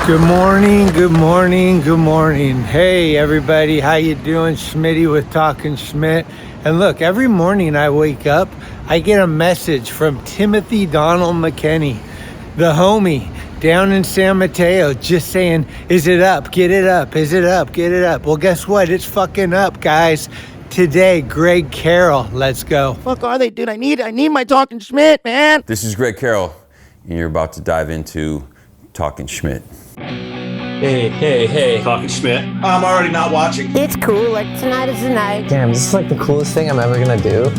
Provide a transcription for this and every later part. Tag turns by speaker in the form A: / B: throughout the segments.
A: Good morning, good morning, good morning. Hey everybody, how you doing? Schmitty with Talkin Schmidt. And look, every morning I wake up, I get a message from Timothy Donald McKenney, the homie down in San Mateo, just saying, is it up? Get it up. Is it up? Get it up. Well, guess what? It's fucking up, guys. Today, Greg Carroll. Let's go.
B: Fuck are they, dude? I need my Talkin Schmidt, man.
C: This is Greg Carroll, and you're about to dive into Talkin Schmidt.
D: Hey, Talkin Schmidt.
E: I'm already not watching.
F: It's cool, like tonight is the night.
G: Damn, this is like the coolest thing I'm ever gonna do.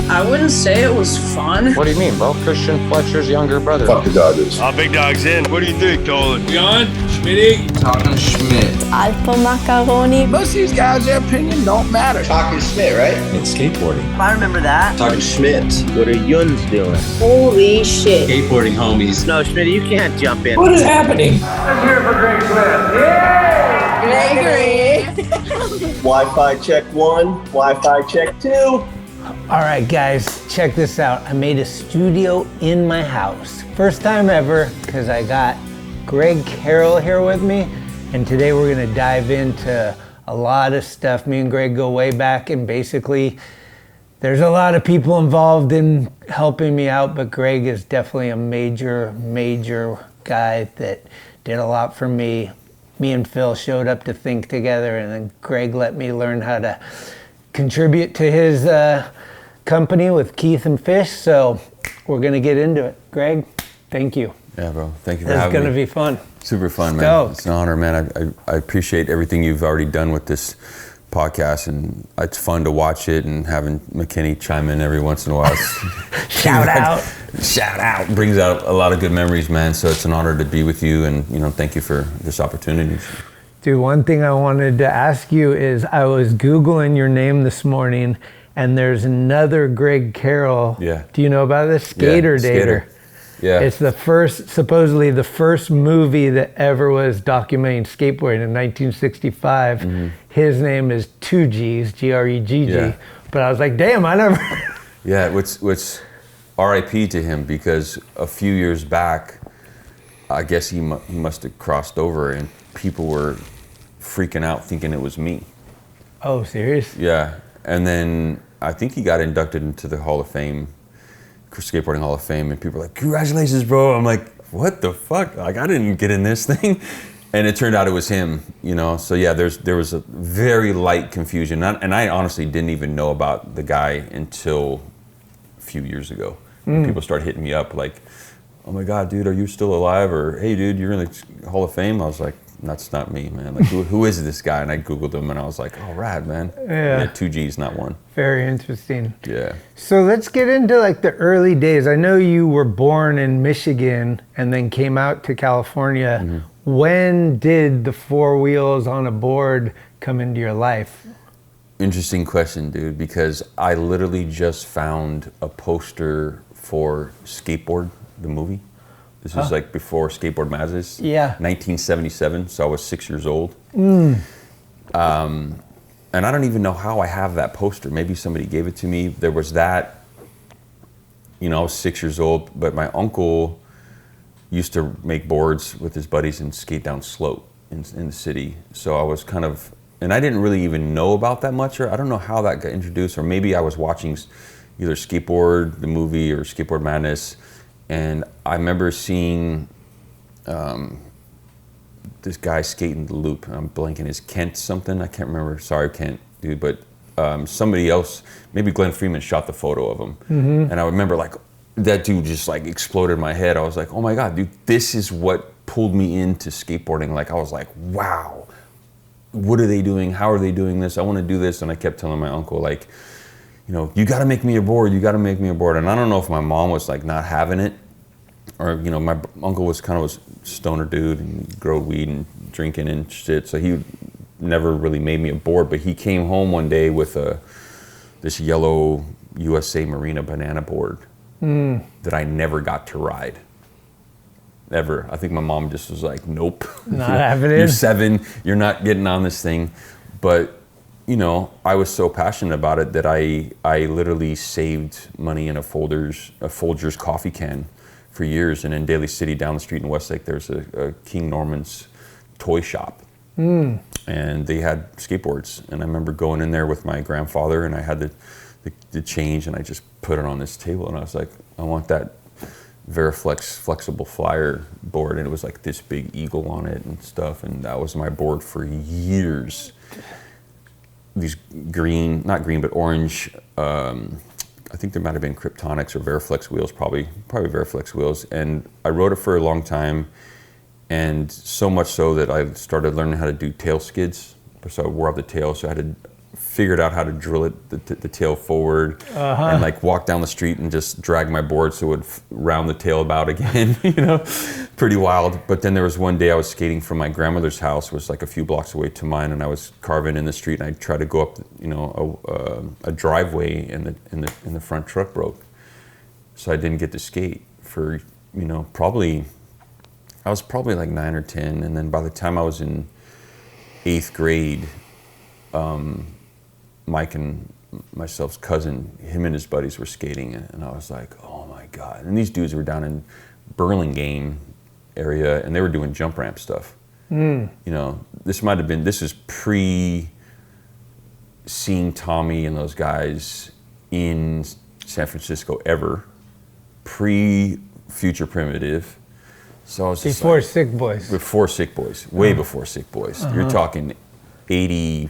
H: I wouldn't say it was fun.
G: What do you mean, bro? Christian Fletcher's younger brother.
E: Fuck the Dodgers.
D: Big Dog's in. What do you think, Dolan? We on? Schmitty?
G: Talkin Schmidt.
F: Alpha macaroni.
B: Most of these guys, their opinion don't matter.
E: Talkin Schmidt, right?
D: It's skateboarding.
H: I remember that.
E: Talkin Schmidt.
I: What are Yuns doing?
F: Holy shit.
D: Skateboarding homies.
I: No, Schmidt, you can't jump in.
H: What is happening?
F: Gregory.
E: Wi-Fi check 1, Wi-Fi check 2.
A: All right, guys, check this out. I made a studio in my house. First time ever, because I got Greg Carroll here with me. And today we're gonna dive into a lot of stuff. Me and Greg go way back, and basically there's a lot of people involved in helping me out, but Greg is definitely a major guy that did a lot for me. Me and Phil showed up to Think together, and then Greg let me learn how to contribute to his company with Keith and Fish. So we're gonna get into it. Greg, thank you.
C: Yeah, bro. Thank you for having me.
A: It's gonna be fun.
C: Super fun, man.
A: Stoked.
C: It's an honor, man. I appreciate everything you've already done with this podcast, and it's fun to watch it and having McKenney chime in every once in a while.
A: Shout out.
C: Brings out a lot of good memories, man. So it's an honor to be with you, and thank you for this opportunity.
A: Dude, one thing I wanted to ask you is I was Googling your name this morning, and there's another Greg Carroll.
C: Yeah.
A: Do you know about this? Skater Dater.
C: Yeah.
A: It's supposedly the first movie that ever was documenting skateboarding in 1965. Mm-hmm. His name is 2Gs, G-R-E-G-G.
C: Yeah.
A: But I was like, damn, I never.
C: Yeah, what's R.I.P. to him, because a few years back, I guess he must have crossed over, and people were freaking out thinking it was me.
A: Oh, serious?
C: Yeah, and then I think he got inducted into the Hall of Fame, Skateboarding Hall of Fame, and people were like, congratulations, bro. I'm like, what the fuck? Like, I didn't get in this thing. And it turned out it was him, So yeah, there was a very light confusion. And I honestly didn't even know about the guy until a few years ago. When people started hitting me up like, oh my God, dude, are you still alive? Or, hey, dude, you're in the Hall of Fame? I was like, that's not me, man. Like, who is this guy? And I Googled him, and I was like, oh, rad, man.
A: Yeah.
C: 2 Gs, not 1.
A: Very interesting.
C: Yeah.
A: So let's get into like the early days. I know you were born in Michigan and then came out to California. Mm-hmm. When did the 4 wheels on a board come into your life?
C: Interesting question, dude, because I literally just found a poster for Skateboard, the movie. This was like before Skateboard Mazes.
A: Yeah.
C: 1977, so I was 6 years old. And I don't even know how I have that poster. Maybe somebody gave it to me. There was that, I was 6 years old, but my uncle used to make boards with his buddies and skate down Sloat in the city. So I was kind of, and I didn't really even know about that much, or I don't know how that got introduced, or maybe I was watching either Skateboard, the movie, or Skateboard Madness. And I remember seeing this guy skating the loop. I'm blanking, is Kent something? I can't remember. Sorry, Kent, dude. But somebody else, maybe Glenn Freeman, shot the photo of him. Mm-hmm. And I remember like that dude just like exploded in my head. I was like, oh my God, dude, this is what pulled me into skateboarding. Like I was like, wow, what are they doing? How are they doing this? I want to do this. And I kept telling my uncle like, you got to make me a board. You got to make me a board. And I don't know if my mom was like not having it, or my uncle was kind of a stoner dude and growed weed and drinking and shit. So he never really made me a board. But he came home one day with this yellow USA Marina banana board that I never got to ride. Ever. I think my mom just was like, nope.
A: Not having it.
C: You're 7. You're not getting on this thing. But I was so passionate about it that I literally saved money in a Folgers coffee can for years. And in Daly City, down the street in Westlake, there's a King Norman's toy shop. And they had skateboards. And I remember going in there with my grandfather, and I had the change, and I just put it on this table, and I was like, I want that Veriflex flexible flyer board, and it was like this big eagle on it and stuff, and that was my board for years. These not green, but orange, I think there might have been Kryptonics or Veriflex wheels, probably Veriflex wheels, and I rode it for a long time, and so much so that I started learning how to do tail skids. So I wore out the tail, so I had to figured out how to drill it, the tail forward, and like walk down the street and just drag my board so it would round the tail about again, you know, pretty wild. But then there was one day I was skating from my grandmother's house, was like a few blocks away to mine, and I was carving in the street, and I tried to go up, you know, a driveway, and the front truck broke. So I didn't get to skate for, you know, I was probably like 9 or 10, and then by the time I was in 8th grade, Mike and myself's cousin, him and his buddies were skating, and I was like, oh my God. And these dudes were down in Burlingame area, and they were doing jump ramp stuff. You know, this is pre seeing Tommy and those guys in San Francisco ever, pre Future Primitive. So I was just
A: before Sick Boys.
C: Before Sick Boys, way before Sick Boys. You're talking 83,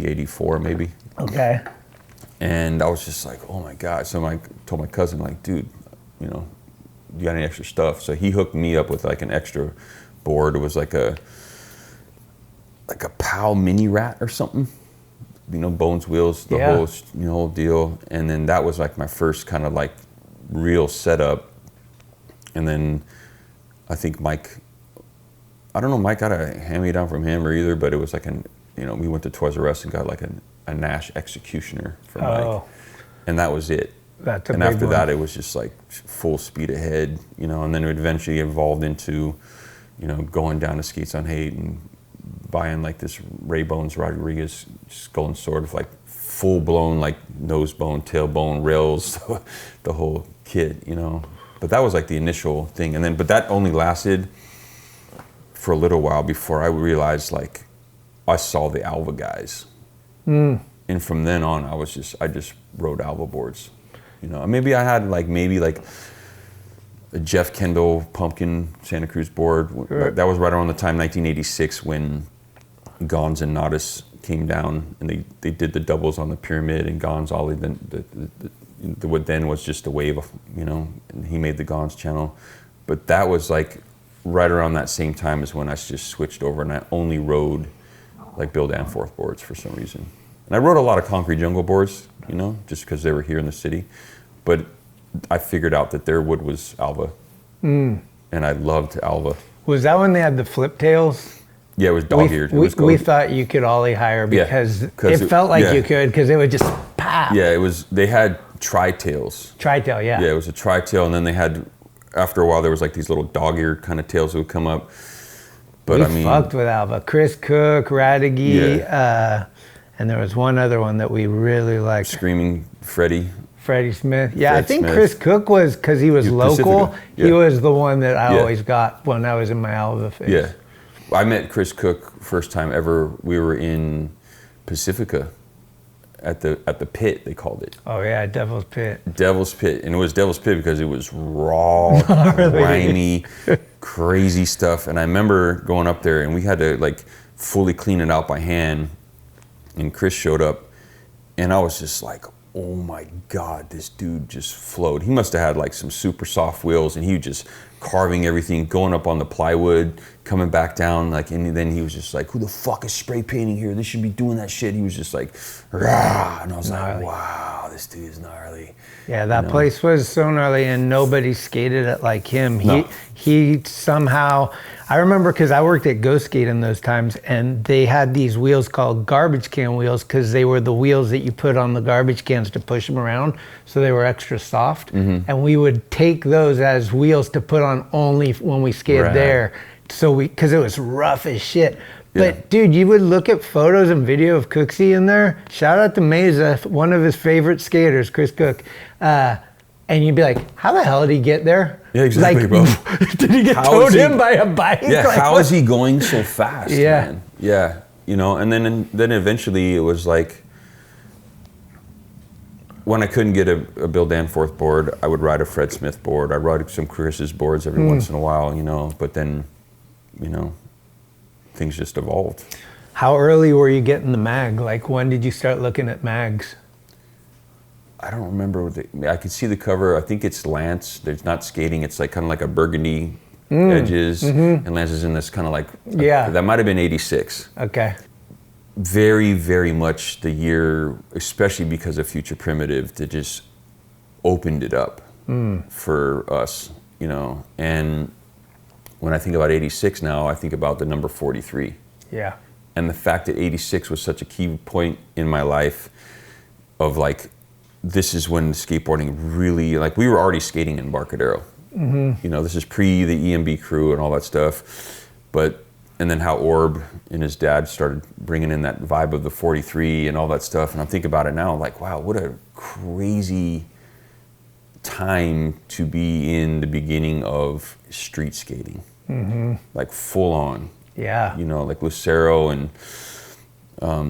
C: 84 maybe.
A: Okay.
C: And I was just like, oh my God. So I told my cousin, like, dude, you know, you got any extra stuff? So he hooked me up with like an extra board. It was like a POW mini rat or something. You know, Bones wheels, the whole, you know, whole deal. And then that was like my first kind of like real setup. And then I think Mike got a hand-me-down from him or either, but it was like you know, we went to Toys R Us and got like a Nash Executioner for Mike. And that was it.
A: That's a
C: and
A: big
C: after
A: one.
C: that, it was just like full speed ahead, you know, and then it eventually evolved into, you know, going down to Skates on Hate and buying like this Ray Bones Rodriguez Skull and Sword with like full-blown like nose bone, tailbone, rails, the whole kit, you know. But that was like the initial thing. And then, but that only lasted for a little while before I realized like I saw the Alva guys. And from then on, I just rode Alva boards. You know, maybe I had like a Jeff Kendall Pumpkin Santa Cruz board. Sure. That was right around the time, 1986, when Gons and Nodis came down, and they did the doubles on the Pyramid, and Gons ollie what then was just a wave of, you know, and he made the Gons channel. But that was like right around that same time as when I just switched over, and I only rode like Bill Danforth boards for some reason. And I rode a lot of Concrete Jungle boards, you know, just because they were here in the city. But I figured out that their wood was Alva. And I loved Alva.
A: Was that when they had the flip tails?
C: Yeah, it was dog-eared.
A: We thought you could ollie higher because it felt like you could, because it would just pop.
C: Yeah, they had tri-tails.
A: Tri-tail, yeah.
C: Yeah, it was a tri-tail, and then they had, after a while, there was like these little dog-eared kind of tails that would come up. But
A: we fucked with Alva. Chris Cook, Radigi, and there was one other one that we really liked.
C: Screaming Freddie
A: Smith. Yeah, I think
C: Smith.
A: Chris Cook was, because he was local,
C: Pacifica. Yeah.
A: he was the one that I always got when I was in my Alva phase.
C: Yeah. I met Chris Cook first time ever. We were in Pacifica at the pit, they called it.
A: Oh yeah, Devil's Pit.
C: Devil's Pit. And it was Devil's Pit because it was raw, grimy, crazy stuff. And I remember going up there, and we had to like fully clean it out by hand. And Chris showed up, and I was just like, oh my God, this dude just flowed. He must have had like some super soft wheels, and he was just carving everything, going up on the plywood, coming back down, like, and then he was just like, who the fuck is spray painting here? They should be doing that shit. He was just like, rah, and I was like, wow, this dude is gnarly.
A: Yeah, that place was so gnarly, and nobody skated it like him. He somehow, I remember because I worked at Go Skate in those times, and they had these wheels called garbage can wheels, because they were the wheels that you put on the garbage cans to push them around, so they were extra soft. And we would take those as wheels to put on only when we skated there. So because it was rough as shit. But dude, you would look at photos and video of Cooksie in there. Shout out to Mesa, one of his favorite skaters, Chris Cook. And you'd be like, how the hell did he get there?
C: Yeah, exactly,
A: like,
C: bro.
A: Did he get towed in by a bike?
C: Yeah,
A: like,
C: how is he going so fast,
A: Yeah.
C: man? Yeah, you know, and then eventually it was like, when I couldn't get a Bill Danforth board, I would ride a Fred Smith board. I'd ride some Chris's boards every once in a while, you know, but then, you know, things just evolved.
A: How early were you getting the mag? Like, when did you start looking at mags?
C: I don't remember. I could see the cover. I think it's Lance. There's not skating. It's like kind of like a burgundy edges, and Lance is in this kind of like. That might have been '86.
A: Okay.
C: Very, very much the year, especially because of Future Primitive, that just opened it up for us, you know. And when I think about '86 now, I think about the number 43.
A: Yeah.
C: And the fact that '86 was such a key point in my life of like, this is when skateboarding really, like, we were already skating in Embarcadero. You know, this is pre the EMB crew and all that stuff. But, and then how Orb and his dad started bringing in that vibe of the 43 and all that stuff. And I'm thinking about it now, like, wow, what a crazy time to be in the beginning of street skating. Like full on.
A: Yeah.
C: You know, like Lucero and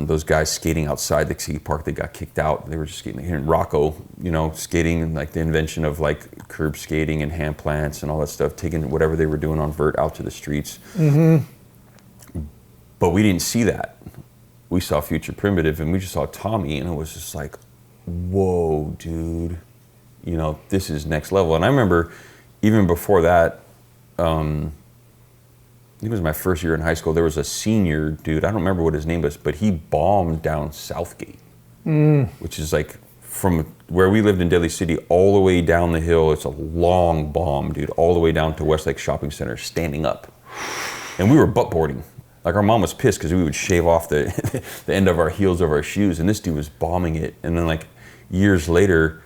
C: those guys skating outside the skate park, they got kicked out. They were just skating here in Rocco, you know, skating, and like the invention of like curb skating and hand plants and all that stuff, taking whatever they were doing on vert out to the streets. But we didn't see that. We saw Future Primitive and we just saw Tommy, and it was just like, whoa, dude, you know, this is next level. And I remember even before that, it was my first year in high school. There was a senior dude, I don't remember what his name was, but he bombed down Southgate, which is like from where we lived in Daly City all the way down the hill. It's a long bomb, dude, all the way down to Westlake Shopping Center, standing up. And we were butt boarding. Like, our mom was pissed because we would shave off the end of our heels of our shoes, and this dude was bombing it. And then like years later,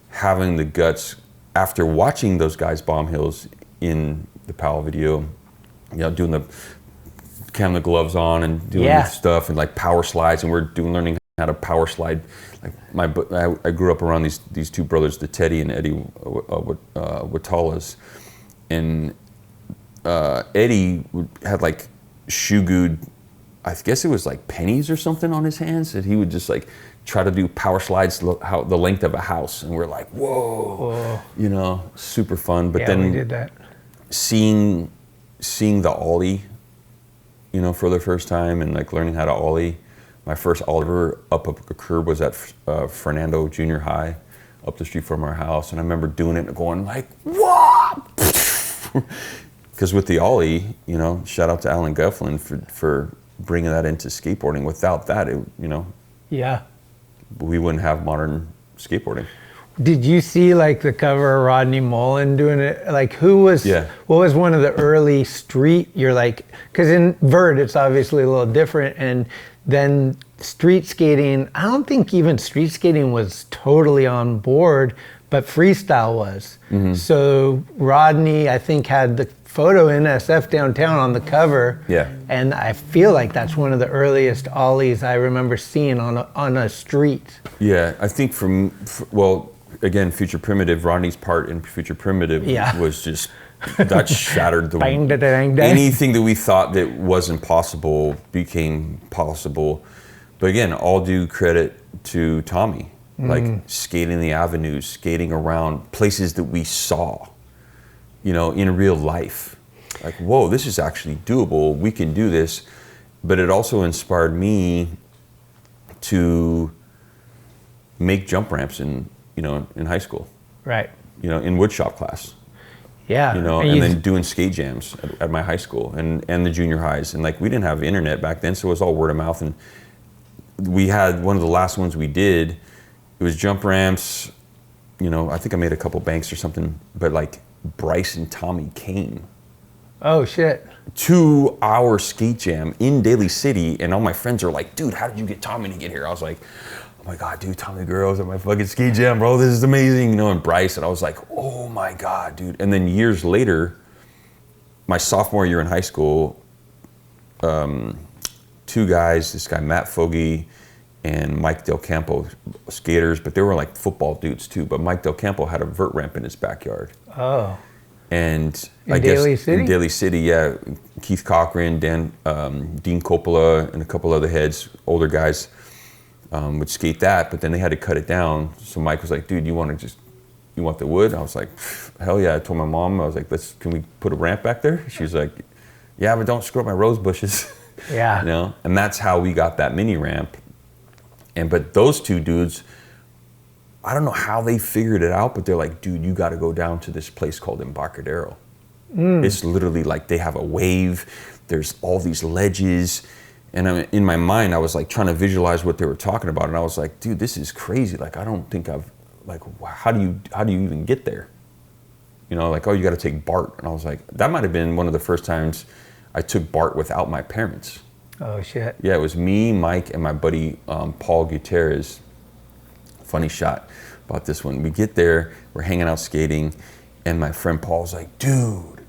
C: having the guts, after watching those guys bomb hills in the Powell video, you know, doing the the gloves on and doing stuff and like power slides, and we're learning how to power slide. Like I grew up around these two brothers, the Teddy and Eddie Watalas, and Eddie had like shoe good, I guess it was like pennies or something on his hands, that he would just like try to do power slides the length of a house, and we're like, whoa. You know, super fun. But then
A: we did that. Seeing
C: the ollie, you know, for the first time, and like learning how to ollie. My first ollie ever up a curb was at Fernando Junior High, up the street from our house, and I remember doing it and going like, what? Because with the ollie, you know, shout out to Alan Gufflin for bringing that into skateboarding. Without that, you know, we wouldn't have modern skateboarding.
A: Did you see like the cover of Rodney Mullen doing it? Like, what was one of the early street, you're like, because in vert it's obviously a little different, and then street skating, I don't think even street skating was totally on board, but freestyle was. So Rodney, I think, had the photo in SF Downtown on the cover. And I feel like that's one of the earliest ollies I remember seeing on a street.
C: Yeah, I think well, again, Future Primitive, Rodney's part in Future Primitive was just, that shattered the anything that we thought that wasn't possible became possible. But again, all due credit to Tommy, like skating the avenues, skating around places that we saw, you know, in real life. Like, whoa, this is actually doable. We can do this. But it also inspired me to make jump ramps in high school. Right. You know, in woodshop class. Yeah. You know, and then doing skate jams at my high school and the junior highs. And like, we didn't have internet back then, so it was all word of mouth. And we had one of the last ones we did, it was jump ramps. You know, I think I made a couple banks or something, but like Bryce and Tommy came.
A: Oh shit.
C: 2-hour skate jam in Daly City, and all my friends are like, dude, how did you get Tommy to get here? I was like, oh my God, dude, Tommy Girls at my fucking skate jam, bro, this is amazing. You know, and Bryce, and I was like, oh my God, dude. And then years later, my sophomore year in high school, two guys, this guy Matt Fogy and Mike Del Campo, skaters, but they were like football dudes too. But Mike Del Campo had a vert ramp in his backyard.
A: Oh.
C: And
A: in Daly City?
C: In Daly City, yeah. Keith Cochran, Dean Coppola, and a couple other heads, older guys, would skate that, but then they had to cut it down. So Mike was like, dude, you want the wood? I was like, hell yeah. I told my mom, I was like, can we put a ramp back there? She was like, yeah, but don't screw up my rose bushes.
A: Yeah.
C: You know? And that's how we got that mini ramp. But those two dudes, I don't know how they figured it out, but they're like, dude, you got to go down to this place called Embarcadero. It's literally like they have a wave. There's all these ledges. And in my mind, I was like trying to visualize what they were talking about. And I was like, dude, this is crazy. Like, I don't think how do you even get there? You know, like, oh, you got to take BART. And I was like, that might have been one of the first times I took BART without my parents.
A: Oh, shit.
C: Yeah, it was me, Mike, and my buddy Paul Gutierrez. Funny shot about this one. We get there, we're hanging out skating, and my friend Paul's like, dude,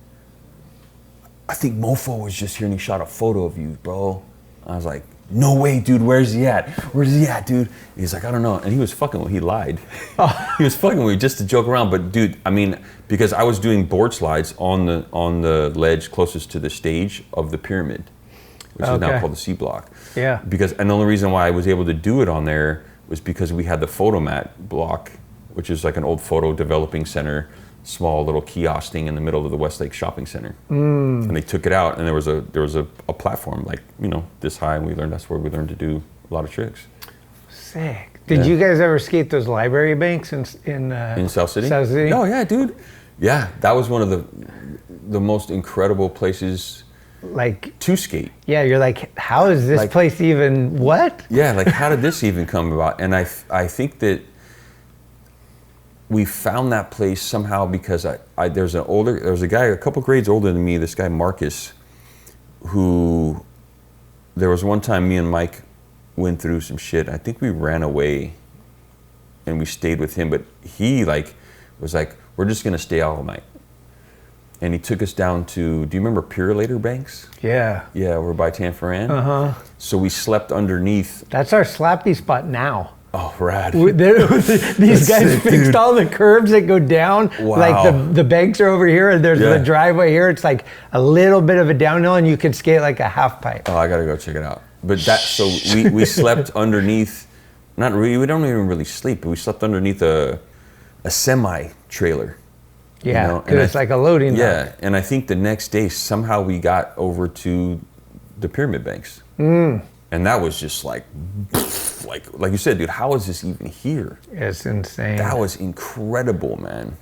C: I think Mofo was just here and he shot a photo of you, bro. I was like, no way, dude, where's he at? Where's he at, dude? He's like, I don't know. And he was fucking with me, he lied. He was fucking with me just to joke around. But dude, I mean, because I was doing board slides on the ledge closest to the stage of the pyramid, which is now called the C block.
A: Yeah.
C: And the only reason why I was able to do it on there was because we had the photomat block, which is like an old photo developing center, small little kiosk thing in the middle of the Westlake Shopping Center. And they took it out, and there was a platform like, you know, this high, and that's where we learned to do a lot of tricks.
A: Sick. Did you guys ever skate those library banks in
C: South City?
A: South City?
C: Oh yeah, dude. Yeah, that was one of the most incredible places
A: like
C: to skate.
A: Yeah, you're like, how is this place even what?
C: Yeah, like how did this even come about? And I think that we found that place somehow because there's a guy a couple grades older than me, this guy Marcus, who there was one time me and Mike went through some shit. I think we ran away and we stayed with him, but he was like, we're just gonna stay out all night. And he took us down to, do you remember Purelator Banks?
A: Yeah.
C: Yeah, we're by Tanforan.
A: Uh-huh.
C: So we slept underneath.
A: That's our slappy spot now.
C: Oh, rad.
A: These guys fixed all the curbs that go down.
C: Wow.
A: Like the banks are over here and there's the driveway here. It's like a little bit of a downhill and you can skate like a half pipe.
C: Oh, I gotta go check it out. But so we slept underneath, not really, we don't even really sleep, but we slept underneath a semi trailer.
A: Yeah, because it's like a loading dock.
C: Yeah, and I think the next day somehow we got over to the Pyramid Banks. And that was just like you said, dude, how is this even here?
A: It's insane.
C: That was incredible, man.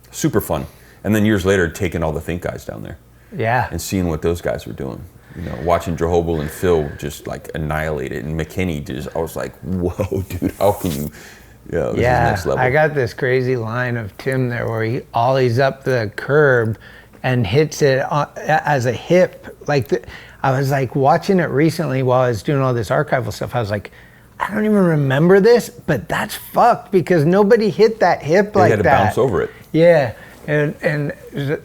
C: Super fun. And then years later, taking all the Think guys down there.
A: Yeah.
C: And seeing what those guys were doing. You know, watching Drehobel and Phil just like annihilate it. And McKenney I was like, whoa, dude, how can you... Yeah, this is next level.
A: I got this crazy line of Tim there where he ollies up the curb and hits it as a hip. I was like watching it recently while I was doing all this archival stuff. I was like, I don't even remember this, but that's fucked because nobody hit that hip like that.
C: They had to bounce over it.
A: Yeah, and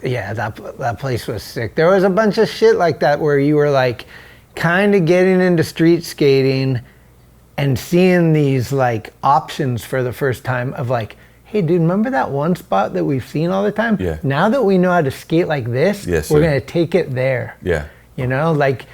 A: yeah, that place was sick. There was a bunch of shit like that where you were like kind of getting into street skating and seeing these like options for the first time of like, hey dude, remember that one spot that we've seen all the time?
C: Yeah.
A: Now that we know how to skate like this, we're gonna take it there.
C: Yeah.
A: You know, like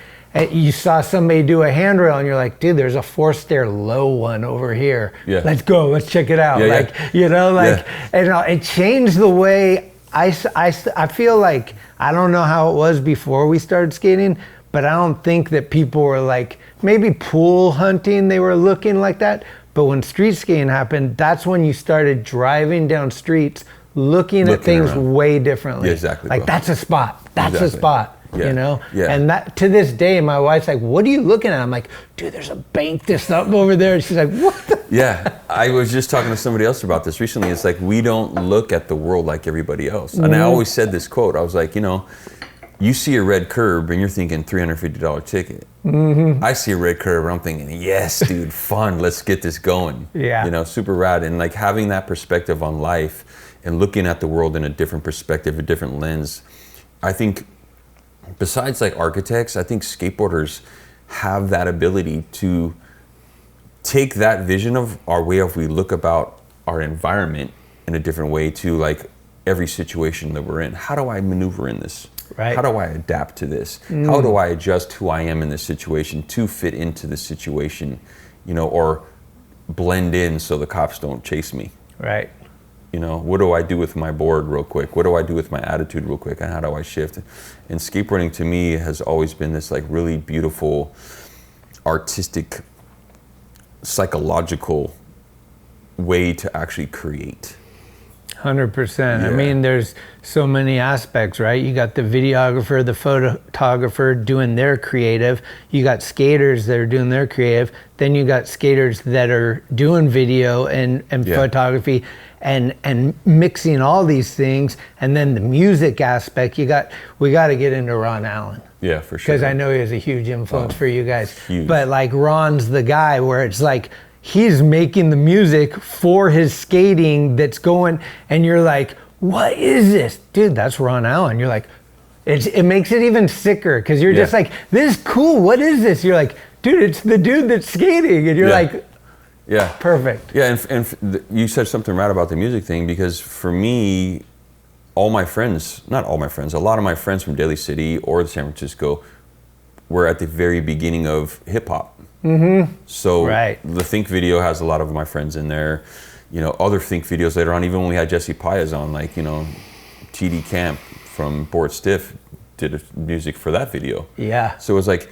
A: you saw somebody do a handrail and you're like, dude, there's a 4-stair low one over here.
C: Yeah.
A: Let's go, let's check it out.
C: Yeah,
A: you know, and it changed the way I feel like, I don't know how it was before we started skating, but I don't think that people were like, maybe pool hunting, they were looking like that. But when street skating happened, that's when you started driving down streets, looking at things
C: around
A: way differently.
C: Yeah, exactly.
A: Like, that's a spot. That's a spot.
C: Yeah.
A: You know?
C: Yeah.
A: And that to this day, my wife's like, what are you looking at? I'm like, dude, there's a bank this up over there. And she's like, what the?
C: Yeah, I was just talking to somebody else about this recently. It's like, we don't look at the world like everybody else. And I always said this quote. I was like, you know, you see a red curb and you're thinking $350 ticket. I see a red curb and I'm thinking, yes, dude, fun. Let's get this going.
A: Yeah.
C: You know, super rad. And like having that perspective on life and looking at the world in a different perspective, a different lens. I think besides like architects, I think skateboarders have that ability to take that vision of our way of we look about our environment in a different way to like every situation that we're in. How do I maneuver in this?
A: Right.
C: How do I adapt to this? How do I adjust who I am in this situation to fit into the situation, you know, or blend in so the cops don't chase me?
A: Right.
C: You know, what do I do with my board real quick? What do I do with my attitude real quick? And how do I shift? And skateboarding to me has always been this like really beautiful, artistic, psychological way to actually create.
A: 100%. I
C: Yeah.
A: mean, there's so many aspects, right? You got the videographer, the photographer doing their creative. You got skaters that are doing their creative. Then you got skaters that are doing video and
C: Yeah.
A: photography and mixing all these things. And then the music aspect, we got to get into Ron Allen.
C: Yeah, for sure.
A: Because I know he was a huge influence for you guys.
C: huge.
A: But like Ron's the guy where it's like, he's making the music for his skating that's going, and you're like, what is this? Dude, that's Ron Allen. You're like, it makes it even sicker because you're just like, this is cool. What is this? You're like, dude, it's the dude that's skating. And you're like,
C: yeah,
A: perfect.
C: Yeah, and you said something right about the music thing, because for me, all my friends, not all my friends, a lot of my friends from Daly City or San Francisco were at the very beginning of hip hop. So the Think video has a lot of my friends in there. You know, other Think videos later on, even when we had Jesse Paez on, like, you know, TD Camp from Board Stiff did music for that video.
A: Yeah.
C: So it was like,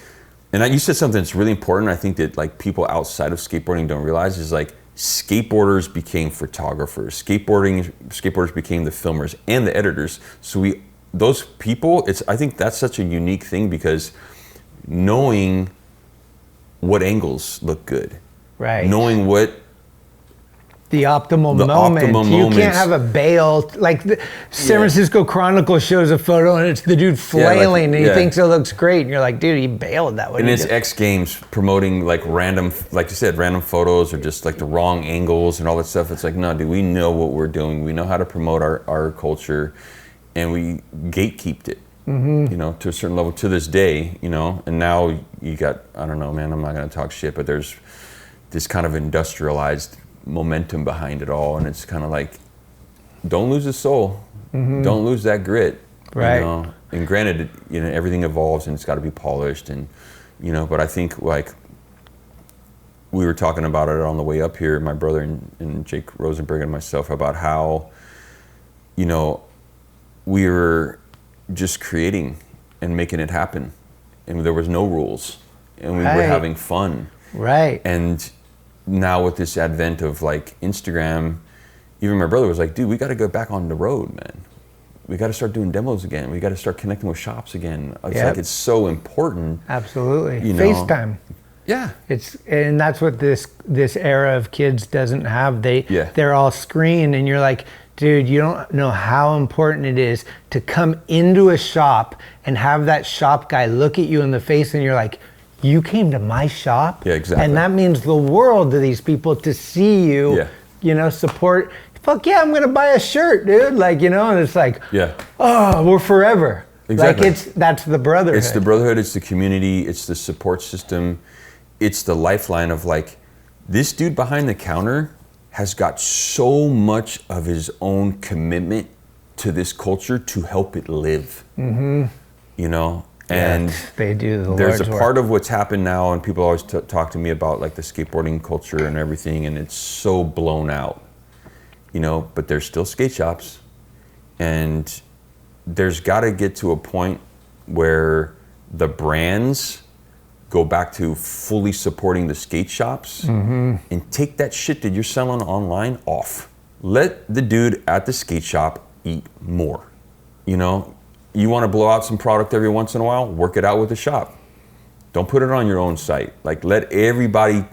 C: and you said something that's really important. I think that like people outside of skateboarding don't realize is like skateboarders became photographers. Skateboarders became the filmers and the editors. So those people, I think that's such a unique thing, because knowing what angles look good,
A: Right.
C: knowing what
A: the optimal moment. You can't have a bail. Like San Francisco Chronicle shows a photo and it's the dude flailing and he thinks it looks great. And you're like, dude, he bailed that way.
C: And it's X Games promoting like random, like you said, random photos or just like the wrong angles and all that stuff. It's like, no, dude, we know what we're doing. We know how to promote our culture, and we gatekeeped it, you know, to a certain level to this day, you know. And now you got, I don't know, man, I'm not going to talk shit, but there's this kind of industrialized momentum behind it all, and it's kind of like, don't lose the soul, don't lose that grit,
A: right?
C: You know? And granted, you know, everything evolves and it's got to be polished, and you know, but I think like we were talking about it on the way up here, my brother and Jake Rosenberg and myself, about how, you know, we were just creating and making it happen, and there was no rules, and we were having fun,
A: right?
C: And now with this advent of like Instagram, even my brother was like, dude, we got to go back on the road, man. We got to start doing demos again. We got to start connecting with shops again. It's like, it's so important.
A: Absolutely.
C: You know?
A: FaceTime.
C: Yeah.
A: And that's what this era of kids doesn't have. They're all screen, and you're like, dude, you don't know how important it is to come into a shop and have that shop guy look at you in the face, and you're like, you came to my shop?
C: Yeah, exactly.
A: And that means the world to these people to see you, you know, support. Fuck yeah, I'm going to buy a shirt, dude. Like, you know, and it's like, oh, we're forever.
C: Exactly.
A: Like, that's the brotherhood.
C: It's the brotherhood, it's the community, it's the support system, it's the lifeline of like, this dude behind the counter has got so much of his own commitment to this culture to help it live, you know? And
A: they do.
C: There's a part of what's happened now, and people always talk to me about like the skateboarding culture and everything, and it's so blown out, you know, but there's still skate shops, and there's got to get to a point where the brands go back to fully supporting the skate shops and take that shit that you're selling online off. Let the dude at the skate shop eat more, you know? You want to blow out some product every once in a while, work it out with the shop. Don't put it on your own site. Like, let everybody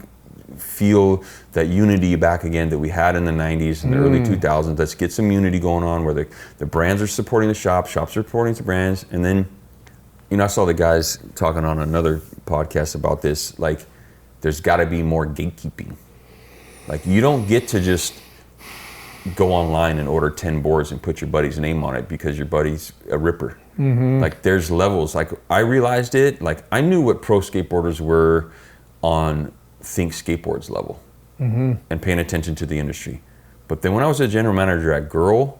C: feel that unity back again that we had in the 90s and the early 2000s. Let's get some unity going on where the brands are supporting the shops are supporting the brands. And then, you know, I saw the guys talking on another podcast about this. Like, there's got to be more gatekeeping. Like, you don't get to just go online and order 10 boards and put your buddy's name on it because your buddy's a ripper. Like, there's levels. Like, I realized it. Like, I knew what pro skateboarders were on Think Skateboards level and paying attention to the industry. But then when I was a general manager at Girl,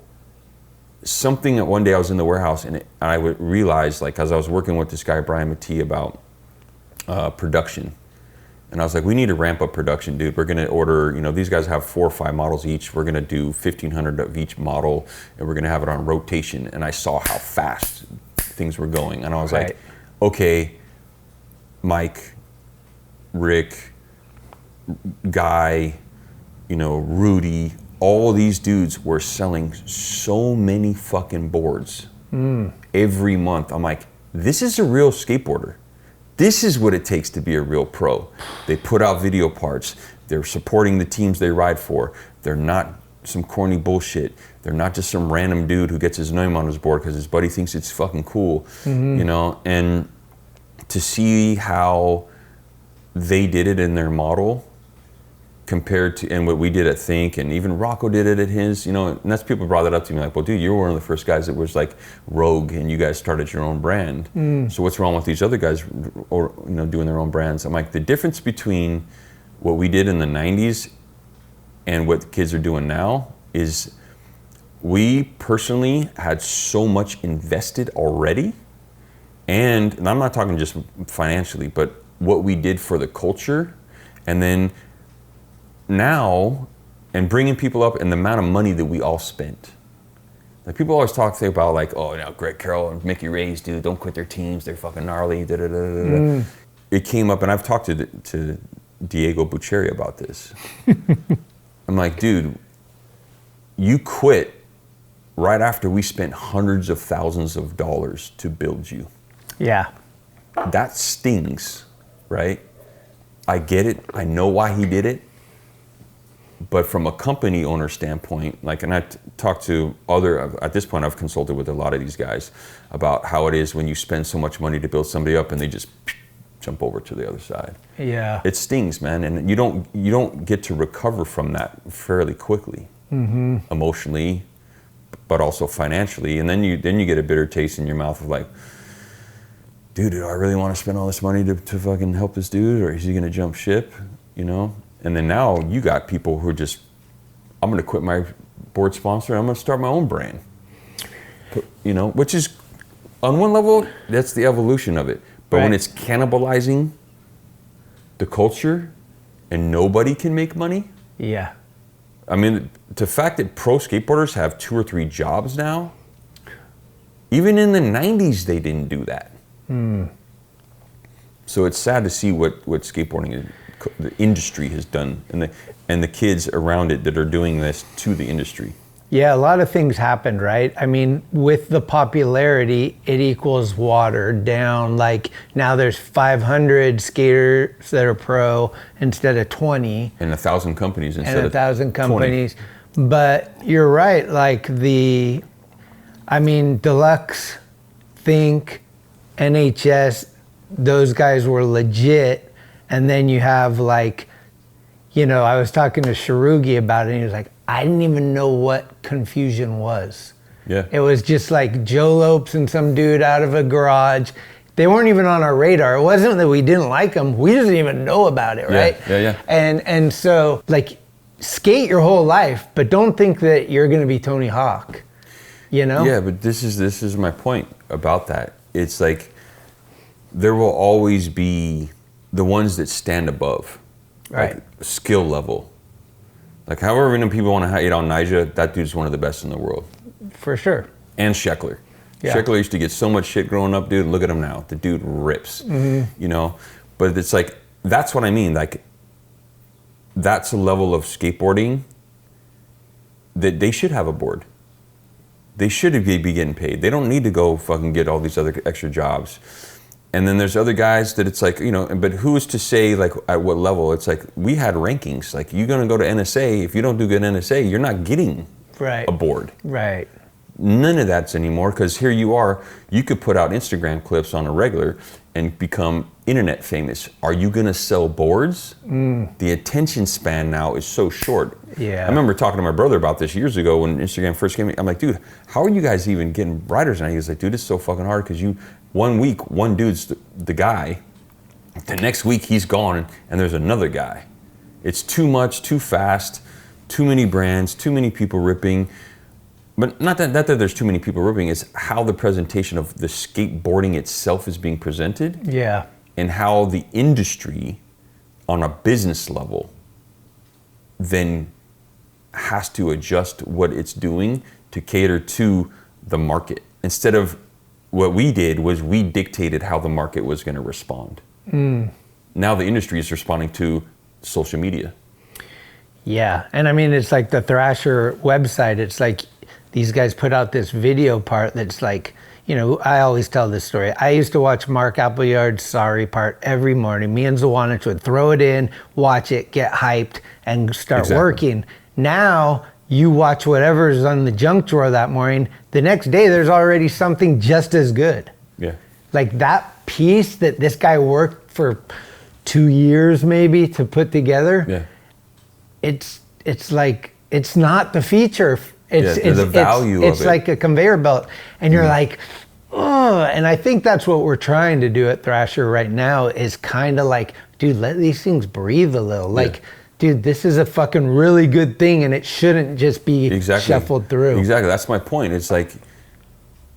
C: one day I was in the warehouse and I would realize, like, as I was working with this guy, Brian Matee, about production. And I was like, we need to ramp up production, dude. We're gonna order, these guys have 4 or 5 models each. We're gonna do 1,500 of each model and we're gonna have it on rotation. And I saw how fast things were going. And I was like, okay, Mike, Rick, Guy, Rudy, all these dudes were selling so many fucking boards every month. I'm like, this is a real skateboarder. This is what it takes to be a real pro. They put out video parts. They're supporting the teams they ride for. They're not some corny bullshit. They're not just some random dude who gets his name on his board because his buddy thinks it's fucking cool, and to see how they did it in their model compared to, and what we did at Think, and even Rocco did it at his, and that's, people brought that up to me, like, well, dude, you were one of the first guys that was like rogue and you guys started your own brand. So what's wrong with these other guys doing their own brands? I'm like, the difference between what we did in the 90s and what the kids are doing now is we personally had so much invested already, and I'm not talking just financially, but what we did for the culture, and then now, and bringing people up, and the amount of money that we all spent. Like, people always talk about, like, oh, Greg, Carroll and Mickey Ray's, dude, don't quit their teams, they're fucking gnarly, da-da-da-da-da. It came up, and I've talked to Diego Bucherri about this. I'm like, dude, you quit right after we spent hundreds of thousands of dollars to build you.
A: Yeah.
C: That stings, right? I get it. I know why he did it. But from a company owner standpoint, like, and I talked to at this point I've consulted with a lot of these guys about how it is when you spend so much money to build somebody up and they just jump over to the other side.
A: Yeah.
C: It stings, man, and you don't get to recover from that fairly quickly, emotionally, but also financially. And then you get a bitter taste in your mouth of like, dude, do I really want to spend all this money to fucking help this dude, or is he gonna jump ship, And then now you got people who are just, I'm gonna quit my board sponsor, I'm gonna start my own brand. Which is, on one level, that's the evolution of it. But when it's cannibalizing the culture and nobody can make money.
A: Yeah.
C: I mean, the fact that pro skateboarders have 2 or 3 jobs now, even in the 90s, they didn't do that. So it's sad to see what skateboarding, the industry has done, and the kids around it that are doing this to the industry.
A: Yeah, a lot of things happened, right? I mean, with the popularity, it equals watered down. Like, now there's 500 skaters that are pro instead of 20.
C: And 1,000 companies instead of
A: 1,000 companies.
C: 20.
A: But you're right, like Deluxe, Think, NHS, those guys were legit. And then you have I was talking to Sharugi about it, and he was like, I didn't even know what Confusion was.
C: Yeah.
A: It was just like Joe Lopes and some dude out of a garage. They weren't even on our radar. It wasn't that we didn't like them. We didn't even know about it, right?
C: Yeah.
A: And so, skate your whole life, but don't think that you're going to be Tony Hawk,
C: Yeah, but this is my point about that. It's like, there will always be the ones that stand above.
A: Right.
C: Like, skill level. Like, however many people want to hate on Nyjah, that dude's one of the best in the world.
A: For sure.
C: And Sheckler. Yeah. Sheckler used to get so much shit growing up, dude. Look at him now. The dude rips. But it's like, that's what I mean. Like, that's a level of skateboarding that they should have a board. They should be getting paid. They don't need to go fucking get all these other extra jobs. And then there's other guys that it's like, but who is to say, like, at what level? It's like, we had rankings. Like, you're going to go to NSA. If you don't do good NSA, you're not getting a board.
A: Right.
C: None of that's anymore, because here you are. You could put out Instagram clips on a regular and become internet famous. Are you going to sell boards? The attention span now is so short.
A: Yeah.
C: I remember talking to my brother about this years ago when Instagram first came. I'm like, dude, how are you guys even getting writers now? He was like, dude, it's so fucking hard because 1 week, one dude's the guy The next week he's gone and there's another guy. It's too much, too fast, too many brands, too many people ripping. But not that there's too many people ripping, it's how the presentation of the skateboarding itself is being presented.
A: Yeah.
C: And how the industry on a business level then has to adjust what it's doing to cater to the market. Instead of what we did was we dictated how the market was going to respond. Now the industry is responding to social media.
A: Yeah, and I mean, it's like the Thrasher website. It's like these guys put out this video part that's like, you know, I always tell this story. I used to watch Mark Appleyard's Sorry part every morning. Me and Zawanich would throw it in, watch it, get hyped, and start working. Now, you watch whatever's on the junk drawer that morning, the next day there's already something just as good.
C: Yeah.
A: Like that piece that this guy worked for 2 years maybe to put together.
C: Yeah.
A: It's like, it's not the feature. It's
C: the value of it.
A: It's like a conveyor belt. And you're like, oh, and I think that's what we're trying to do at Thrasher right now is kind of like, dude, let these things breathe a little. Like, dude, this is a fucking really good thing and it shouldn't just be shuffled through.
C: Exactly, that's my point. It's like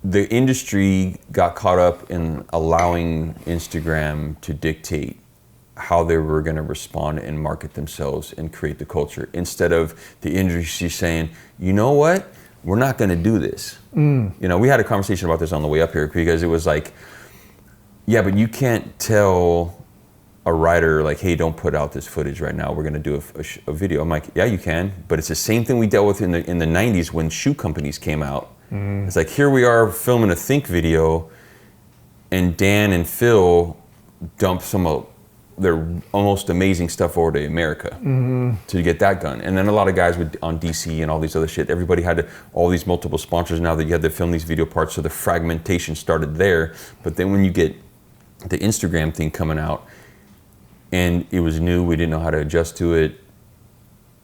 C: the industry got caught up in allowing Instagram to dictate how they were going to respond and market themselves and create the culture instead of the industry saying, you know what, we're not going to do this. You know, we had a conversation about this on the way up here because it was like, yeah, but you can't tell a writer like, hey, don't put out this footage right now. We're going to do a video. I'm like, yeah, you can, but it's the same thing we dealt with in the 90s when shoe companies came out. It's like, here we are filming a Think video and Dan and Phil dump some of their almost amazing stuff over to America to get that done. And then a lot of guys would on DC and all these other shit. Everybody had all these multiple sponsors now that you had to film these video parts. So the fragmentation started there. But then when you get the Instagram thing coming out and it was new, we didn't know how to adjust to it.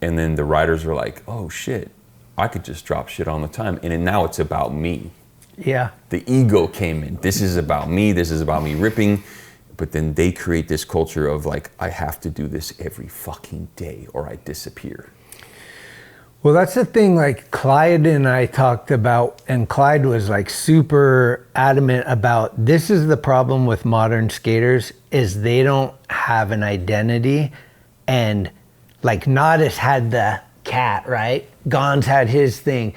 C: And then the writers were like, oh shit, I could just drop shit all the time. And then now it's about me.
A: Yeah.
C: The ego came in. This is about me. This is about me ripping. But then they create this culture of like, I have to do this every fucking day or I disappear.
A: Well, that's the thing, like Clyde and I talked about, and Clyde was like super adamant about this is the problem with modern skaters is they don't have an identity. And like Nodis had the cat, right? Gon's had his thing.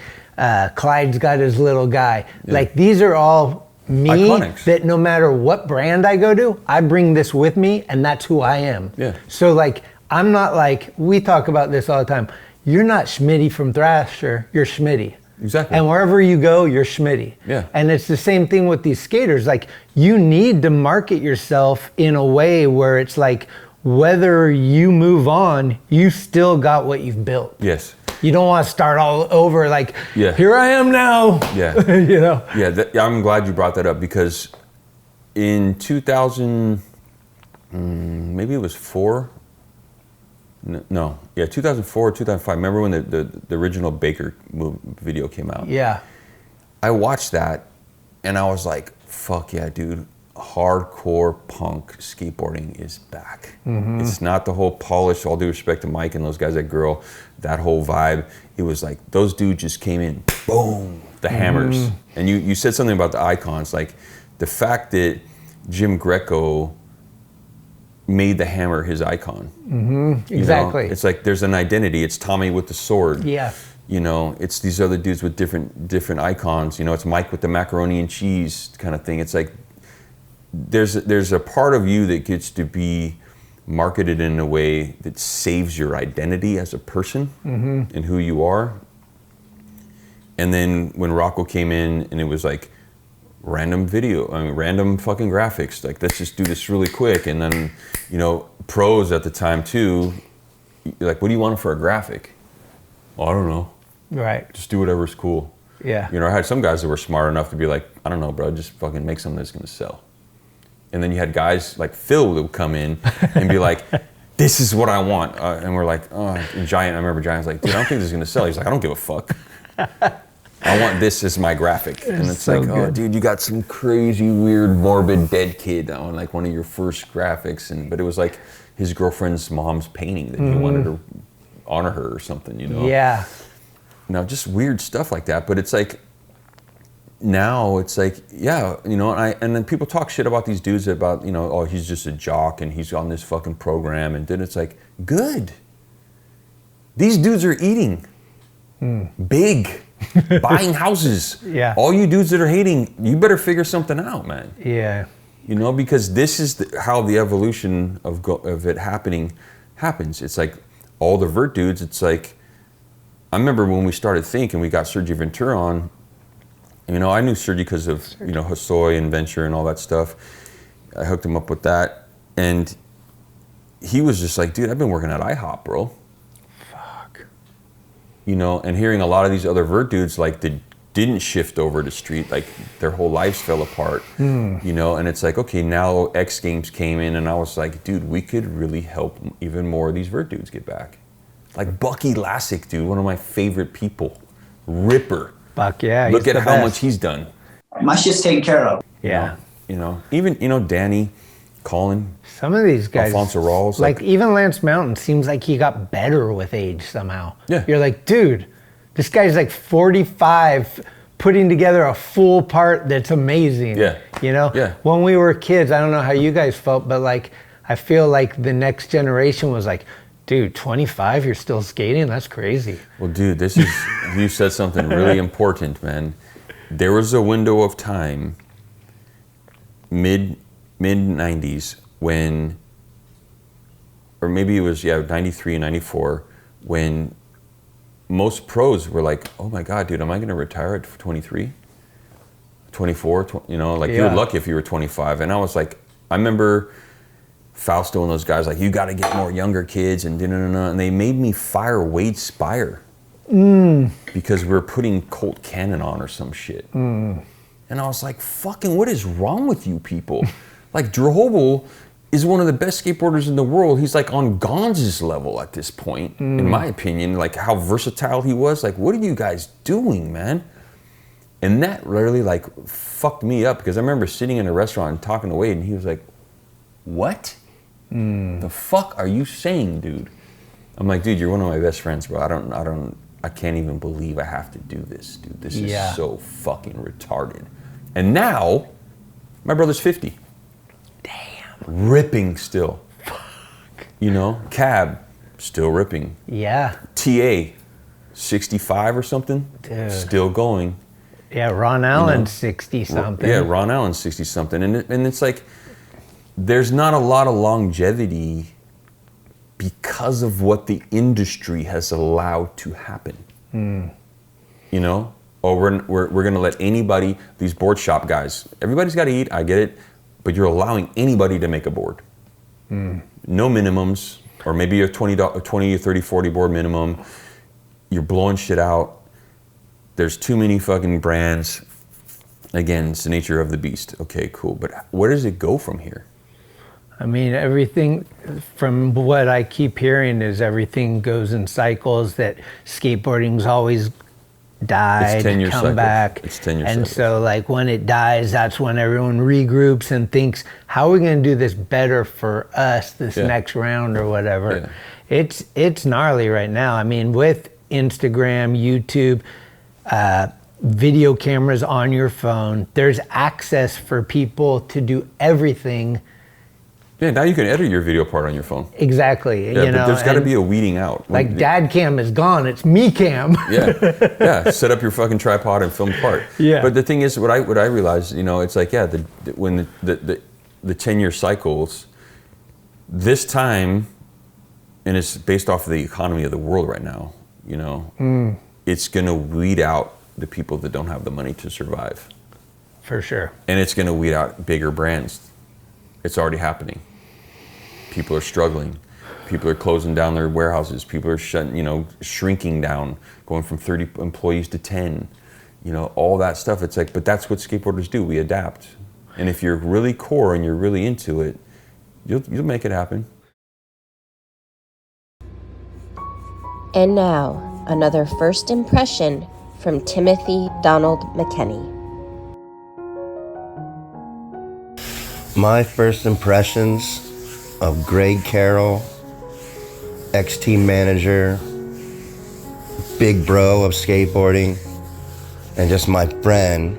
A: Clyde's got his little guy. Yeah. Like these are all me iconics. That no matter what brand I go to, I bring this with me and that's who I am.
C: Yeah.
A: So like, I'm not like, we talk about this all the time. You're not Schmitty from Thrasher, you're Schmitty.
C: Exactly.
A: And wherever you go, you're Schmitty.
C: Yeah.
A: And it's the same thing with these skaters. Like you need to market yourself in a way where it's like, whether you move on, you still got what you've built.
C: Yes.
A: You don't want to start all over like,
C: yeah.
A: Here I am now.
C: Yeah.
A: You know?
C: Yeah, I'm glad you brought that up because in 2000, maybe it was 4. No, yeah, 2004, 2005. Remember when the original Baker video came out?
A: Yeah.
C: I watched that and I was like, fuck yeah, dude. Hardcore punk skateboarding is back. It's not the whole polish, all due respect to Mike and those guys at Girl, that whole vibe. It was like those dudes just came in, boom, the hammers. And you said something about the icons, like the fact that Jim Greco made the hammer his icon.
A: Exactly.
C: You know? It's like there's an identity. It's Tommy with the sword.
A: Yeah.
C: You know, it's these other dudes with different icons. You know, it's Mike with the macaroni and cheese kind of thing. It's like there's a part of you that gets to be marketed in a way that saves your identity as a person and who you are. And then when Rocco came in and it was like random fucking graphics, like let's just do this really quick. And then, you know, pros at the time too, like, what do you want for a graphic? Well, I don't know.
A: Right.
C: Just do whatever's cool.
A: Yeah.
C: You know, I had some guys that were smart enough to be like, I don't know, bro, just fucking make something that's gonna sell. And then you had guys like Phil that would come in and be like, this is what I want. And we're like, oh, and Giant, I remember Giant was like, dude, I don't think this is gonna sell. He's like, I don't give a fuck. I want this as my graphic. And it's
A: so
C: like, oh,
A: good.
C: dude, you got some crazy, weird, morbid dead kid on like one of your first graphics. But it was like his girlfriend's mom's painting that he wanted to honor her or something, you know?
A: Yeah.
C: Just weird stuff like that. But it's like, now it's like, yeah, you know, and then people talk shit about these dudes about, you know, oh, he's just a jock and he's on this fucking program. And then it's like, good. These dudes are eating big, buying houses.
A: Yeah.
C: All you dudes that are hating, you better figure something out, man.
A: Yeah.
C: You know, because this is how the evolution of it happening happens. It's like all the vert dudes, it's like, I remember when we started Think and we got Sergi Ventura on, you know, I knew Sergi because of, you know, Hosoi and Venture and all that stuff. I hooked him up with that. And he was just like, dude, I've been working at IHOP, bro.
A: Fuck.
C: You know, and hearing a lot of these other vert dudes, like, that didn't shift over to street, like, their whole lives fell apart, you know? And it's like, okay, now X Games came in, and I was like, dude, we could really help even more of these vert dudes get back. Like, Bucky Lassick, dude, one of my favorite people. Ripper.
A: Buck, yeah.
C: Look at how much he's done.
E: My shit's taken care of.
A: Yeah.
C: You know, even, you know, Danny, Colin,
A: Some of these guys,
C: Alfonso Rawls,
A: like even Lance Mountain seems like he got better with age somehow.
C: Yeah.
A: You're like, dude, this guy's like 45 putting together a full part that's amazing.
C: Yeah.
A: You know?
C: Yeah.
A: When we were kids, I don't know how you guys felt, but like, I feel like the next generation was like, dude, 25, you're still skating? That's crazy.
C: Well, dude, this is, you said something really important, man. There was a window of time, mid 90s, when, or maybe it was, 93 and 94, when most pros were like, oh my God, dude, am I going to retire at 23? 24, you know, like you're lucky if you were 25. And I was like, I remember Fausto and those guys like, you got to get more younger kids and and they made me fire Wade Spire because we were putting Colt Cannon on or some shit. And I was like, fucking, what is wrong with you people? Like, Drehobel is one of the best skateboarders in the world. He's like on Gonz's level at this point, in my opinion, like how versatile he was. Like, what are you guys doing, man? And that really like fucked me up because I remember sitting in a restaurant and talking to Wade and he was like, what? The fuck are you saying, dude? I'm like, dude, you're one of my best friends, bro. I can't even believe I have to do this, dude. This is so fucking retarded. And now, my brother's 50.
A: Damn.
C: Ripping still. Fuck. You know, Cab, still ripping.
A: Yeah.
C: TA, 65 or something,
A: Dude.
C: Still going.
A: Yeah, Ron Allen's 60 something.
C: Yeah, Ron Allen's 60 something. And it's like, there's not a lot of longevity because of what the industry has allowed to happen. You know? Or we're gonna let anybody, these board shop guys, everybody's gotta eat, I get it, but you're allowing anybody to make a board. No minimums, or maybe a 20 or 30, 40 board minimum. You're blowing shit out. There's too many fucking brands. Again, it's the nature of the beast. Okay, cool, but where does it go from here?
A: I mean, everything from what I keep hearing is everything goes in cycles, that skateboarding's always died,
C: It's 10-year
A: come
C: cycles.
A: back.
C: It's 10-year
A: And
C: cycles.
A: so like when it dies, that's when everyone regroups and thinks, how are we gonna do this better for us this next round or whatever? It's gnarly right now. I mean, with Instagram, YouTube, video cameras on your phone, there's access for people to do everything.
C: Yeah, now you can edit your video part on your phone.
A: Exactly.
C: Yeah,
A: you know,
C: but there's got to be a weeding out.
A: Like dad cam is gone, it's me cam.
C: Yeah. Set up your fucking tripod and film the part.
A: Yeah.
C: But the thing is, what I realized, you know, it's like, when the 10-year cycles, this time, and it's based off of the economy of the world right now, you know, it's gonna weed out the people that don't have the money to survive.
A: For sure.
C: And it's gonna weed out bigger brands. It's already happening. People are struggling. People are closing down their warehouses. People are shrinking down, going from 30 employees to 10, you know, all that stuff. It's like, but that's what skateboarders do. We adapt. And if you're really core and you're really into it, you'll make it happen.
J: And now, another first impression
F: from Timothy Donald McKenney.
J: My first impressions of Greg Carroll, ex-team manager, big bro of skateboarding, and just my friend,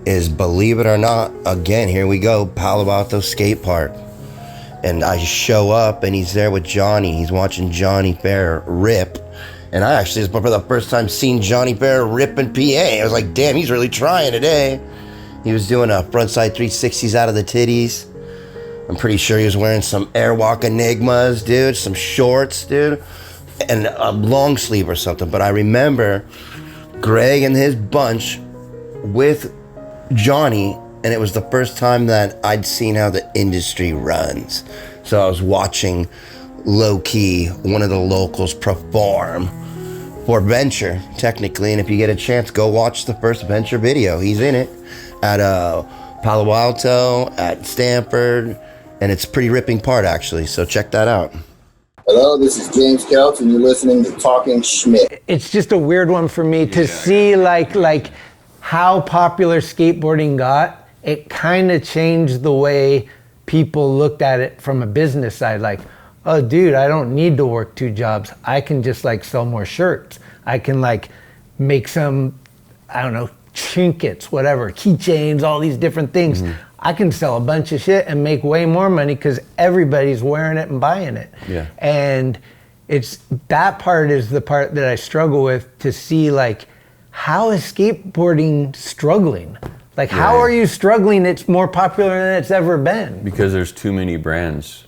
J: is, believe it or not, again, here we go, Palo Alto Skate Park. And I show up and he's there with Johnny. He's watching Johnny Fair rip. And I actually, for the first time, seen Johnny Fair ripping P.E.A.C.E. I was like, damn, he's really trying today. He was doing a frontside 360s out of the titties. I'm pretty sure he was wearing some Airwalk Enigmas, dude, some shorts, dude, and a long sleeve or something. But I remember Greg and his bunch with Johnny, and it was the first time that I'd seen how the industry runs. So I was watching low-key one of the locals perform for Venture, technically, and if you get a chance, go watch the first Venture video. He's in it at Palo Alto, at Stanford, and it's a pretty ripping part, actually, so check that out.
E: Hello, this is James Kelch, and you're listening to Talkin Schmitty.
A: It's just a weird one for me to see like how popular skateboarding got. It kind of changed the way people looked at it from a business side. Like, oh, dude, I don't need to work 2 jobs. I can just like sell more shirts. I can like make some, I don't know, trinkets, whatever, keychains, all these different things. Mm-hmm. I can sell a bunch of shit and make way more money because everybody's wearing it and buying it. Yeah. And it's that part is the part that I struggle with, to see like, how is skateboarding struggling? Like, how are you struggling? It's more popular than it's ever been.
C: Because there's too many brands.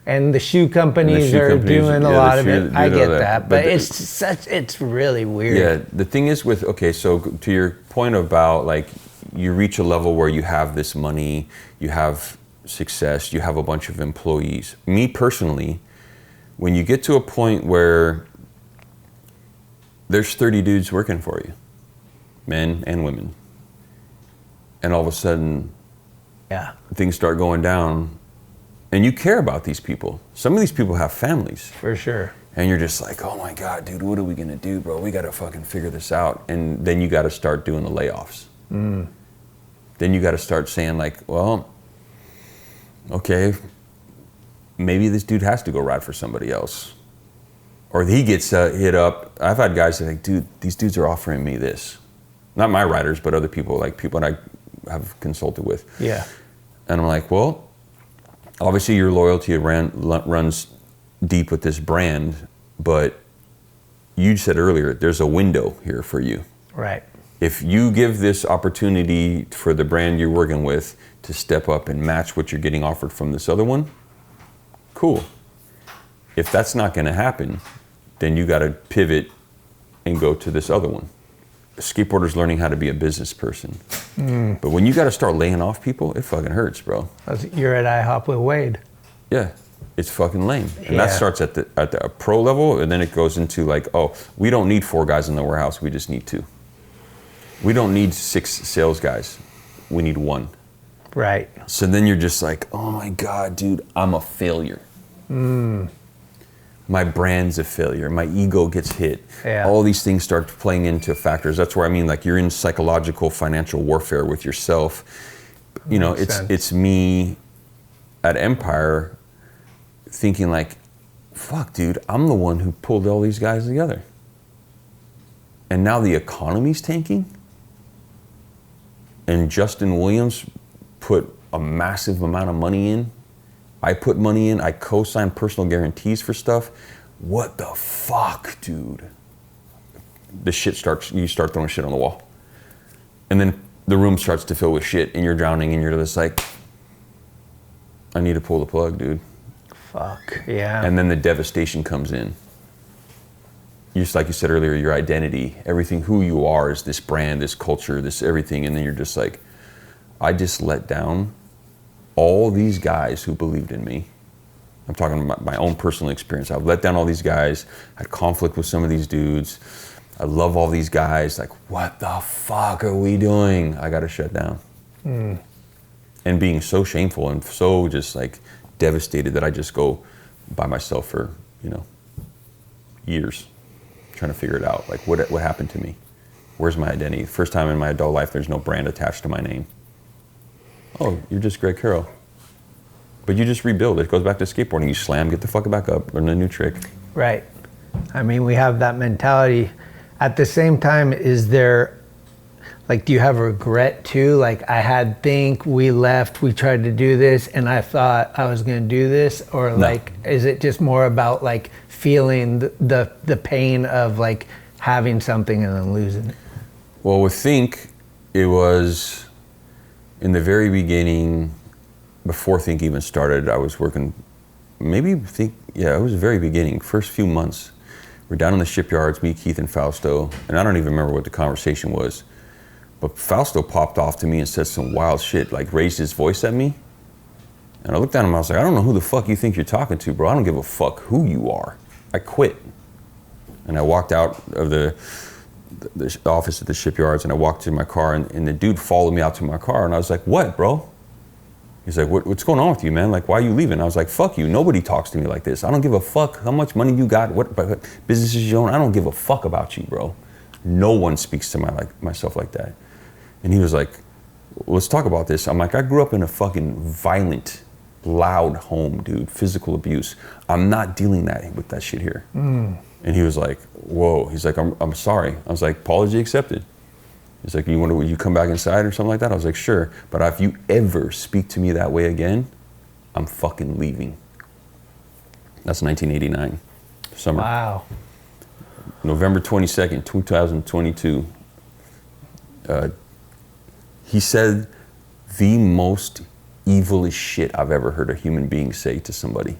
A: And the shoe companies are doing a lot of it. I get that, but it's really weird.
C: Yeah, the thing is with, okay, so to your point about like, you reach a level where you have this money, you have success, you have a bunch of employees. Me personally, when you get to a point where there's 30 dudes working for you, men and women, and all of a sudden, things start going down, and you care about these people. Some of these people have families.
A: For sure.
C: And you're just like, oh my God, dude, what are we gonna do, bro? We gotta fucking figure this out. And then you gotta start doing the layoffs. Mm. Then you gotta start saying like, well, okay, maybe this dude has to go ride for somebody else. Or he gets hit up. I've had guys that are like, dude, these dudes are offering me this. Not my riders, but other people, like people that I have consulted with. Yeah. And I'm like, well, obviously your loyalty runs deep with this brand, but you said earlier, there's a window here for you.
A: Right.
C: If you give this opportunity for the brand you're working with to step up and match what you're getting offered from this other one, cool. If that's not gonna happen, then you gotta pivot and go to this other one. A skateboarder's learning how to be a business person. Mm. But when you gotta start laying off people, it fucking hurts, bro.
A: You're at IHOP with Wade.
C: Yeah, it's fucking lame. And that starts at the pro level, and then it goes into like, oh, we don't need 4 guys in the warehouse, we just need 2. We don't need 6 sales guys, we need 1.
A: Right.
C: So then you're just like, oh my God, dude, I'm a failure. Mm. My brand's a failure. My ego gets hit. Yeah. All these things start playing into factors. That's where I mean, like you're in psychological, financial warfare with yourself. You know, it's me at Empire thinking like, fuck, dude, I'm the one who pulled all these guys together. And now the economy's tanking. And Justin Williams put a massive amount of money in. I put money in, I co-sign personal guarantees for stuff. What the fuck, dude? You start throwing shit on the wall. And then the room starts to fill with shit and you're drowning and you're just like, I need to pull the plug, dude.
A: Fuck, yeah.
C: And then the devastation comes in. Just like you said earlier, your identity, everything, who you are is this brand, this culture, this everything. And then you're just like, I just let down all these guys who believed in me. I'm talking about my own personal experience. I've let down all these guys, had conflict with some of these dudes. I love all these guys. Like, what the fuck are we doing? I gotta shut down. Mm. And being so shameful and so just like devastated that I just go by myself for, you know, years trying to figure it out. Like what happened to me? where's my identity? First time in my adult life, there's no brand attached to my name. Oh, you're just Greg Carroll. But you just rebuild. It goes back to skateboarding. You slam, get the fuck back up, learn a new trick.
A: Right. I mean, we have that mentality. At the same time, is there, like, do you have regret too? Like, I had Think, we left, we tried to do this, and I thought I was gonna do this? Or
C: No.
A: like, is it just more about like feeling the pain of like having something and then losing it?
C: Well, with Think, it was in the very beginning, before Think even started, I was working, maybe Think, yeah, it was the very beginning, first few months. We're down in the shipyards, me, Keith, and Fausto, and I don't even remember what the conversation was, but Fausto popped off to me and said some wild shit, like raised his voice at me. And I looked at him, I was like, I don't know who the fuck you think you're talking to, bro. I don't give a fuck who you are. I quit. And I walked out of the office at the shipyards, and I walked to my car, and the dude followed me out to my car, and I was like, what, bro? He's like, what's going on with you, man? Like, why are you leaving? I was like, fuck you. Nobody talks to me like this. I don't give a fuck how much money you got, what businesses you own. I don't give a fuck about you, bro. No one speaks to myself like that. And he was like, let's talk about this. I'm like, I grew up in a fucking violent, loud home, dude. Physical abuse. I'm not dealing with that shit here. And he was like, whoa. He's like, I'm sorry. I was like, apology accepted. He's like, would you come back inside or something like that? I was like, sure. But if you ever speak to me that way again, I'm fucking leaving. That's 1989, summer.
A: Wow.
C: November 22nd, 2022. He said the most evilest shit I've ever heard a human being say to somebody.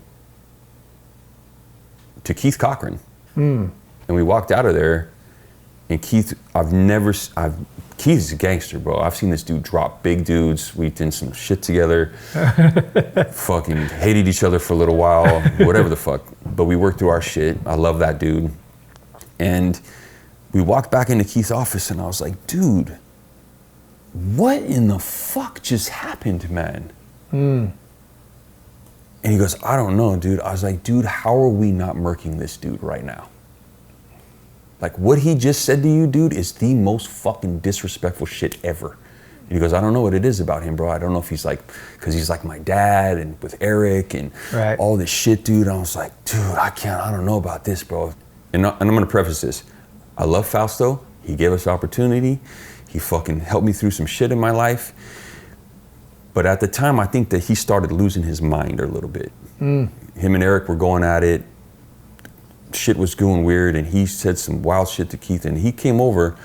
C: To Keith Cochran. And we walked out of there, and Keith, Keith's a gangster, bro. I've seen this dude drop big dudes. We did some shit together. Fucking hated each other for a little while, whatever the fuck. But we worked through our shit. I love that dude. And we walked back into Keith's office, and I was like, dude, what in the fuck just happened, man? And he goes, I don't know, dude. I was like, dude, how are we not murking this dude right now? Like, what he just said to you, dude, is the most fucking disrespectful shit ever. And he goes, I don't know what it is about him, bro. I don't know if he's like, because he's like my dad and with Eric and all this shit, dude. And I was like, dude, I don't know about this, bro. And I'm going to preface this. I love Fausto. He gave us opportunity. He fucking helped me through some shit in my life. But at the time, I think that he started losing his mind a little bit. Him and Eric were going at it. Shit was going weird, and he said some wild shit to Keith, and he came over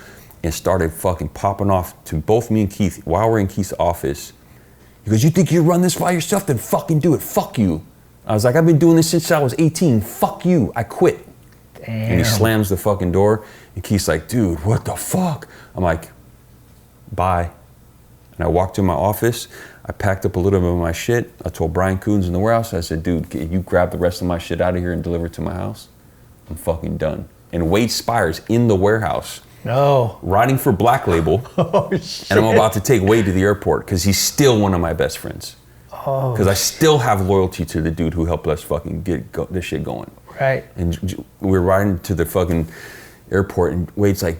C: and started fucking popping off to both me and Keith while we're in Keith's office. He goes, you think you run this by yourself? Then fucking do it. Fuck you. I was like, I've been doing this since I was 18. Fuck you. I quit. Damn. And he slams the fucking door, and Keith's like, dude, what the fuck? I'm like, bye. And I walked to my office. I packed up a little bit of my shit. I told Brian Coons in the warehouse, I said, dude, can you grab the rest of my shit out of here and deliver it to my house? I'm fucking done. And Wade Spires in the warehouse. No. Riding for Black Label. Oh, shit. And I'm about to take Wade to the airport because he's still one of my best friends. Oh. Because I still have loyalty to the dude who helped us fucking get this shit going. Right. And we're riding to the fucking airport, and Wade's like,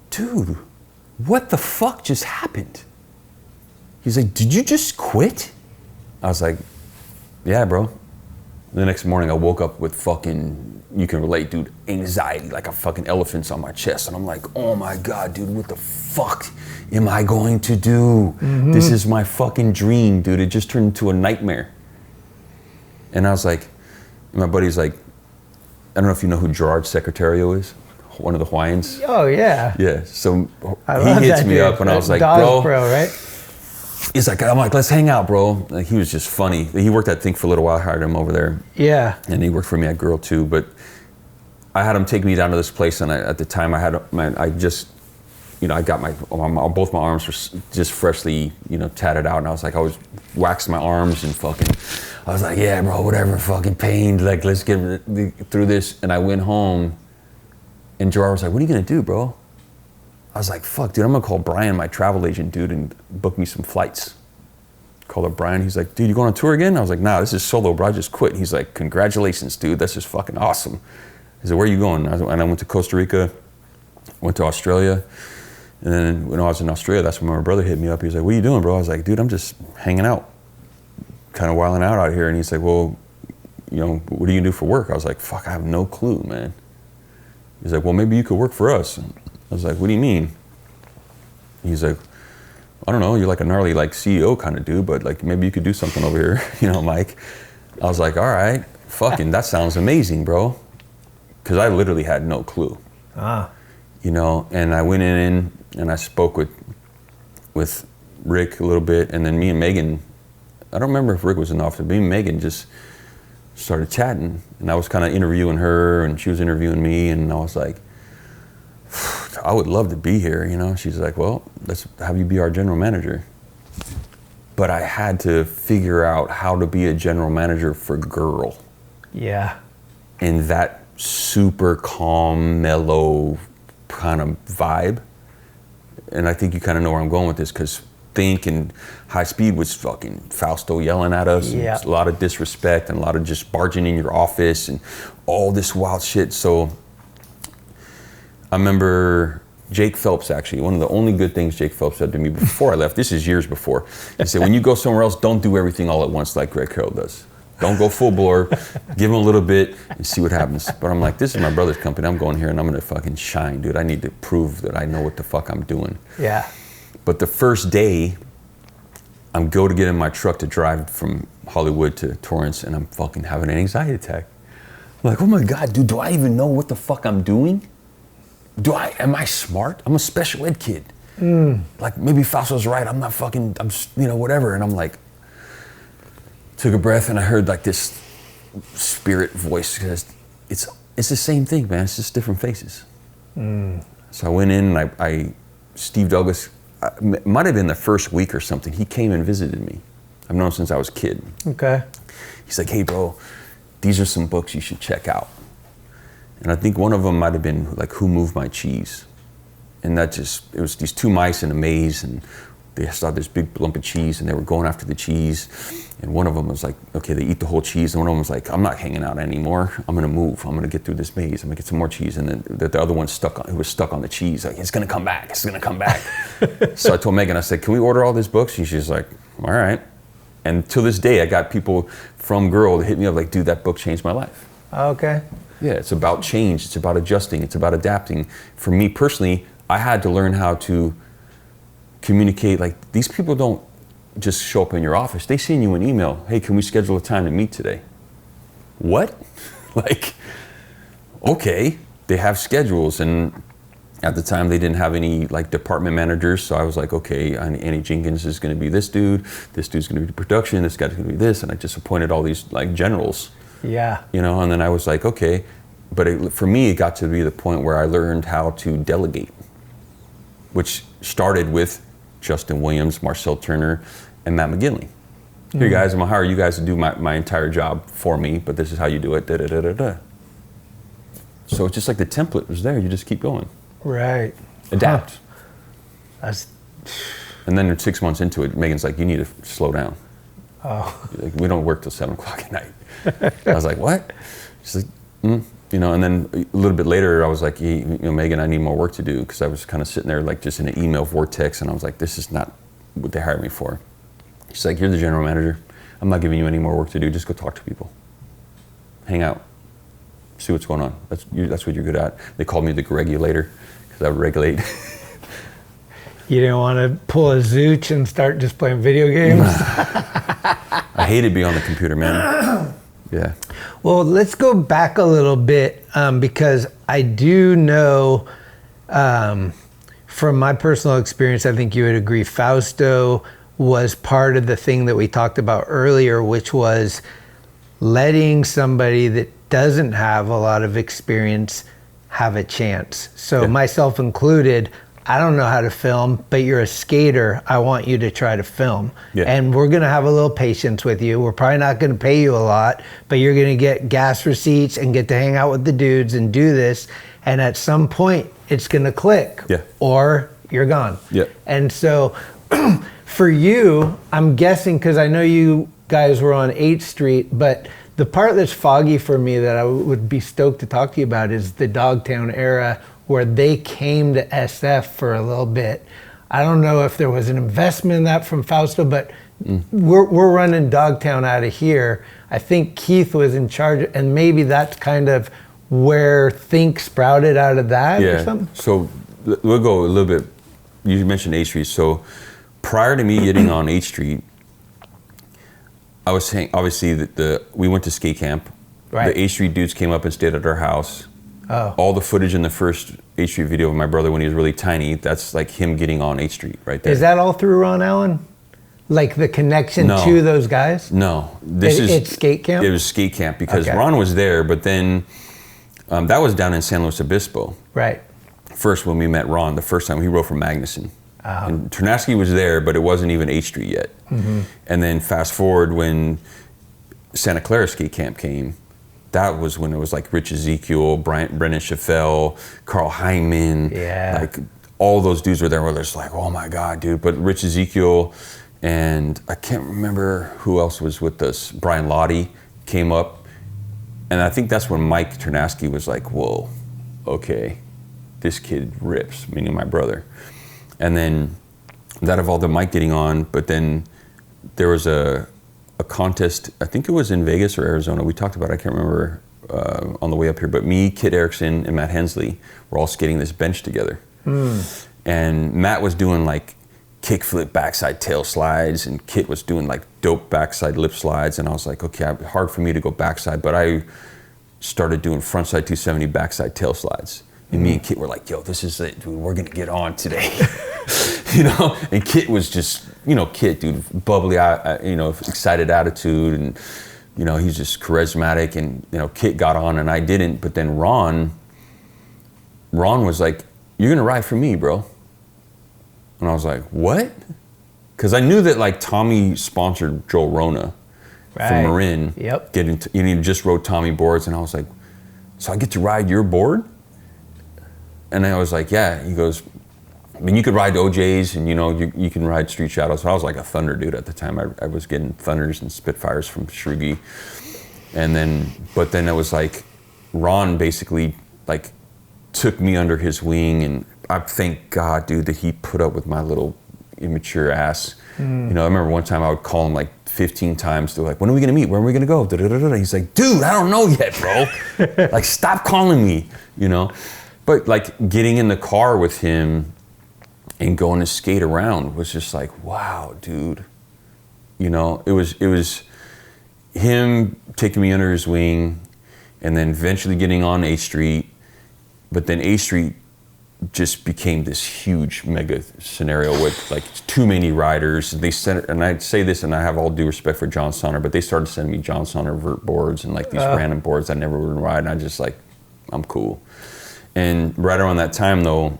C: dude, what the fuck just happened? He's like, did you just quit? I was like, yeah, bro. The next morning I woke up with fucking, you can relate, dude, anxiety, like a fucking elephant's on my chest. And I'm like, oh my God, dude, what the fuck am I going to do? This is my fucking dream, dude. It just turned into a nightmare. And I was like, my buddy's like, I don't know if you know who Gerard Secretario is, one of the Hawaiians.
A: Oh, yeah.
C: Yeah, so he hits me up, and I was like,
A: bro, right?
C: He's like, I'm like, let's hang out, bro. Like, he was just funny. He worked at Think for a little while. I hired him over there. Yeah. And he worked for me at Girl too. But I had him take me down to this place, and at the time I got both my arms were just freshly, tatted out, and I was like, I was waxing my arms and fucking, I was like, yeah, bro, whatever, fucking pain. Like, let's get through this. And I went home, and Gerard was like, what are you gonna do, bro? I was like, fuck, dude, I'm gonna call Brian, my travel agent, dude, and book me some flights. Called up Brian, he's like, dude, you going on tour again? I was like, nah, this is solo, bro, I just quit. He's like, congratulations, dude, that's just fucking awesome. He said, where are you going? And I went to Costa Rica, went to Australia, And then when I was in Australia, that's when my brother hit me up. He was like, what are you doing, bro? I was like, dude, I'm just hanging out, kind of wilding out here. And he's like, well, you know, what do you do for work? I was like, fuck, I have no clue, man. He's like, well, maybe you could work for us. And I was like, what do you mean? He's like, I don't know, you're like a gnarly like CEO kind of dude, but like maybe you could do something over here, you know, Mike. I was like, all right, fucking, that sounds amazing, bro. Because I literally had no clue. You know, and I went in and I spoke with Rick a little bit, and then me and Megan, I don't remember if Rick was in the office, but me and Megan just started chatting, and I was kind of interviewing her, and she was interviewing me, and I was like, I would love to be here, you know? She's like, well, let's have you be our general manager. But I had to figure out how to be a general manager for girl.
A: Yeah.
C: In that super calm, mellow kind of vibe. And I think you kind of know where I'm going with this, because Think and High Speed was fucking Fausto yelling at us.
A: Yeah.
C: And a lot of disrespect and a lot of just barging in your office and all this wild shit. So I remember Jake Phelps, actually, one of the only good things Jake Phelps said to me before I left, this is years before, he said, when you go somewhere else, don't do everything all at once like Greg Carroll does. Don't go full bore, give him a little bit and see what happens. But I'm like, this is my brother's company. I'm going here and I'm gonna fucking shine, dude. I need to prove that I know what the fuck I'm doing.
A: Yeah.
C: But the first day, I'm go to get in my truck to drive from Hollywood to Torrance, and I'm fucking having an anxiety attack. I'm like, oh my God, dude, do I even know what the fuck I'm doing? Am I smart? I'm a special ed kid. Like maybe Fausto's right, I'm not fucking, I'm you know, whatever. And I'm like, took a breath and I heard like this spirit voice, because it's the same thing, man, it's just different faces. So I went in and Steve Douglas, might have been the first week or something, he came and visited me. I've known him since I was a kid.
A: Okay.
C: He's like, hey bro, these are some books you should check out. And I think one of them might have been like Who Moved My Cheese? And it was these two mice in a maze, and they saw this big lump of cheese and they were going after the cheese. And one of them was like, okay, they eat the whole cheese. And one of them was like, I'm not hanging out anymore. I'm gonna move. I'm gonna get through this maze. I'm gonna get some more cheese. And then the other one who was stuck on the cheese, like, it's gonna come back. It's gonna come back. So I told Megan, I said, can we order all these books? And she's like, all right. And to this day, I got people from Girl that hit me up like, dude, that book changed my life.
A: Okay.
C: Yeah, it's about change. It's about adjusting. It's about adapting. For me personally, I had to learn how to communicate. Like, these people don't just show up in your office. They send you an email. Hey, can we schedule a time to meet today? What? Like, okay. They have schedules. And at the time, they didn't have any like department managers. So I was like, okay, Annie Jenkins is going to be this dude. This dude's going to be production. This guy's going to be this. And I just appointed all these like generals.
A: Yeah.
C: You know, and then I was like, okay. But for me, it got to be the point where I learned how to delegate, which started with Justin Williams, Marcel Turner, and Matt McGinley. Here, guys, I'm gonna hire you guys to do my entire job for me, but this is how you do it, da da da da da. So it's just like the template was there, you just keep going.
A: Right.
C: Adapt.
A: Huh.
C: And then 6 months into it, Megan's like, you need to slow down.
A: Oh.
C: Like, we don't work till 7 o'clock at night. I was like, what? She's like, you know, and then a little bit later, I was like, you know, Megan, I need more work to do, because I was kind of sitting there like just in an email vortex, and I was like, this is not what they hired me for. She's like, you're the general manager. I'm not giving you any more work to do. Just go talk to people. Hang out. See what's going on. That's what you're good at. They called me the Gregulator, because I would regulate.
A: You didn't want to pull a Zooch and start just playing video games?
C: I hated being on the computer, man. Yeah.
A: Well, let's go back a little bit, because I do know from my personal experience, I think you would agree, Fausto was part of the thing that we talked about earlier, which was letting somebody that doesn't have a lot of experience have a chance. So
C: yeah.
A: Myself included, I don't know how to film, but you're a skater. I want you to try to film.
C: Yeah.
A: And we're gonna have a little patience with you. We're probably not gonna pay you a lot, but you're gonna get gas receipts and get to hang out with the dudes and do this. And at some point, it's gonna click.
C: Yeah.
A: Or you're gone.
C: Yeah.
A: And so for you, I'm guessing, because I know you guys were on 8th Street, but the part that's foggy for me that I would be stoked to talk to you about is the Dogtown era, where they came to SF for a little bit. I don't know if there was an investment in that from Fausto, but we're running Dogtown out of here. I think Keith was in charge, and maybe that's kind of where Think sprouted out of that or something?
C: So we'll go a little bit. You mentioned H Street. So prior to me getting on H Street, I was saying, obviously, we went to skate camp.
A: Right.
C: The H Street dudes came up and stayed at our house.
A: Oh.
C: All the footage in the first H Street video of my brother when he was really tiny, that's like him getting on H Street right there.
A: Is that all through Ron Allen? Like the connection to those guys?
C: No.
A: It's skate camp?
C: It was skate camp because Ron was there, but then that was down in San Luis Obispo.
A: Right.
C: First when we met Ron, the first time he rode from Magnuson. And Ternasky was there, but it wasn't even H Street yet. And then fast forward when Santa Clara skate camp came, that was when it was like Rich Ezekiel, Brennan Chaffel, Carl Hyman, like all those dudes were there where they're just like, oh my God, dude. But Rich Ezekiel and I can't remember who else was with us. Brian Lottie came up. And I think that's when Mike Ternasky was like, whoa, okay, this kid rips, meaning my brother. And then that evolved to Mike getting on, but then there was a contest, I think it was in Vegas or Arizona, we talked about it, I can't remember on the way up here, but me, Kit Erickson, and Matt Hensley were all skating this bench together. And Matt was doing like kickflip backside tail slides, and Kit was doing like dope backside lip slides, and I was like, okay, hard for me to go backside, but I started doing frontside 270 backside tail slides. And me and Kit were like, yo, this is it, dude, we're gonna get on today. You know, and Kit was just, you know, Kit, dude, bubbly, you know, excited attitude, and, you know, he's just charismatic, and, you know, Kit got on and I didn't, but then Ron was like, you're gonna ride for me, bro. And I was like, what? Because I knew that like Tommy sponsored Joel Rona from Marin.
A: Yep.
C: He just rode Tommy boards, and I was like, so I get to ride your board? And I was like, yeah. He goes, I mean, you could ride OJs, and you know, you can ride Street Shadows. So I was like a Thunder dude at the time. I was getting Thunders and Spitfires from Shrugi. And then, but then it was like, Ron basically like took me under his wing, and I thank God, dude, that he put up with my little immature ass. You know, I remember one time I would call him like 15 times. They're like, when are we gonna meet? Where are we gonna go? He's like, dude, I don't know yet, bro. Like, stop calling me, you know? But like getting in the car with him and going to skate around was just like, wow, dude. You know, it was him taking me under his wing, and then eventually getting on A Street. But then A Street just became this huge mega scenario with like too many riders. They sent, and I'd say this, and I have all due respect for John Sonner, but they started sending me John Sonner vert boards and like these random boards I never would ride, and I just like, I'm cool. And right around that time though,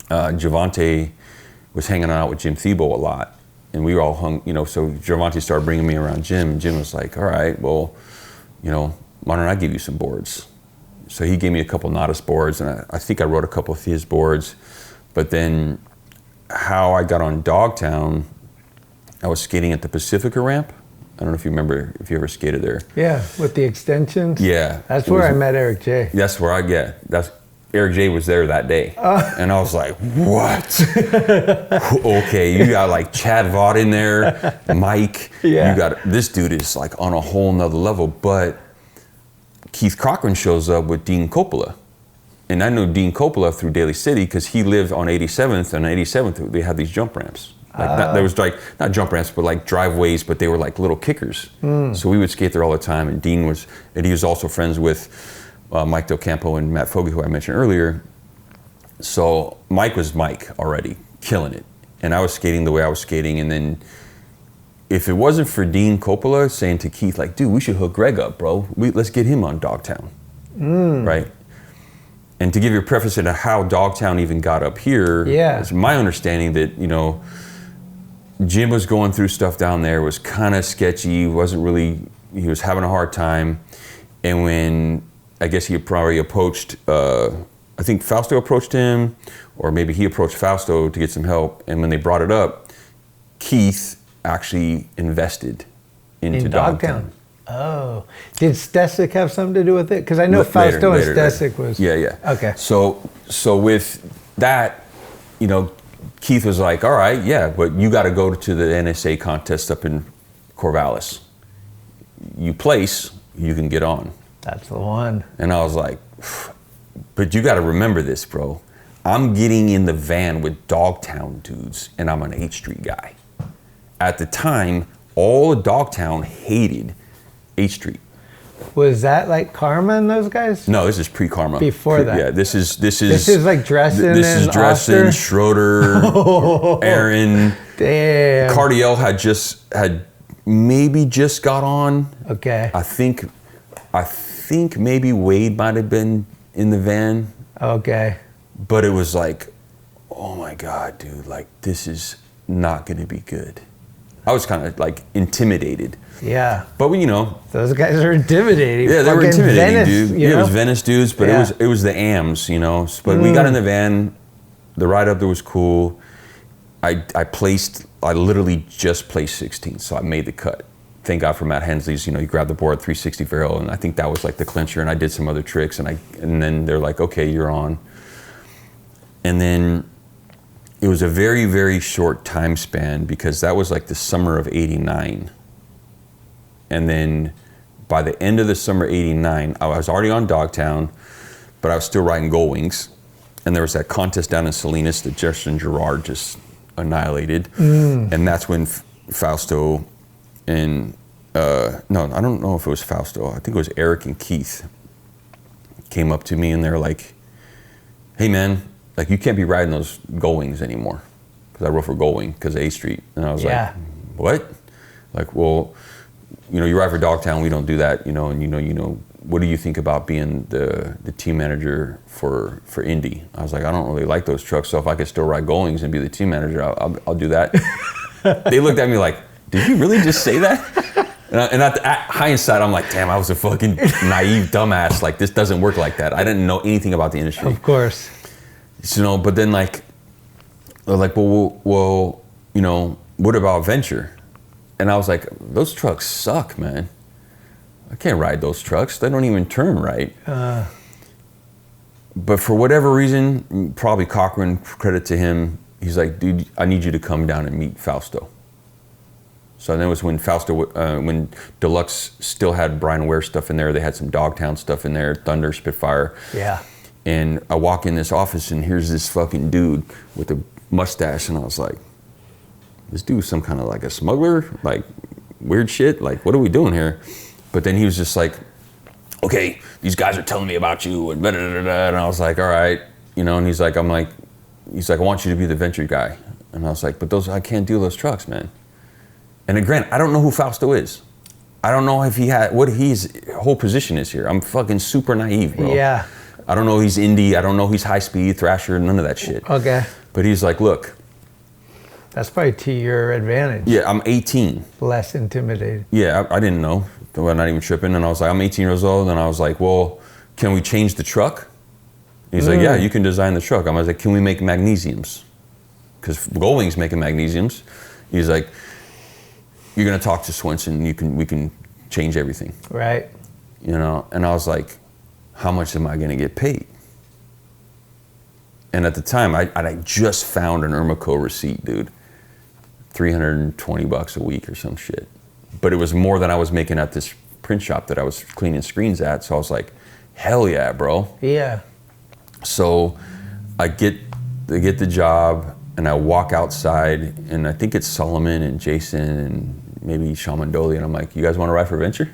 C: Javante was hanging out with Jim Thiebaud a lot, and we were all hung, you know, so Javante started bringing me around Jim, and Jim was like, all right, well, you know, why don't I give you some boards? So he gave me a couple Nodus boards, and I think I rode a couple of his boards. But then how I got on Dogtown, I was skating at the Pacifica ramp. I don't know if you remember, if you ever skated there.
A: Yeah, with the extensions.
C: Yeah.
A: That's where I met Eric J.
C: That's where Eric J was there that day. And I was like, what? Okay, you got like Chad Vaught in there, Mike.
A: Yeah.
C: You got, this dude is like on a whole nother level, but Keith Cochran shows up with Dean Coppola. And I know Dean Coppola through Daly City because he lived on 87th, and on 87th they had these jump ramps. Like there was like, not jump ramps, but like driveways, but they were like little kickers. So we would skate there all the time, and he was also friends with Mike Del Campo and Matt Fogey, who I mentioned earlier. So Mike was Mike already, killing it. And I was skating the way I was skating, and then if it wasn't for Dean Coppola saying to Keith, like, dude, we should hook Greg up, bro. Let's get him on Dogtown, right? And to give you a preface into how Dogtown even got up here, it's my understanding that, you know, Jim was going through stuff down there, was kind of sketchy, he was having a hard time. And when, I guess he probably approached, I think Fausto approached him, or maybe he approached Fausto to get some help. And when they brought it up, Keith actually invested into Dogtown.
A: Oh, did Stesic have something to do with it? Because I know Fausto and Stesic was.
C: Yeah.
A: Okay.
C: So with that, you know, Keith was like, all right, yeah, but you got to go to the NSA contest up in Corvallis. You place, you can get on.
A: That's the one.
C: And I was like, but you got to remember this, bro. I'm getting in the van with Dogtown dudes, and I'm an 8th Street guy. At the time, all of Dogtown hated 8th Street.
A: Was that like Karma and those guys?
C: No, this is pre-Karma.
A: Before that.
C: Yeah, this is
A: like Dresden.
C: This is
A: and
C: Dresden,
A: Oster?
C: Schroeder, Aaron.
A: Damn.
C: Cardiel had maybe just got on.
A: Okay.
C: I think maybe Wade might have been in the van.
A: Okay.
C: But it was like, oh my God, dude, like this is not gonna be good. I was kind of like intimidated.
A: Yeah.
C: But you know,
A: those guys are intimidating.
C: Yeah, they were intimidating,
A: Venice,
C: dude. Yeah, it was Venice dudes, but it was the AMs, you know. But we got in the van. The ride up there was cool. I literally just placed 16th, so I made the cut. Thank God for Matt Hensley's. You know, he grabbed the board 360 barrel, and I think that was like the clincher. And I did some other tricks, and then they're like, okay, you're on. And then it was a very, very short time span because that was like the summer of '89. And then by the end of the summer '89, I was already on Dogtown, but I was still riding Gullwings. And there was that contest down in Salinas that Justin Gerard just annihilated. And that's when Fausto and, no, I don't know if it was Fausto. I think it was Eric and Keith came up to me and they're like, hey man, like you can't be riding those Gullwings anymore. Because I rode for Gullwing because of 8th Street. And I was like, what? Like, well, you know, you ride for Dogtown, we don't do that, you know, and you know, what do you think about being the team manager for Indy? I was like, I don't really like those trucks, so if I could still ride Gullwings and be the team manager, I'll do that. They looked at me like, did you really just say that? And at hindsight, I'm like, damn, I was a fucking naive dumbass. Like, this doesn't work like that. I didn't know anything about the industry.
A: Of course.
C: So, you know, but then like, they're like, well, you know, what about Venture? And I was like, those trucks suck, man. I can't ride those trucks. They don't even turn right. But for whatever reason, probably Cochran, credit to him, he's like, dude, I need you to come down and meet Fausto. So then it was when Fausto, when Deluxe still had Brian Ware stuff in there. They had some Dogtown stuff in there, Thunder, Spitfire.
A: Yeah.
C: And I walk in this office and here's this fucking dude with a mustache. And I was like, this dude's some kind of like a smuggler, like weird shit. Like, what are we doing here? But then he was just like, okay, these guys are telling me about you and blah, blah, blah, blah. And I was like, all right, you know, and he's like, I want you to be the Venture guy. And I was like, but I can't do those trucks, man. And then granted, I don't know who Fausto is. I don't know if what his whole position is here. I'm fucking super naive, bro.
A: Yeah.
C: I don't know he's indie. I don't know he's high speed, thrasher, none of that shit.
A: Okay.
C: But he's like, look.
A: That's probably to your advantage.
C: Yeah, I'm 18.
A: Less intimidated.
C: Yeah, I didn't know. I'm not even tripping. And I was like, I'm 18 years old. And I was like, well, can we change the truck? He's like, yeah, you can design the truck. I was like, can we make magnesiums? Because Gullwing's making magnesiums. He's like, you're gonna talk to Swenson. We can change everything.
A: Right.
C: You know. And I was like, how much am I gonna get paid? And at the time, I just found an Irmaco receipt, dude. $320 a week or some shit. But it was more than I was making at this print shop that I was cleaning screens at. So I was like, hell yeah, bro.
A: Yeah.
C: So I get the job and I walk outside and I think it's Solomon and Jason and maybe Sean Mandoli. And I'm like, you guys want to ride for Venture?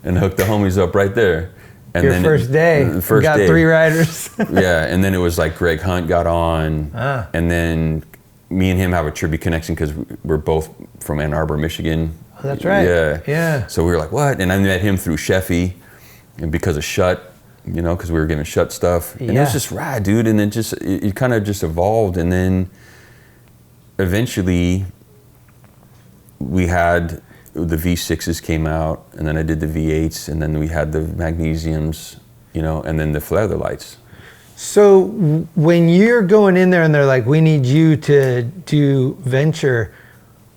C: And hook the homies up right there. And
A: Your first day, you got 3 riders.
C: Yeah, and then it was like Greg Hunt got on, and then me and him have a tribute connection because we're both from Ann Arbor, Michigan.
A: Oh, that's right. Yeah.
C: So we were like, what? And I met him through Sheffy, and because of Shut, you know, because we were giving Shut stuff. And it was just rad, dude. And it kind of just evolved. And then eventually we had the V6s came out, and then I did the V8s, and then we had the magnesiums, you know, and then the feather lights.
A: So when you're going in there and they're like, we need you to do Venture,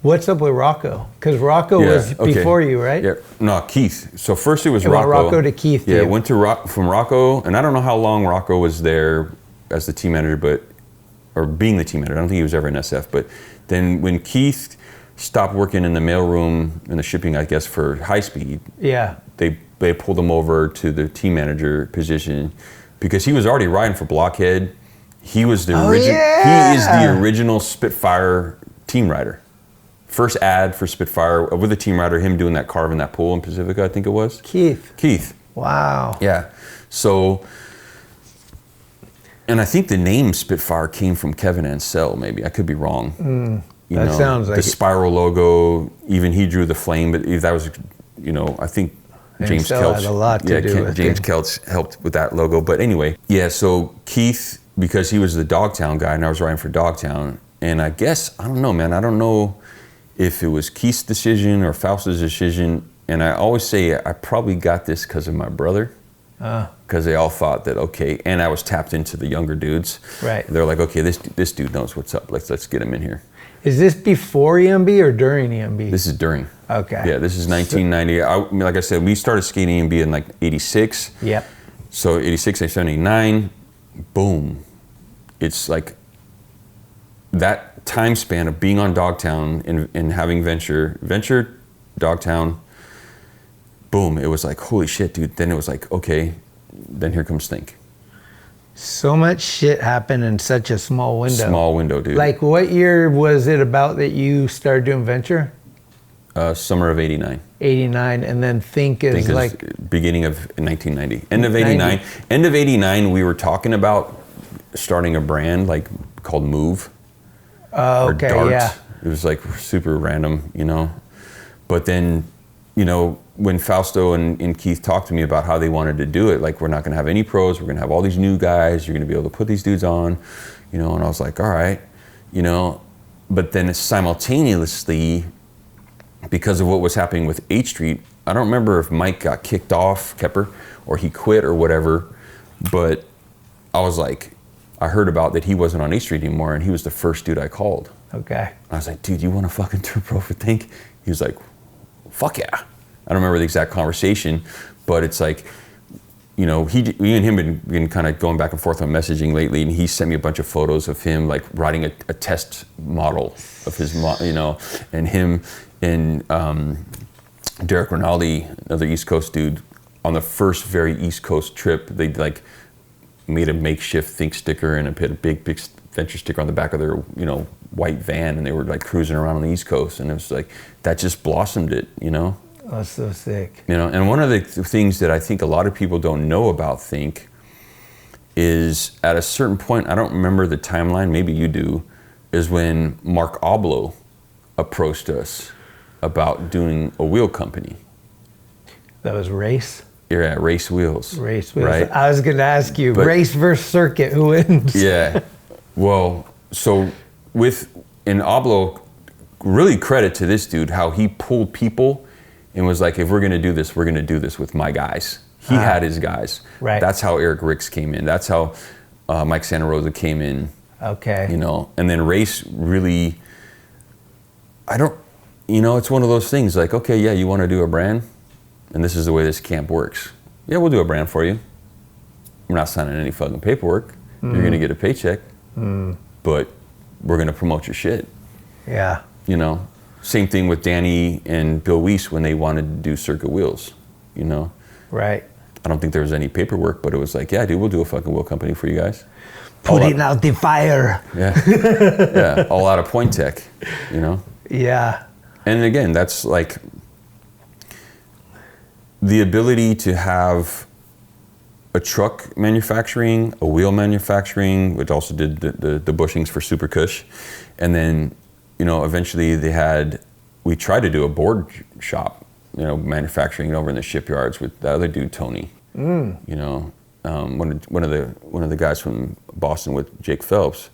A: What's up with Rocco? Because Rocco was before you, right?
C: Yeah, no, Keith. So first it was
A: Well,
C: Rocco.
A: Rocco to Keith.
C: Yeah,
A: dude.
C: went to from Rocco, and I don't know how long Rocco was there as the team manager, or being the team manager. I don't think he was ever in SF. But then when Keith stopped working in the mailroom and the shipping, I guess, for High Speed,
A: Yeah.
C: they pulled him over to the team manager position because he was already riding for Blockhead. He was the original.
A: yeah!
C: He is the original Spitfire team rider. First ad for Spitfire with a team rider, him doing that carve in that pool in Pacifica, I think it was. Keith.
A: Wow.
C: Yeah. So, and I think the name Spitfire came from Kevin Ansell, maybe. I could be wrong.
A: That sounds like
C: the spiral logo, even he drew the flame, but that was, I think James
A: Ansell
C: Kelch.
A: had a lot to do with
C: James
A: it.
C: Kelch helped with that logo. But anyway, yeah, so Keith, because he was the Dogtown guy and I was riding for Dogtown, and I guess, I don't know, man, I don't know if it was Keith's decision or Fausto's decision, and I always say I probably got this because of my brother, because they all thought that, okay, and I was tapped into the younger dudes.
A: Right.
C: They're like, okay, this dude knows what's up. Let's get him in here.
A: Is this before EMB or during EMB?
C: This is during.
A: Okay.
C: Yeah, this is 1990. Like I said, we started skating EMB in like 86.
A: Yep.
C: So 86, 87, 89, boom. It's like that time span of being on Dogtown and having Venture, Dogtown, boom. It was like, holy shit, dude. Then it was like, okay, then here comes Think.
A: So much shit happened in such a small window.
C: Small window, dude.
A: Like, what year was it about that you started doing Venture?
C: Summer of 89.
A: 89, and then Think is like...
C: beginning of 1990. End of 89. End of 89, we were talking about starting a brand like called Move.
A: Oh, okay,
C: or Dart.
A: yeah.
C: It was like super random, But then, when Fausto and Keith talked to me about how they wanted to do it, like, we're not going to have any pros, we're going to have all these new guys, you're going to be able to put these dudes on, and I was like, all right, But then simultaneously, because of what was happening with H Street, I don't remember if Mike got kicked off, Kepper, or he quit or whatever, but I was like, I heard about that he wasn't on H Street anymore, and he was the first dude I called.
A: Okay.
C: I was like, dude, you want to fucking turn pro for Think? He was like, fuck yeah. I don't remember the exact conversation, but it's like, me and him been kind of going back and forth on messaging lately, and he sent me a bunch of photos of him like riding a test model of his, and him and Derek Rinaldi, another East Coast dude, on the first very East Coast trip, they like made a makeshift Think sticker and put a big Venture sticker on the back of their, white van, and they were like cruising around on the East Coast, and it was like, that just blossomed it,
A: That's so sick.
C: And one of the things that I think a lot of people don't know about Think is at a certain point, I don't remember the timeline, maybe you do, is when Mark Oblo approached us about doing a wheel company.
A: That was Race?
C: Yeah, Race Wheels.
A: Race Wheels.
C: Right?
A: I was going to ask you, race versus circuit, who wins?
C: Yeah. Well, so and Oblo, really credit to this dude, how he pulled people and was like, if we're going to do this, we're going to do this with my guys. He had his guys. Right. That's how Eric Ricks came in. That's how Mike Santa Rosa came in.
A: Okay.
C: And then Race really, it's one of those things like, okay, yeah, you want to do a brand? And this is the way this camp works. Yeah, we'll do a brand for you. We're not signing any fucking paperwork. You're going to get a paycheck, but we're going to promote your shit.
A: Yeah.
C: Same thing with Danny and Bill Weiss when they wanted to do Circuit Wheels,
A: Right.
C: I don't think there was any paperwork, but it was like, yeah, dude, we'll do a fucking wheel company for you guys.
A: Putting out the fire.
C: Yeah. Yeah, all out of Point Tech,
A: Yeah.
C: And again, that's like the ability to have a truck manufacturing, a wheel manufacturing, which also did the bushings for Super Cush. And then, eventually we tried to do a board shop, manufacturing over in the shipyards with the other dude, Tony. One of the guys from Boston with Jake Phelps.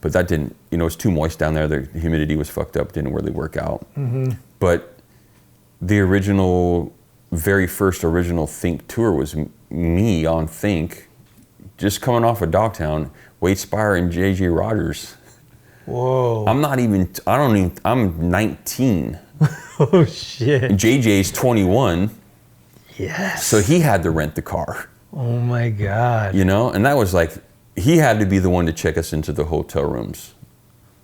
C: But that didn't, it was too moist down there. The humidity was fucked up, didn't really work out. Mm-hmm. But the very first original Think tour was me on Think, just coming off of Dogtown, Wade Spire and JJ Rogers.
A: Whoa.
C: I'm 19.
A: Oh shit.
C: And JJ's 21.
A: Yes.
C: So he had to rent the car.
A: Oh my God.
C: You know, and that was like, he had to be the one to check us into the hotel rooms.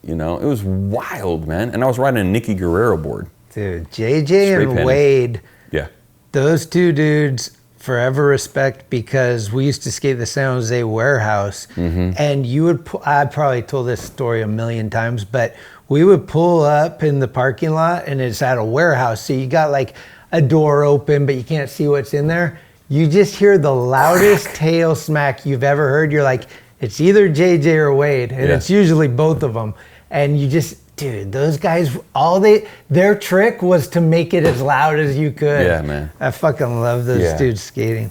C: You know, it was wild, man. And I was riding a Nicky Guerrero board.
A: Dude, JJ and
C: pen.
A: Wade,
C: Yeah.
A: those two dudes, forever respect, because we used to skate the San Jose warehouse, and you would, I probably told this story a million times, but we would pull up in the parking lot and it's at a warehouse. So you got like a door open, but you can't see what's in there. You just hear the loudest tail smack you've ever heard. You're like, it's either JJ or Wade, and it's usually both of them. And you just, dude, those guys, their trick was to make it as loud as you could.
C: Yeah, man.
A: I fucking love those dudes skating.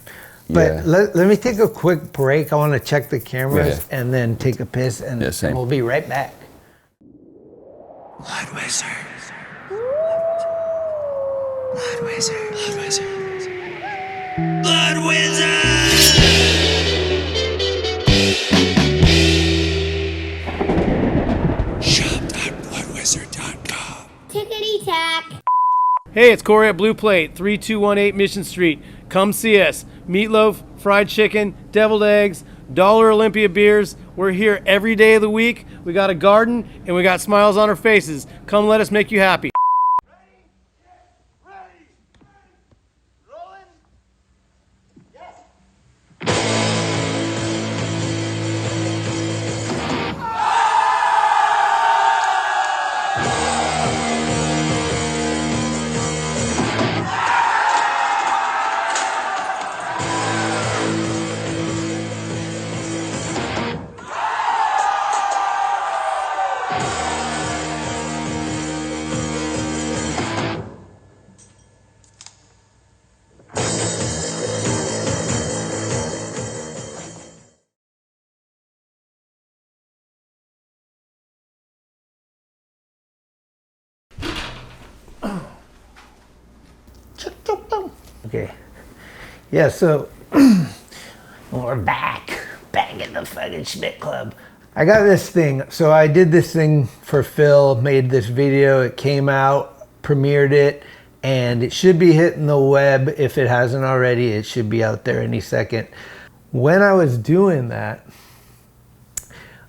A: But let me take a quick break. I want to check the cameras and then take a piss, and we'll be right back.
B: Blood Wizard. Blood Wizard. Blood Wizard. Blood Wizard! Shop.bloodwizard.com.
K: Tickety-tack.
L: Hey, it's Corey at Blue Plate, 3218 Mission Street. Come see us. Meatloaf, fried chicken, deviled eggs, Dollar Olympia beers. We're here every day of the week. We got a garden and we got smiles on our faces. Come let us make you happy.
A: Okay. Yeah, so we're back at the fucking Schmidt Club. I got this thing. So I did this thing for Phil, made this video. It came out, premiered it, and it should be hitting the web. If it hasn't already, it should be out there any second. When I was doing that,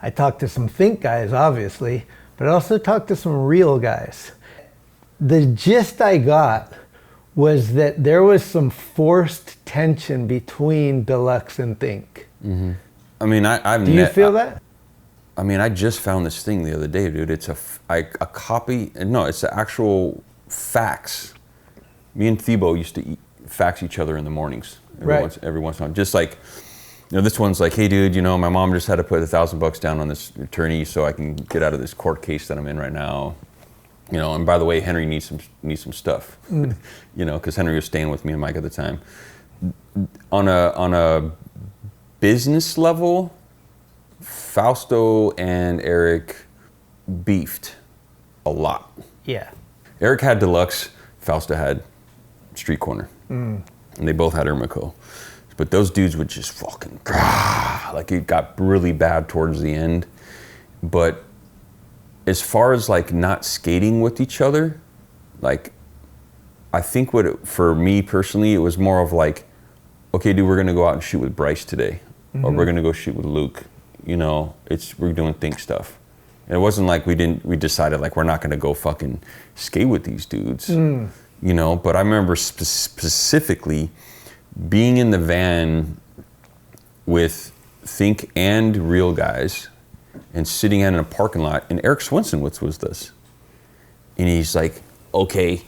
A: I talked to some Think guys, obviously, but I also talked to some real guys. The gist I got was that there was some forced tension between Deluxe and Think.
C: I mean, I've
A: Do you feel that?
C: I mean, I just found this thing the other day, dude. It's a copy. No, it's the actual fax. Me and Thebo used to fax each other in the mornings every once in a while. Just like, you know, this one's like, hey, dude, you know, my mom just had to put $1,000 down on this attorney so I can get out of this court case that I'm in right now. You know, and by the way, Henry needs some stuff. You know, because Henry was staying with me and Mike at the time. On a business level, Fausto and Eric beefed a lot.
A: Yeah.
C: Eric had Deluxe, Fausto had Street Corner. And they both had Ermico. But those dudes would just fucking, like it got really bad towards the end. But as far as like not skating with each other, like I think for me personally, it was more of like, okay, dude, we're gonna go out and shoot with Bryce today. Or we're gonna go shoot with Luke. You know, we're doing Think stuff. And it wasn't like we decided like we're not gonna go fucking skate with these dudes. You know, but I remember specifically being in the van with Think and real guys and sitting in a parking lot, and Eric Swinson was this. And he's like, okay,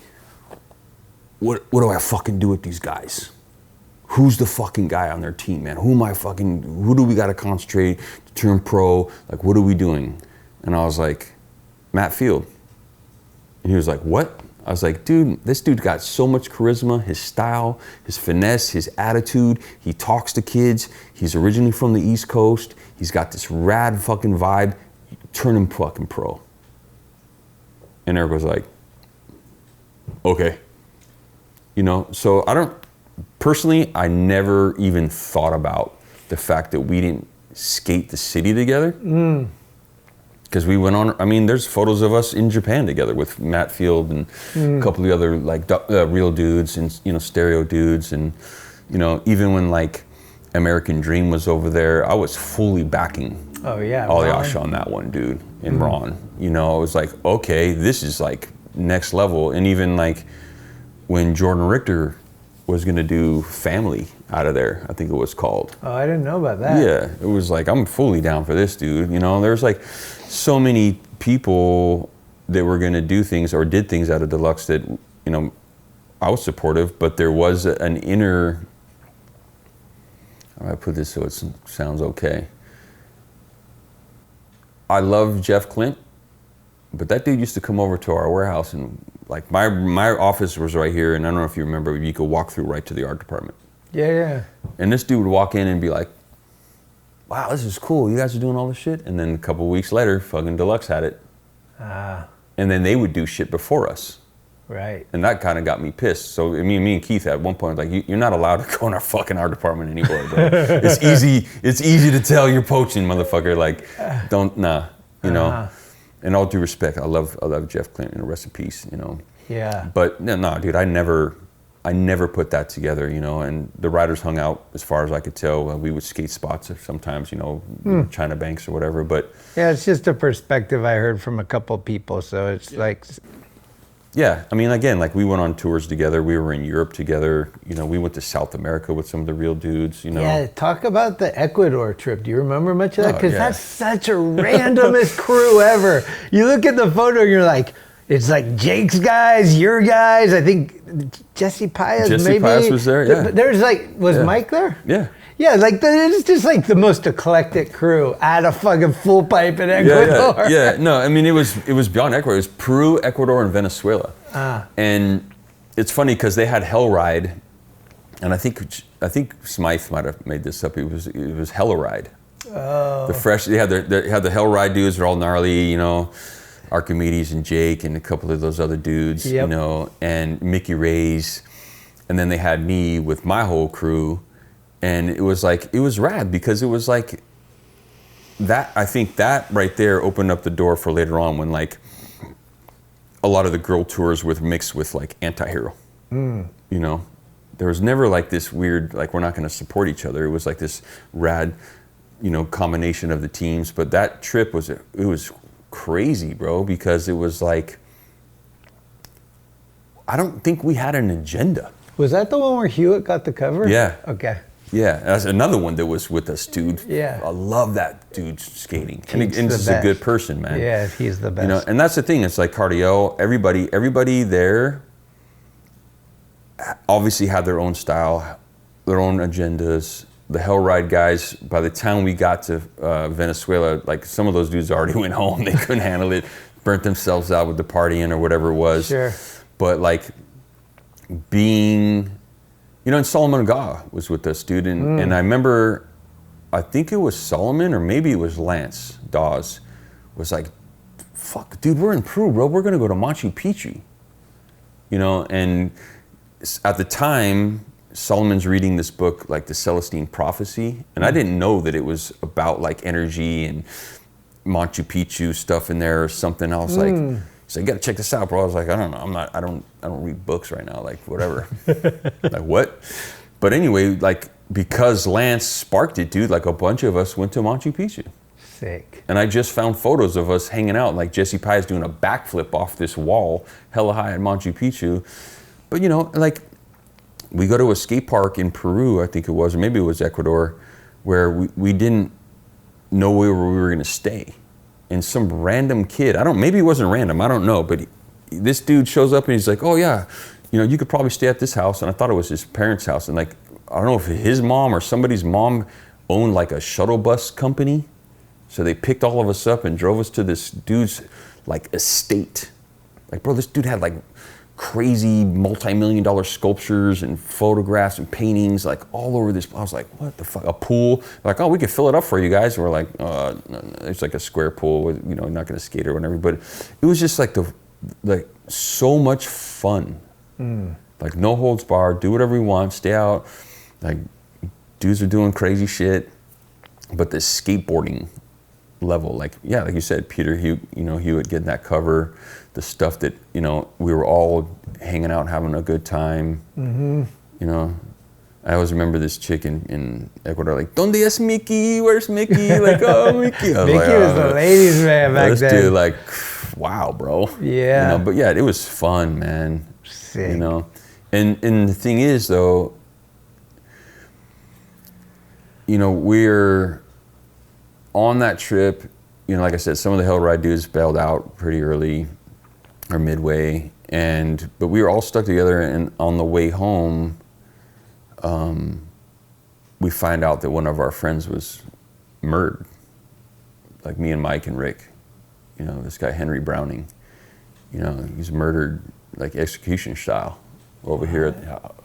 C: what do I fucking do with these guys? Who's the fucking guy on their team, man? Who do we gotta concentrate to turn pro? Like, what are we doing? And I was like, Matt Field. And he was like, what? I was like, dude, this dude got so much charisma, his style, his finesse, his attitude. He talks to kids. He's originally from the East Coast. He's got this rad fucking vibe. Turn him fucking pro. And Eric was like, okay. You know, so personally, I never even thought about the fact that we didn't skate the city together. because we went on. I mean, there's photos of us in Japan together with Matt Field and a couple of the other like real dudes and stereo dudes, and even when like American Dream was over there, I was fully backing.
A: Oh yeah,
C: Alyosha on that one, dude, and Ron. It was like, okay, this is like next level. And even like when Jordan Richter was gonna do Family out of there, I think it was called.
A: Oh, I didn't know about that.
C: Yeah, it was like, I'm fully down for this, dude. There's like so many people that were gonna do things or did things out of Deluxe that, I was supportive, but there was an inner, how do I put this so it sounds okay? I love Jeff Clint, but that dude used to come over to our warehouse, and like my office was right here, and I don't know if you remember, you could walk through right to the art department.
A: Yeah.
C: And this dude would walk in and be like, wow, this is cool. You guys are doing all this shit? And then a couple of weeks later, fucking Deluxe had it. And then they would do shit before us.
A: Right.
C: And that kind of got me pissed. So me and Keith at one point, like, you're not allowed to go in our fucking art department anymore, bro. It's easy to tell you're poaching, motherfucker. Like, And all due respect, I love Jeff Clinton, rest in peace,
A: Yeah.
C: But no, dude, I never put that together, and the riders hung out as far as I could tell. We would skate spots sometimes, China Banks or whatever, but.
A: Yeah, it's just a perspective I heard from a couple people, so it's like.
C: Yeah, I mean, again, like we went on tours together. We were in Europe together. We went to South America with some of the real dudes.
A: Yeah, talk about the Ecuador trip. Do you remember much of that? Because
C: yeah.
A: that's such a randomest crew ever. You look at the photo, and you're like, it's like Jake's guys, your guys. I think Jesse Pius maybe.
C: Jesse Pius was there. Yeah.
A: There's was Mike there?
C: Yeah.
A: Yeah, like it's just like the most eclectic crew at a fucking full pipe in Ecuador.
C: Yeah. No, I mean it was beyond Ecuador. It was Peru, Ecuador, and Venezuela. And it's funny because they had Hell Ride, and I think Smythe might have made this up. It was Hell Ride.
A: Oh.
C: They had the Hell Ride dudes. They're all gnarly, Archimedes and Jake and a couple of those other dudes, and Mickey Ray's, and then they had me with my whole crew. And it was rad because it was like that. I think that right there opened up the door for later on when like a lot of the girl tours were mixed with like Anti-Hero. There was never like this weird, like we're not going to support each other. It was like this rad, combination of the teams. But that trip was crazy, bro, because it was like, I don't think we had an agenda.
A: Was that the one where Hewitt got the cover?
C: Yeah.
A: Okay.
C: Yeah, that's another one that was with us, dude.
A: Yeah.
C: I love that dude skating. And
A: He's
C: he's a good person, man.
A: Yeah, he's the best.
C: And that's the thing. It's like Cardio. Everybody there obviously had their own style, their own agendas. The Hell Ride guys, by the time we got to Venezuela, like some of those dudes already went home. They couldn't handle it, burnt themselves out with the partying or whatever it was.
A: Sure.
C: But like being... and Solomon Ga was with us, dude. And I remember, I think it was Solomon or maybe it was Lance Dawes, was like, fuck, dude, we're in Peru, bro. We're going to go to Machu Picchu. And at the time, Solomon's reading this book, like the Celestine Prophecy. And I didn't know that it was about like energy and Machu Picchu stuff in there or something. I was like, so you got to check this out, bro. I was like, I don't know. I don't read books right now. Like, whatever. Like, what? But anyway, like, because Lance sparked it, dude, like a bunch of us went to Machu Picchu.
A: Sick.
C: And I just found photos of us hanging out, like Jesse Pius doing a backflip off this wall, hella high at Machu Picchu. But, like, we go to a skate park in Peru, I think it was, or maybe it was Ecuador, where we didn't know where we were going to stay. And some random kid, maybe it wasn't random, I don't know, but this dude shows up and he's like, oh yeah, you could probably stay at this house. And I thought it was his parents' house. And like, I don't know if his mom or somebody's mom owned like a shuttle bus company. So they picked all of us up and drove us to this dude's like estate. Like, bro, this dude had like crazy multi-million-dollar sculptures and photographs and paintings like all over this. I was like, what the fuck? A pool? Like, oh, we can fill it up for you guys. And we're like, no, it's like a square pool with, not going to skate or whatever. But it was just like so much fun. Like no holds barred, do whatever we want, stay out. Like dudes are doing crazy shit. But the skateboarding level. Like you said, Peter, he would get that cover, the stuff that, we were all hanging out, having a good time. I always remember this chick in Ecuador, like, ¿Dónde es Mickey? Where's Mickey? Like, oh, Mickey.
A: Mickey was the ladies' man back then.
C: This dude, like, wow, bro.
A: Yeah.
C: But yeah, it was fun, man.
A: Sick.
C: And the thing is, though, we're on that trip. Like I said, some of the Hell Ride dudes bailed out pretty early or midway, but we were all stuck together. And on the way home, we find out that one of our friends was murdered, like me and Mike and Rick. This guy Henry Browning. He's murdered like execution style over here at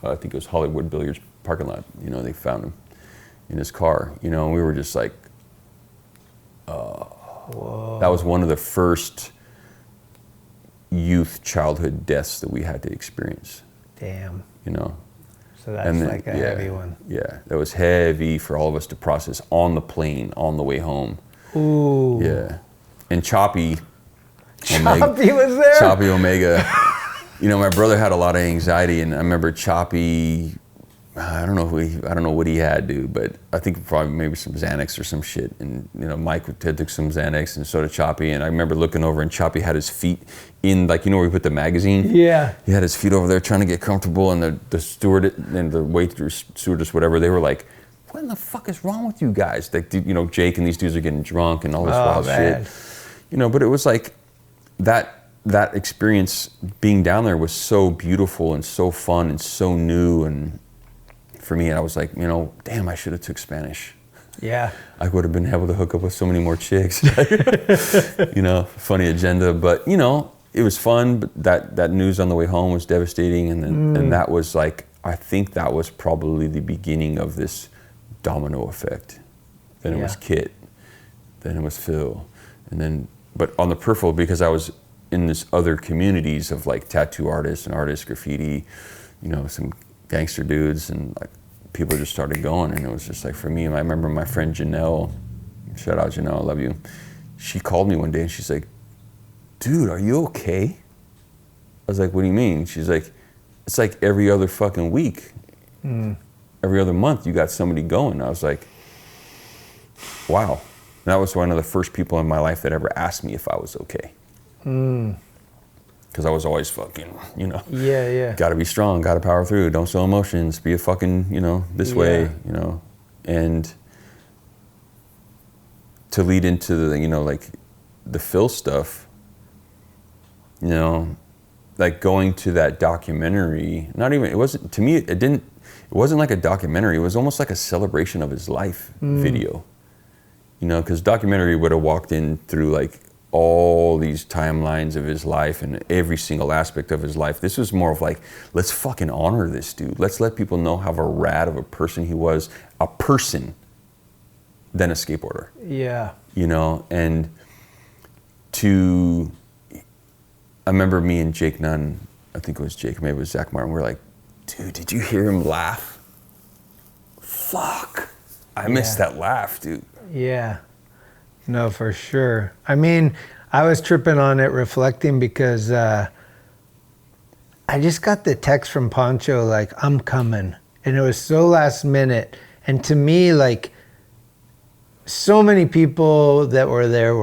C: I think it was Hollywood Billiards parking lot. They found him in his car. And we were just like, whoa. That was one of the first childhood deaths that we had to experience.
A: Damn. So that's
C: then,
A: like a heavy one.
C: Yeah, that was heavy for all of us to process on the plane on the way home.
A: Ooh.
C: Yeah. And Choppy
A: was there?
C: Choppy Omega. My brother had a lot of anxiety, and I remember Choppy, I don't know what he had, dude, but I think probably maybe some Xanax or some shit. And Mike took some Xanax, and so did Choppy. And I remember looking over, and Choppy had his feet in, like, where we put the magazine.
A: Yeah.
C: He had his feet over there trying to get comfortable, and the steward and the waitress, stewardess, whatever, they were like, "What in the fuck is wrong with you guys?" Like, Jake and these dudes are getting drunk and all this wild shit. But it was like that experience being down there was so beautiful and so fun and so new. And for me, I was like, damn, I should have took Spanish.
A: Yeah.
C: I would have been able to hook up with so many more chicks. Funny agenda, but it was fun. But that news on the way home was devastating, and then and that was like, I think that was probably the beginning of this domino effect. Then it was Kit, then it was Phil, and then, but on the peripheral, because I was in this other communities of like tattoo artists and artists, graffiti, some gangster dudes, and like people just started going, and it was just like, for me, I remember my friend Janelle, shout out Janelle, I love you. She called me one day and she's like, "Dude, are you okay?" I was like, "What do you mean?" She's like, "It's like every other fucking week, every other month you got somebody going." I was like, wow. And that was one of the first people in my life that ever asked me if I was okay. Because I was always fucking, gotta be strong, gotta power through, don't show emotions, be a fucking, this way, and to lead into the, like the Phil stuff, like going to that documentary, it wasn't like a documentary, it was almost like a celebration of his life video, because documentary would have walked in through like all these timelines of his life and every single aspect of his life. This was more of like, let's fucking honor this dude. Let's let people know how rad of a person he was, a person than a skateboarder.
A: Yeah.
C: And I remember me and Jake Nunn, I think it was Jake, maybe it was Zach Martin, we were like, dude, did you hear him laugh? Fuck. I missed that laugh, dude.
A: Yeah. No, for sure. I mean, I was tripping on it, reflecting, because I just got the text from Poncho, like, "I'm coming." And it was so last minute. And to me, like, so many people that were there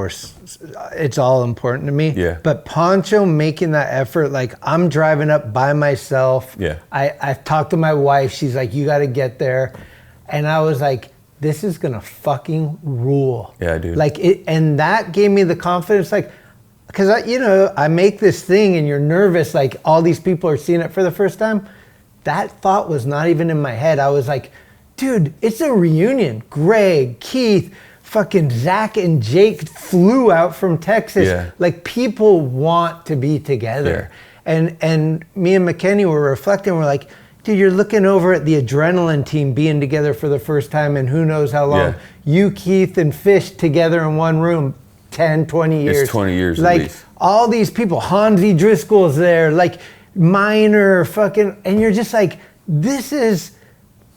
A: it's all important to me.
C: Yeah.
A: But Poncho making that effort, like, I'm driving up by myself.
C: Yeah.
A: I talked to my wife. She's like, "You got to get there." And I was like, this is gonna fucking rule.
C: Yeah, dude.
A: Like and that gave me the confidence, like, because I make this thing and you're nervous, like all these people are seeing it for the first time. That thought was not even in my head. I was like, dude, it's a reunion. Greg, Keith, fucking Zach and Jake flew out from Texas.
C: Yeah.
A: Like, people want to be together.
C: Yeah.
A: And me and McKenney were reflecting, we're like, dude, you're looking over at the Adrenaline team being together for the first time in who knows how long.
C: Yeah.
A: You, Keith, and Fish together in one room, 10, 20 years.
C: It's 20 years
A: like,
C: at least.
A: All these people, Hansi Driscoll's there, like Minor, fucking, and you're just like, this is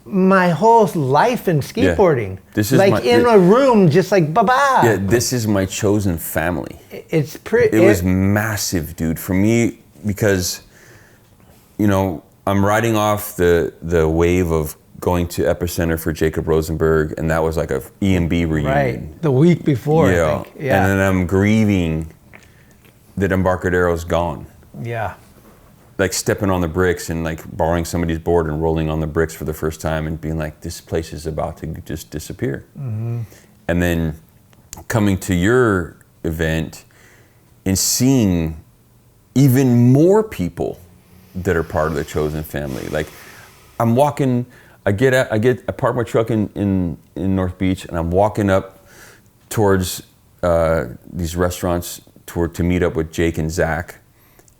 A: my whole life in skateboarding.
C: This is
A: like in a room, just like bye-bye.
C: Yeah, this is my chosen family.
A: It's pretty.
C: It was massive, dude, for me, because, you know, I'm riding off the wave of going to Epicenter for Jacob Rosenberg, and that was like a EMB reunion.
A: Right, the week before,
C: Yeah.
A: I think. Yeah.
C: And then I'm grieving that Embarcadero's gone.
A: Yeah.
C: Like stepping on the bricks and like borrowing somebody's board and rolling on the bricks for the first time and being like, this place is about to just disappear.
A: Mm-hmm.
C: And then coming to your event and seeing even more people that are part of the chosen family. Like I'm walking, I park my truck in North Beach, and I'm walking up towards these restaurants to meet up with Jake and Zach,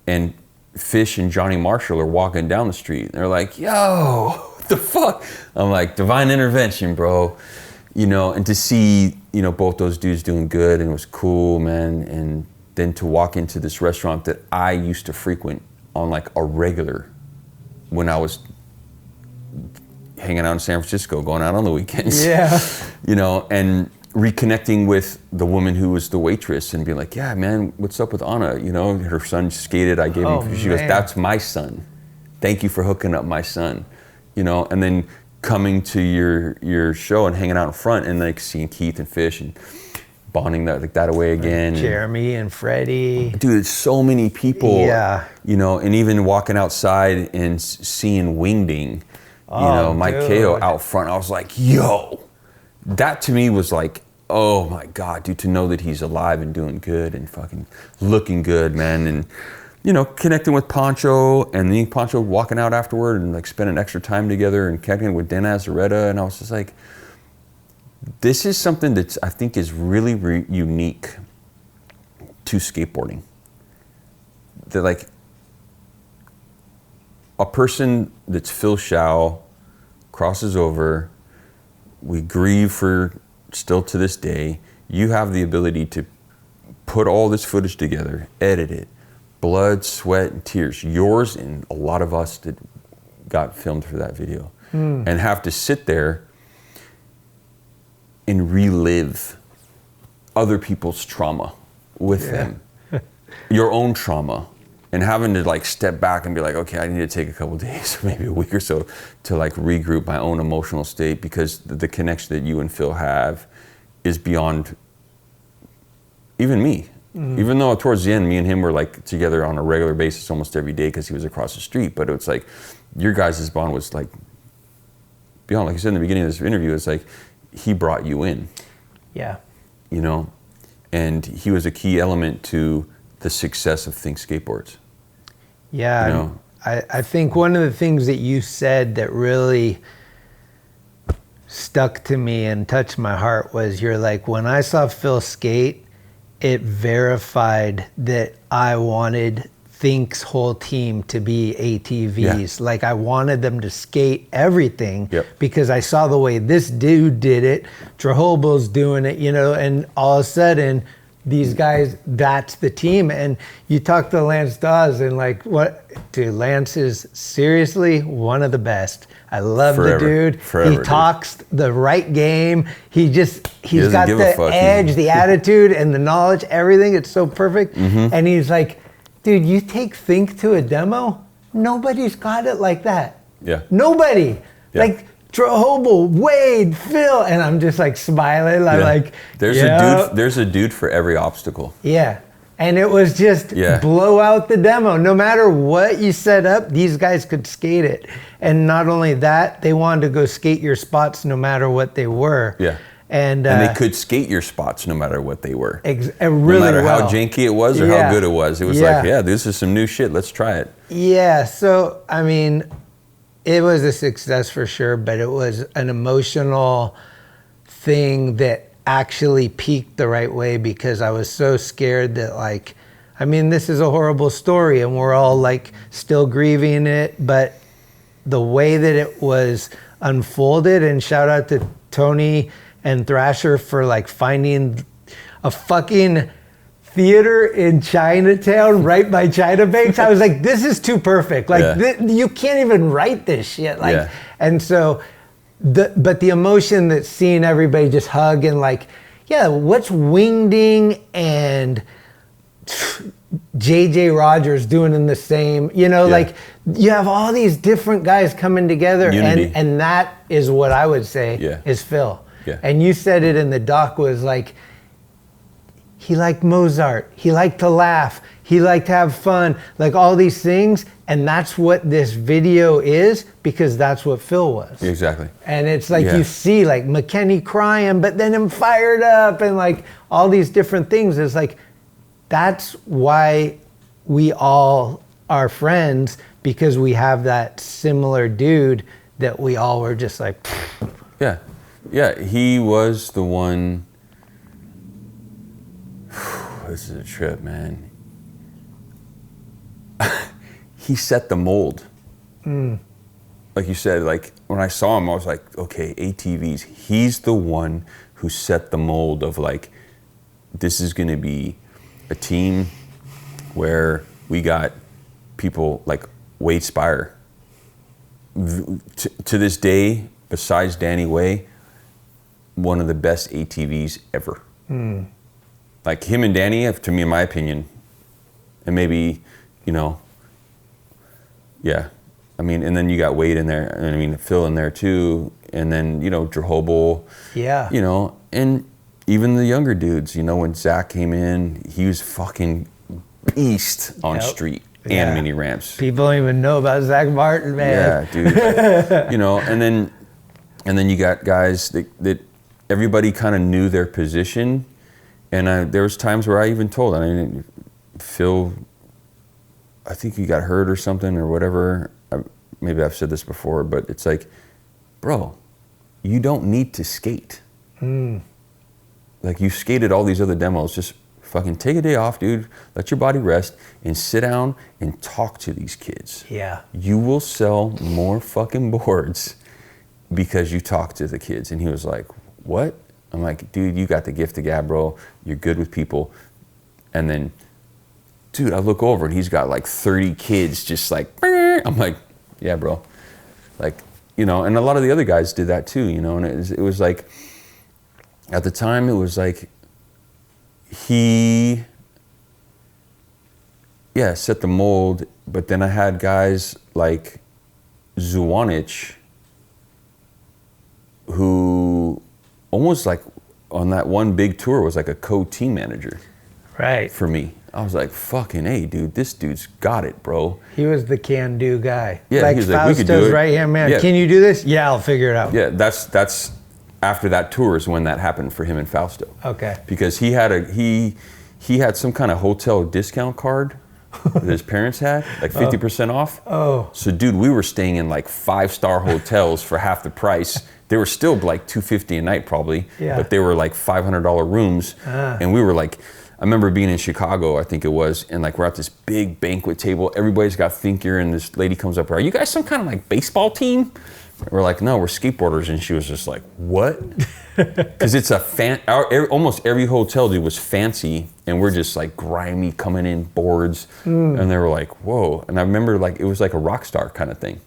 C: and Fish and Johnny Marshall are walking down the street. They're like, yo, what the fuck? I'm like, divine intervention, bro. You know, and to see, you know, both those dudes doing good, and it was cool, man. And then to walk into this restaurant that I used to frequent on like a regular when I was hanging out in San Francisco, going out on the weekends.
A: Yeah.
C: You know, and reconnecting with the woman who was the waitress and being like, yeah, man, what's up with Anna? You know, her son skated, I gave him, she goes, that's my son. Thank you for hooking up my son. You know, and then coming to your show and hanging out in front and like seeing Keith and Fish and bonding that away again.
A: Jeremy and Freddie.
C: Dude, it's so many people.
A: Yeah.
C: You know, and even walking outside and seeing Wingding, you know, Mike Kao out front, I was like, yo, that to me was like, oh my God, dude, to know that he's alive and doing good and fucking looking good, man. And, you know, connecting with Poncho and then Poncho walking out afterward and like spending extra time together and connecting with Dan Azaretta. And I was just like, this is something that I think is really unique to skateboarding. That like a person that's Phil Shao crosses over, we grieve for still to this day. You have the ability to put all this footage together, edit it, blood, sweat, and tears. Yours and a lot of us that got filmed for that video. And have to sit there and relive other people's trauma with them. Your own trauma. And having to like step back and be like, okay, I need to take a couple days, maybe a week or so, to like regroup my own emotional state, because the connection that you and Phil have is beyond even me. Even though towards the end, me and him were like together on a regular basis almost every day because he was across the street. But it's like your guys' bond was like beyond, like you said in the beginning of this interview, it's like he brought you in.
A: Yeah.
C: You know, and he was a key element to the success of Think Skateboards.
A: Yeah,
C: you know?
A: I think one of the things that you said that really stuck to me and touched my heart was you're like, when I saw Phil skate, it verified that I wanted Think's whole team to be ATVs. Yeah. Like I wanted them to skate everything because I saw the way this dude did it, Trahobo's doing it, you know, and all of a sudden, these guys, that's the team. And you talk to Lance Dawes and like, what, dude, Lance is seriously one of the best. I love the dude. He talks the right game. He's got the edge, the attitude and the knowledge, everything. It's so perfect. And he's like, dude, you take Think to a demo? Nobody's got it like that.
C: Yeah.
A: Nobody. Yeah. Like, Trahobo, Wade, Phil, and I'm just like smiling. I'm like,
C: there's a dude for every obstacle.
A: Yeah, and it was just blow out the demo. No matter what you set up, these guys could skate it. And not only that, they wanted to go skate your spots no matter what they were.
C: Yeah. And they could skate your spots no matter what they were.
A: Really
C: no matter how janky it was or how good it was. It was like, this is some new shit. Let's try it.
A: Yeah. So I mean, it was a success for sure, but it was an emotional thing that actually peaked the right way because I was so scared that like, I mean, this is a horrible story and we're all like still grieving it, but the way that it was unfolded, and shout out to Tony and Thrasher for like finding a fucking theater in Chinatown right by China Banks. I was like, this is too perfect. Like you can't even write this shit. Like, and so but the emotion that's seeing everybody just hug and like, yeah, what's Wingding and JJ Rogers doing in the same, like you have all these different guys coming together, and that is what I would say is Phil.
C: Yeah.
A: And you said it in the doc was like, he liked Mozart, he liked to laugh, he liked to have fun, like all these things, and that's what this video is, because that's what Phil was.
C: Exactly.
A: And it's like you see like McKenney crying, but then him fired up, and like all these different things. It's like, that's why we all are friends, because we have that similar dude that we all were just like,
C: yeah. Yeah, he was the one. This is a trip, man. He set the mold. Like you said, like when I saw him, I was like, okay, ATVs. He's the one who set the mold of like, this is going to be a team where we got people like Wade Spire. To this day, besides Danny Way, one of the best ATVs ever. Like him and Danny, to me, in my opinion, and maybe, I mean, and then you got Wade in there, and I mean, Phil in there too, and then, Drehobel, and even the younger dudes, when Zach came in, he was fucking beast on street and mini ramps.
A: People don't even know about Zach Martin, man.
C: Yeah, dude. And then you got guys that everybody kind of knew their position. And there was times where I even told, Phil, I think he got hurt or something or whatever. Maybe I've said this before, but it's like, bro, you don't need to skate. Like you skated all these other demos, just fucking take a day off, dude. Let your body rest and sit down and talk to these kids.
A: Yeah.
C: You will sell more fucking boards because you talk to the kids. And he was like, what? I'm like, dude, you got the gift of gab, bro. You're good with people. And then, dude, I look over and he's got like 30 kids just like, I'm like, yeah, bro. Like, and a lot of the other guys did that too, and it was like, at the time it was like, he, set the mold, but then I had guys like Zuwanich who almost like on that one big tour was like a co-team manager.
A: Right.
C: For me. I was like, fucking A, dude, this dude's got it, bro.
A: He was the can-do guy.
C: Yeah,
A: like
C: he was like, we could do
A: Fausto's
C: it.
A: right-hand man.
C: Yeah.
A: Can you do this? Yeah, I'll figure it out.
C: Yeah, that's after that tour is when that happened for him and Fausto.
A: Okay.
C: Because he had some kind of hotel discount card that his parents had, like 50% off.
A: Oh.
C: So dude, we were staying in like 5-star hotels for half the price. They were still like $250 a night probably, but they were like $500 rooms. And we were like, I remember being in Chicago, I think it was, and like we're at this big banquet table. Everybody's got Think Gear, and this lady comes up, are you guys some kind of like baseball team? We're like, no, we're skateboarders. And she was just like, what? Because it's almost every hotel, dude, was fancy, and we're just like grimy coming in boards. And they were like, whoa. And I remember like it was like a rock star kind of thing.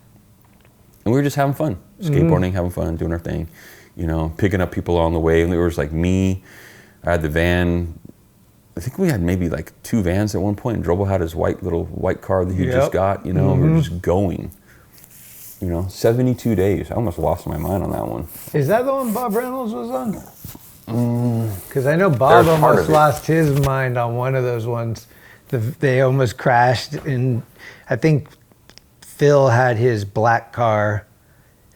C: And we were just having fun, skateboarding, having fun, doing our thing, picking up people along the way. And it was like me, I had the van. I think we had maybe like 2 vans at one point, and Drobel had his white car that he just got, and we were just going. 72 days. I almost lost my mind on that one.
A: Is that the one Bob Reynolds was on? Because I know Bob almost lost his mind on one of those ones. They almost crashed, and I think Phil had his black car.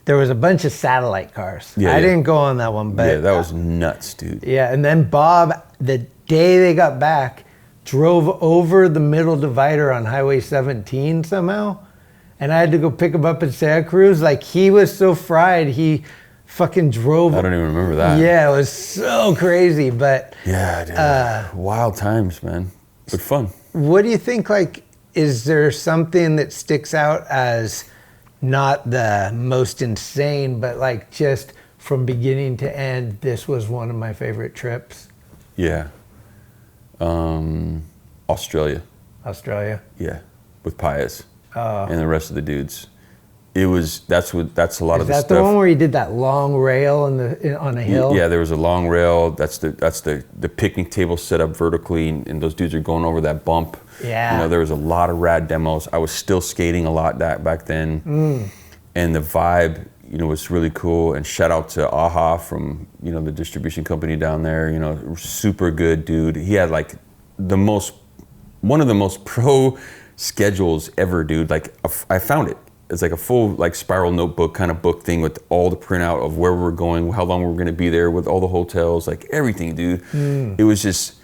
A: There was a bunch of satellite cars. I didn't go on that one, but
C: yeah, that was nuts, dude.
A: Yeah, and then Bob, the day they got back, drove over the middle divider on Highway 17 somehow. And I had to go pick him up in Santa Cruz. Like, he was so fried, he fucking drove.
C: I don't even remember that.
A: Yeah, it was so crazy, but.
C: Yeah, dude. Wild times, man. But fun.
A: What do you think, like, is there something that sticks out as not the most insane, but like just from beginning to end, this was one of my favorite trips?
C: Yeah. Australia.
A: Australia?
C: Yeah, with P.E.A.C.E. And the rest of the dudes. That's a lot of the stuff.
A: Is that the one where you did that long rail on a hill?
C: Yeah, there was a long rail. That's the picnic table set up vertically, and those dudes are going over that bump.
A: Yeah.
C: You know, there was a lot of rad demos. I was still skating a lot back then. And the vibe, you know, was really cool. And shout out to Aha from, you know, the distribution company down there, you know, super good dude. He had like one of the most pro schedules ever, dude. Like I found it. It's like a full like spiral notebook kind of book thing with all the printout of where we're going, how long we're gonna be there, with all the hotels, like everything, dude. It was just,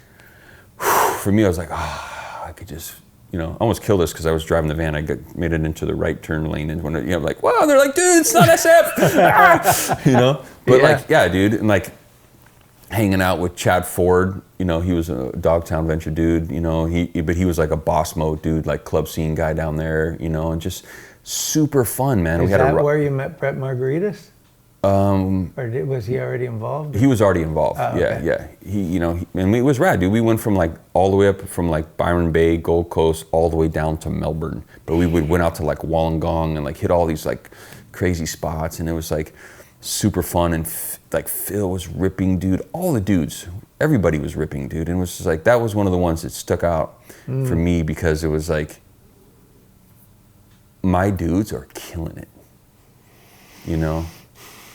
C: for me, I was like, I could just, you know, almost kill this because I was driving the van. I made it into the right turn lane, and when you know, like, wow, they're like, dude, it's not SF, you know. But like, yeah, dude, and like hanging out with Chad Ford, you know, he was a Dogtown venture dude, you know, but he was like a boss mode dude, like club scene guy down there, you know, and just super fun, man.
A: Is that where you met Brett Margaritas? Or was he already involved?
C: He was already involved.
A: Oh, okay.
C: Yeah. He, you know, and it was rad, dude. We went from like all the way up from like Byron Bay, Gold Coast, all the way down to Melbourne. But we went out to like Wollongong and like hit all these like crazy spots, and it was like super fun. And like Phil was ripping, dude. All the dudes, everybody was ripping, dude. And it was just like, that was one of the ones that stuck out for me, because it was like, my dudes are killing it, you know?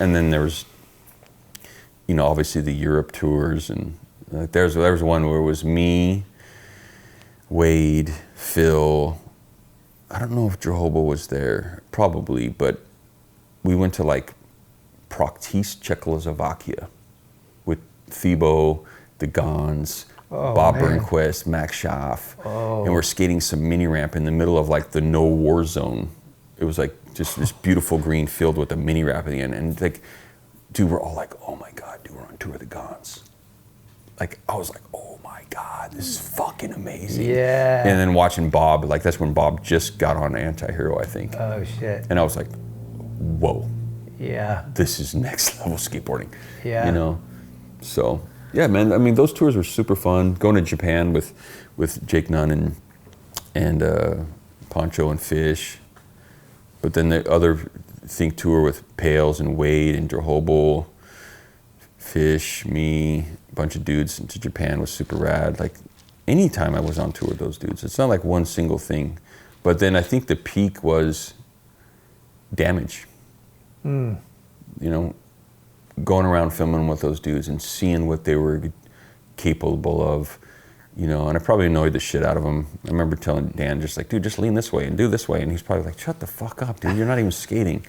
C: And then there was, you know, obviously the Europe tours, and like there was one where it was me, Wade, Phil. I don't know if Johobo was there, probably, but we went to like Proktis, Czechoslovakia, with Thibaut, the Gons, Bob Burnquist, Max Schaff, and we're skating some mini ramp in the middle of like the no war zone. It was like just this beautiful green field with a mini ramp at the end, and like, dude, we're all like, oh my god, dude, we're on tour of the Gons. Like, I was like, oh my god, this is fucking amazing.
A: Yeah.
C: And then watching Bob, like that's when Bob just got on Anti-Hero, I think.
A: Oh shit.
C: And I was like, whoa.
A: Yeah.
C: This is next level skateboarding.
A: Yeah.
C: You know, so. Yeah, man. I mean, those tours were super fun. Going to Japan with Jake Nunn and Poncho and Fish, but then the other Think tour with Pales and Wade and Johobo, Fish, me, a bunch of dudes into Japan was super rad. Like anytime I was on tour with those dudes, it's not like one single thing. But then I think the peak was Damage. You know, going around filming with those dudes and seeing what they were capable of, you know, and I probably annoyed the shit out of them. I remember telling Dan, just like, dude, just lean this way and do this way. And he's probably like, shut the fuck up, dude, you're not even skating.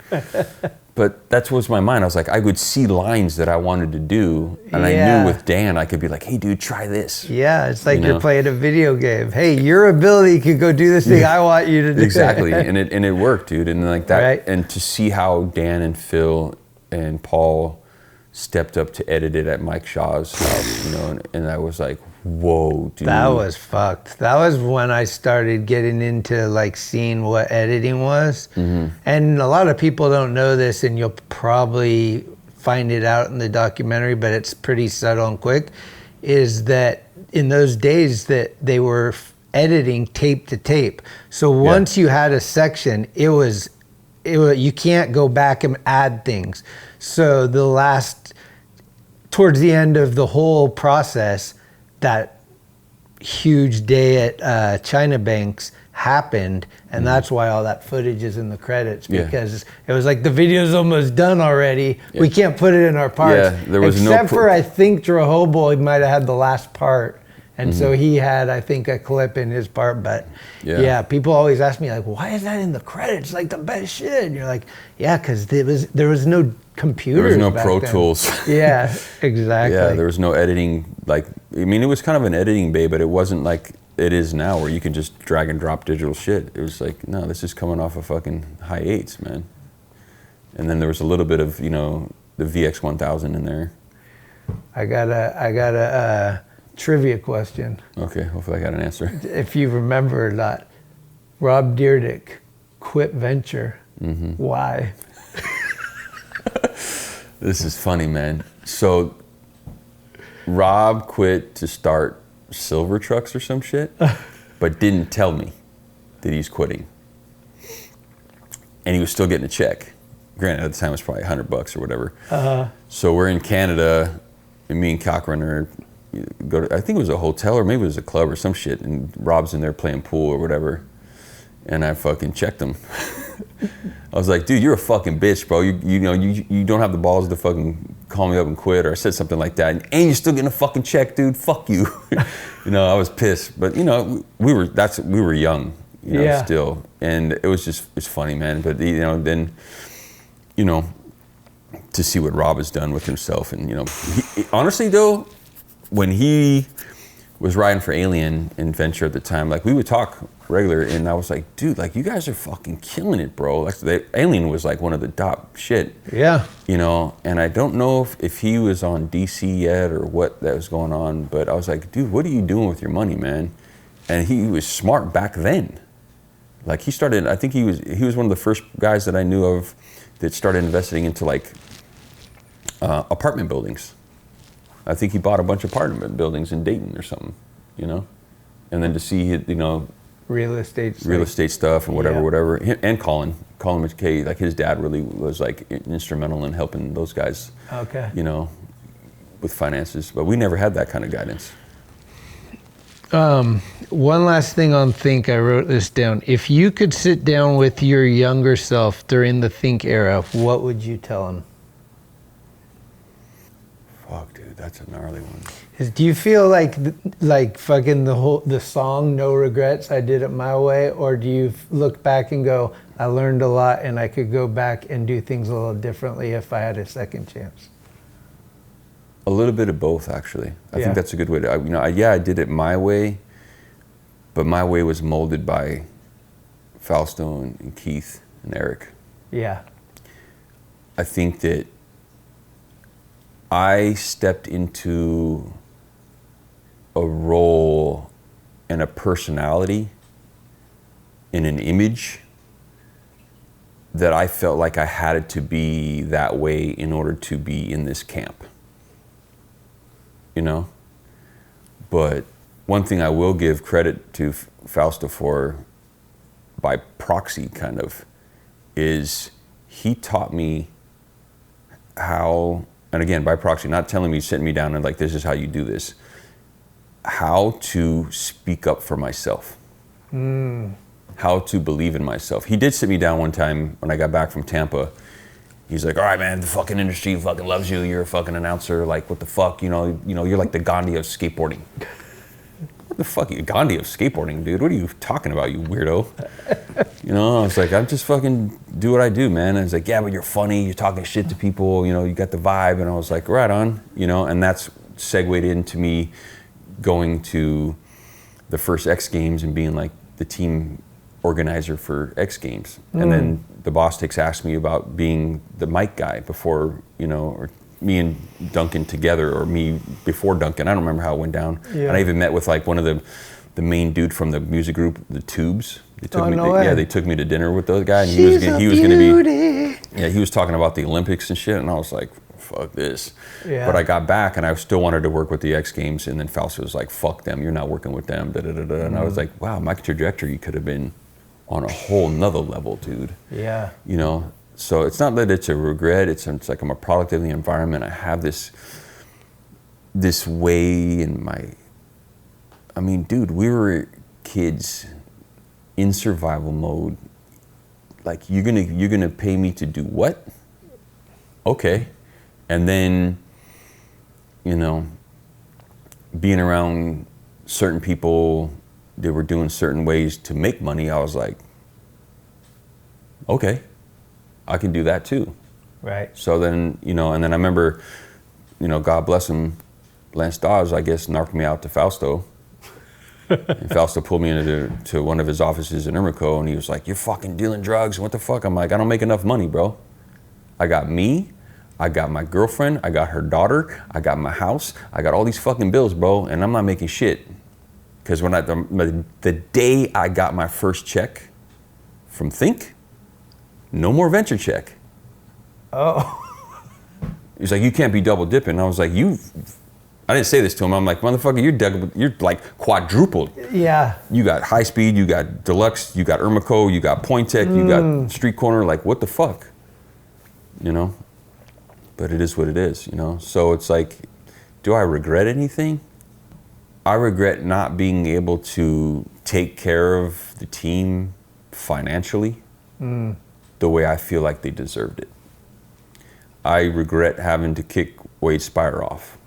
C: But that was my mind. I was like, I would see lines that I wanted to do, and I knew with Dan, I could be like, hey, dude, try this.
A: Yeah, it's like you're playing a video game. Hey, your ability could go do this thing I want you to do.
C: Exactly, and it worked, dude. And like that, and to see how Dan and Phil and Paul stepped up to edit it at Mike Shaw's house, you know, and I was like, whoa, dude.
A: That was fucked. That was when I started getting into like seeing what editing was. And a lot of people don't know this, and you'll probably find it out in the documentary, but it's pretty subtle and quick, is that in those days that they were editing tape to tape. So once you had a section, it was you can't go back and add things. So towards the end of the whole process, that huge day at China Banks happened, and that's why all that footage is in the credits, because it was like the video's almost done already. We can't put it in our parts.
C: Yeah, there was
A: except for I think Drohobo might have had the last part. And so he had, I think, a clip in his part, but people always ask me like, why is that in the credits? Like the best shit. And you're like, yeah, because there was no computers.
C: There was no Pro
A: then.
C: Tools.
A: Yeah, exactly.
C: Yeah, there was no editing. Like, I mean, it was kind of an editing bay, but it wasn't like it is now, where you can just drag and drop digital shit. It was like, no, this is coming off of fucking high 8s, man. And then there was a little bit of, you know, the VX1000 in there.
A: I got a trivia question.
C: Okay, hopefully I got an answer.
A: If you remember or not, Rob Dyrdek quit Venture. Why?
C: This is funny, man. So Rob quit to start Silver Trucks or some shit, but didn't tell me that he's quitting. and he was still getting a check. Granted, at the time it was probably $100 or whatever. So we're in Canada, and me and Cochrane go to, I think it was a hotel or maybe it was a club or some shit, and Rob's in there playing pool or whatever, and I fucking checked him. I was like, dude, you're a fucking bitch, bro. You don't have the balls to fucking call me up and quit, or I said something like that, and you're still getting a fucking check, dude. Fuck you. I was pissed, but we were young, still, and it was it's funny, man. But then, to see what Rob has done with himself, and honestly though, when he was riding for Alien and Venture at the time, like we would talk regular, and I was like, dude, like you guys are fucking killing it, bro. Like Alien was like one of the top shit.
A: Yeah.
C: And I don't know if he was on DC yet or what that was going on, but I was like, dude, what are you doing with your money, man? And he was smart back then. Like he started, I think he was one of the first guys that I knew of that started investing into like apartment buildings. I think he bought a bunch of apartment buildings in Dayton or something, and then to see,
A: real estate
C: stuff and whatever. And Colin McKay, like his dad really was like instrumental in helping those guys, with finances, but we never had that kind of guidance.
A: One last thing on Think, I wrote this down. If you could sit down with your younger self during the Think era, what would you tell him?
C: Fuck, dude, that's a gnarly one.
A: Do you feel like fucking the song "No Regrets"? I did it my way, or do you look back and go, I learned a lot, and I could go back and do things a little differently if I had a second chance?
C: A little bit of both, actually. I think that's a good way to. I did it my way, but my way was molded by Fausto and Keith and Eric.
A: Yeah.
C: I think that I stepped into a role and a personality in an image that I felt like I had to be that way in order to be in this camp. But one thing I will give credit to Fausto for, by proxy kind of, is he taught me how, and again, by proxy, not telling me, sitting me down and like, this is how you do this, how to speak up for myself, how to believe in myself. He did sit me down one time when I got back from Tampa. He's like, all right, man, the fucking industry fucking loves you. You're a fucking announcer. Like, what the fuck? You're like the Gandhi of skateboarding. What the fuck? You Gandhi of skateboarding, dude? What are you talking about, you weirdo? I was like, I just fucking do what I do, man. And he's like, yeah, but you're funny. You're talking shit to people. You got the vibe. And I was like, right on. And that's segued into me going to the first X Games and being like the team organizer for X Games. And then the boss asked me about being the mic guy before, or me and Duncan together, or me before Duncan. I don't remember how it went down. Yeah. And I even met with like one of the main dude from the music group, the Tubes. They took they took me to dinner with those guys, and he was gonna be, he was talking about the Olympics and shit, and I was like, fuck this. Yeah. But I got back and I still wanted to work with the X Games, and then Fausto was like, fuck them, you're not working with them, and I was like, wow, my trajectory could have been on a whole nother level, dude.
A: Yeah.
C: So it's not that it's a regret, it's like I'm a product of the environment. I have this way in dude, we were kids in survival mode. Like, you're gonna pay me to do what? Okay. And then, being around certain people that were doing certain ways to make money, I was like, okay, I can do that too.
A: Right.
C: So then, and then I remember, God bless him, Lance Dawes, I guess, knocked me out to Fausto. And Fausto pulled me into one of his offices in Ermico, and he was like, you're fucking dealing drugs, what the fuck? I'm like, I don't make enough money, bro. I got me, I got my girlfriend, I got her daughter, I got my house, I got all these fucking bills, bro, and I'm not making shit. Because when the day I got my first check from Think, no more venture check.
A: Oh.
C: He's like, you can't be double dipping. I was like, I I didn't say this to him. I'm like, motherfucker, you're like quadrupled.
A: Yeah.
C: You got high speed, you got deluxe, you got Ermico, you got Point Tech, you got street corner. Like, what the fuck? You know? But it is what it is, you know? So it's like, do I regret anything? I regret not being able to take care of the team financially the way I feel like they deserved it. I regret having to kick Wade Spire off.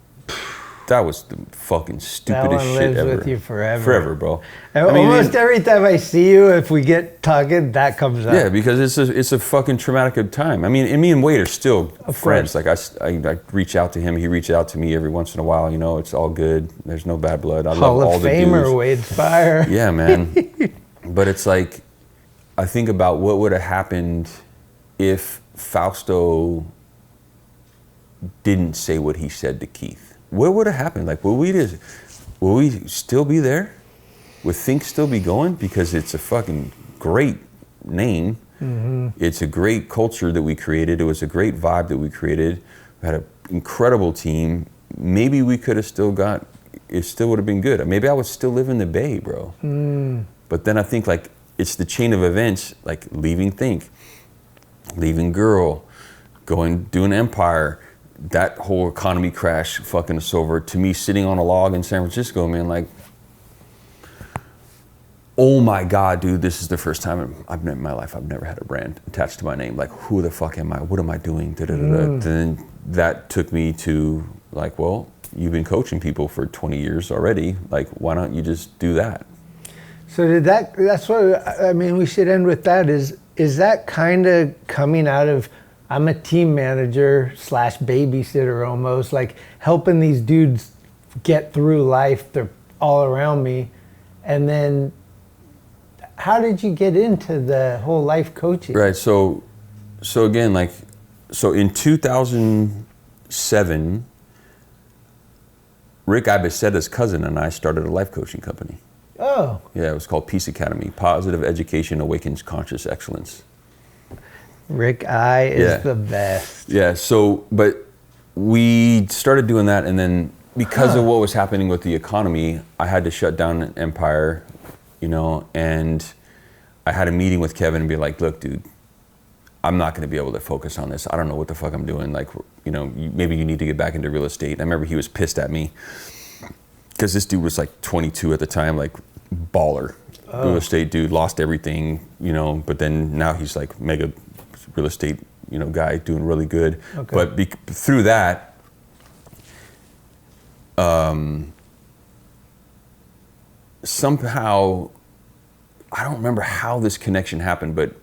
C: That was the fucking stupidest shit ever.
A: That one lives with you forever.
C: Forever, bro.
A: Almost every time I see you, if we get talking, that comes up.
C: Yeah, because it's a fucking traumatic time. I mean, and me and Wade are still friends. Like I reach out to him, he reaches out to me every once in a while. You know, it's all good. There's no bad blood. I love all the dudes. Hall of Famer
A: Wade Spire.
C: Yeah, man. But it's like, I think about what would have happened if Fausto didn't say what he said to Keith. What would have happened? Like, will we still be there? Would Think still be going? Because it's a fucking great name. It's a great culture that we created. It was a great vibe that we created. We had an incredible team. Maybe we could have still it still would have been good. Maybe I would still live in the Bay, bro. But then I think like, it's the chain of events, like leaving Think, leaving Girl, doing Empire, that whole economy crash fucking us over, to me sitting on a log in San Francisco, man, like, oh my God, dude, this is the first time in my life I've never had a brand attached to my name. Like, who the fuck am I? What am I doing? Then that took me to like, well, you've been coaching people for 20 years already. Like, why don't you just do that?
A: So that's what, I mean, we should end with that. Is that kind of coming out of, I'm a team manager / babysitter almost, like helping these dudes get through life. They're all around me. And then how did you get into the whole life coaching?
C: Right, so again, like, so in 2007, Rick Ibecetta's cousin and I started a life coaching company.
A: Oh.
C: Yeah, it was called P.E.A.C.E Academy. Positive Education Awakens Conscious Excellence.
A: Rick I is the best.
C: Yeah, so, but we started doing that, and then because of what was happening with the economy, I had to shut down Empire, you know, and I had a meeting with Kevin and be like, look, dude, I'm not gonna be able to focus on this. I don't know what the fuck I'm doing. Like, you know, maybe you need to get back into real estate. And I remember he was pissed at me because this dude was like 22 at the time, like baller, real estate dude, lost everything, you know, but then now he's like mega real estate, you know, guy doing really good. Okay. But through that, somehow, I don't remember how this connection happened, but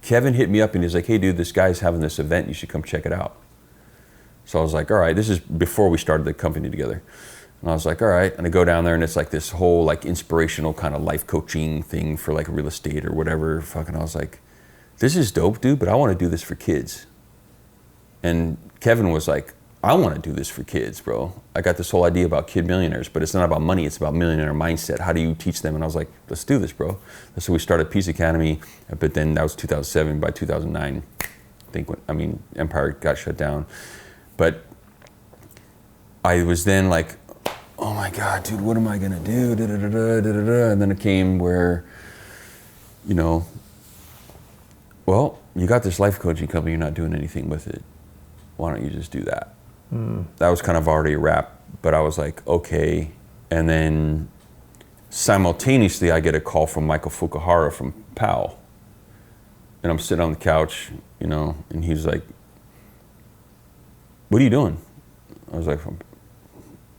C: Kevin hit me up and he's like, hey dude, this guy's having this event, you should come check it out. So I was like, all right, this is before we started the company together. And I was like, all right, and I go down there and it's like this whole like inspirational kind of life coaching thing for like real estate or whatever. Fucking, I was like, this is dope, dude, but I want to do this for kids. And Kevin was like, I want to do this for kids, bro. I got this whole idea about kid millionaires, but it's not about money, it's about millionaire mindset. How do you teach them? And I was like, let's do this, bro. So we started P.E.A.C.E Academy, but then that was 2007. By 2009, I think, Empire got shut down. But I was then like, oh my God, dude, what am I gonna do? And then it came where, you know, well, you got this life coaching company, you're not doing anything with it. Why don't you just do that? That was kind of already a wrap, but I was like, okay. And then simultaneously, I get a call from Michael Fukuhara from P.E.A.C.E. And I'm sitting on the couch, you know, and he's like, what are you doing? I was like,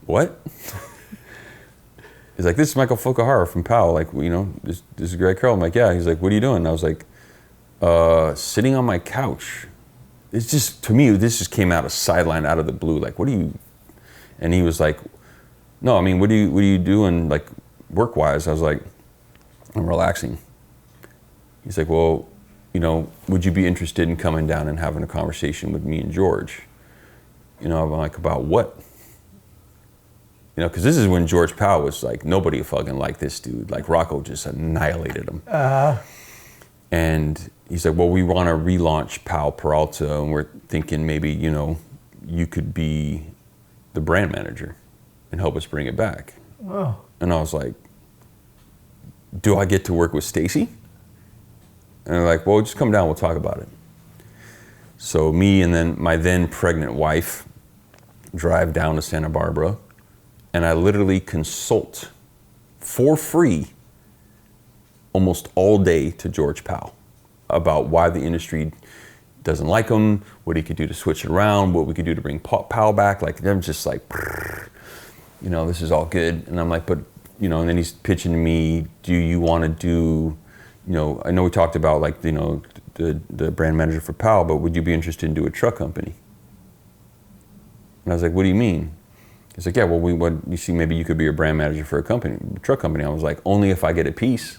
C: what? He's like, this is Michael Fukuhara from P.E.A.C.E. Like, you know, this is Greg Carroll. I'm like, yeah. He's like, what are you doing? And I was like, sitting on my couch. It's just, to me, this just came out of sideline, out of the blue. Like, what are you? And he was like, no, I mean, what are you doing, like, work-wise? I was like, I'm relaxing. He's like, well, you know, would you be interested in coming down and having a conversation with me and George? You know, I'm like, about what? You know, because this is when George Powell was like, nobody fucking liked this dude. Like, Rocco just annihilated him. And he's like, well, we want to relaunch Powell Peralta, and we're thinking maybe, you know, you could be the brand manager. and help us bring it back.
A: Oh.
C: And I was like, do I get to work with Stacy? And they're like, well, just come down, we'll talk about it. So me and then my then pregnant wife drive down to Santa Barbara, and I literally consult for free almost all day to George Powell about why the industry doesn't like him, what he could do to switch it around, what we could do to bring Powell back. Like, I'm just like, you know, this is all good. And I'm like, but, you know, and then he's pitching to me, do you want to do, you know, I know we talked about like, you know, the brand manager for Powell, but would you be interested in doing a truck company? And I was like, what do you mean? He's like, yeah, well, you see, maybe you could be a brand manager for a truck company. I was like, only if I get a piece.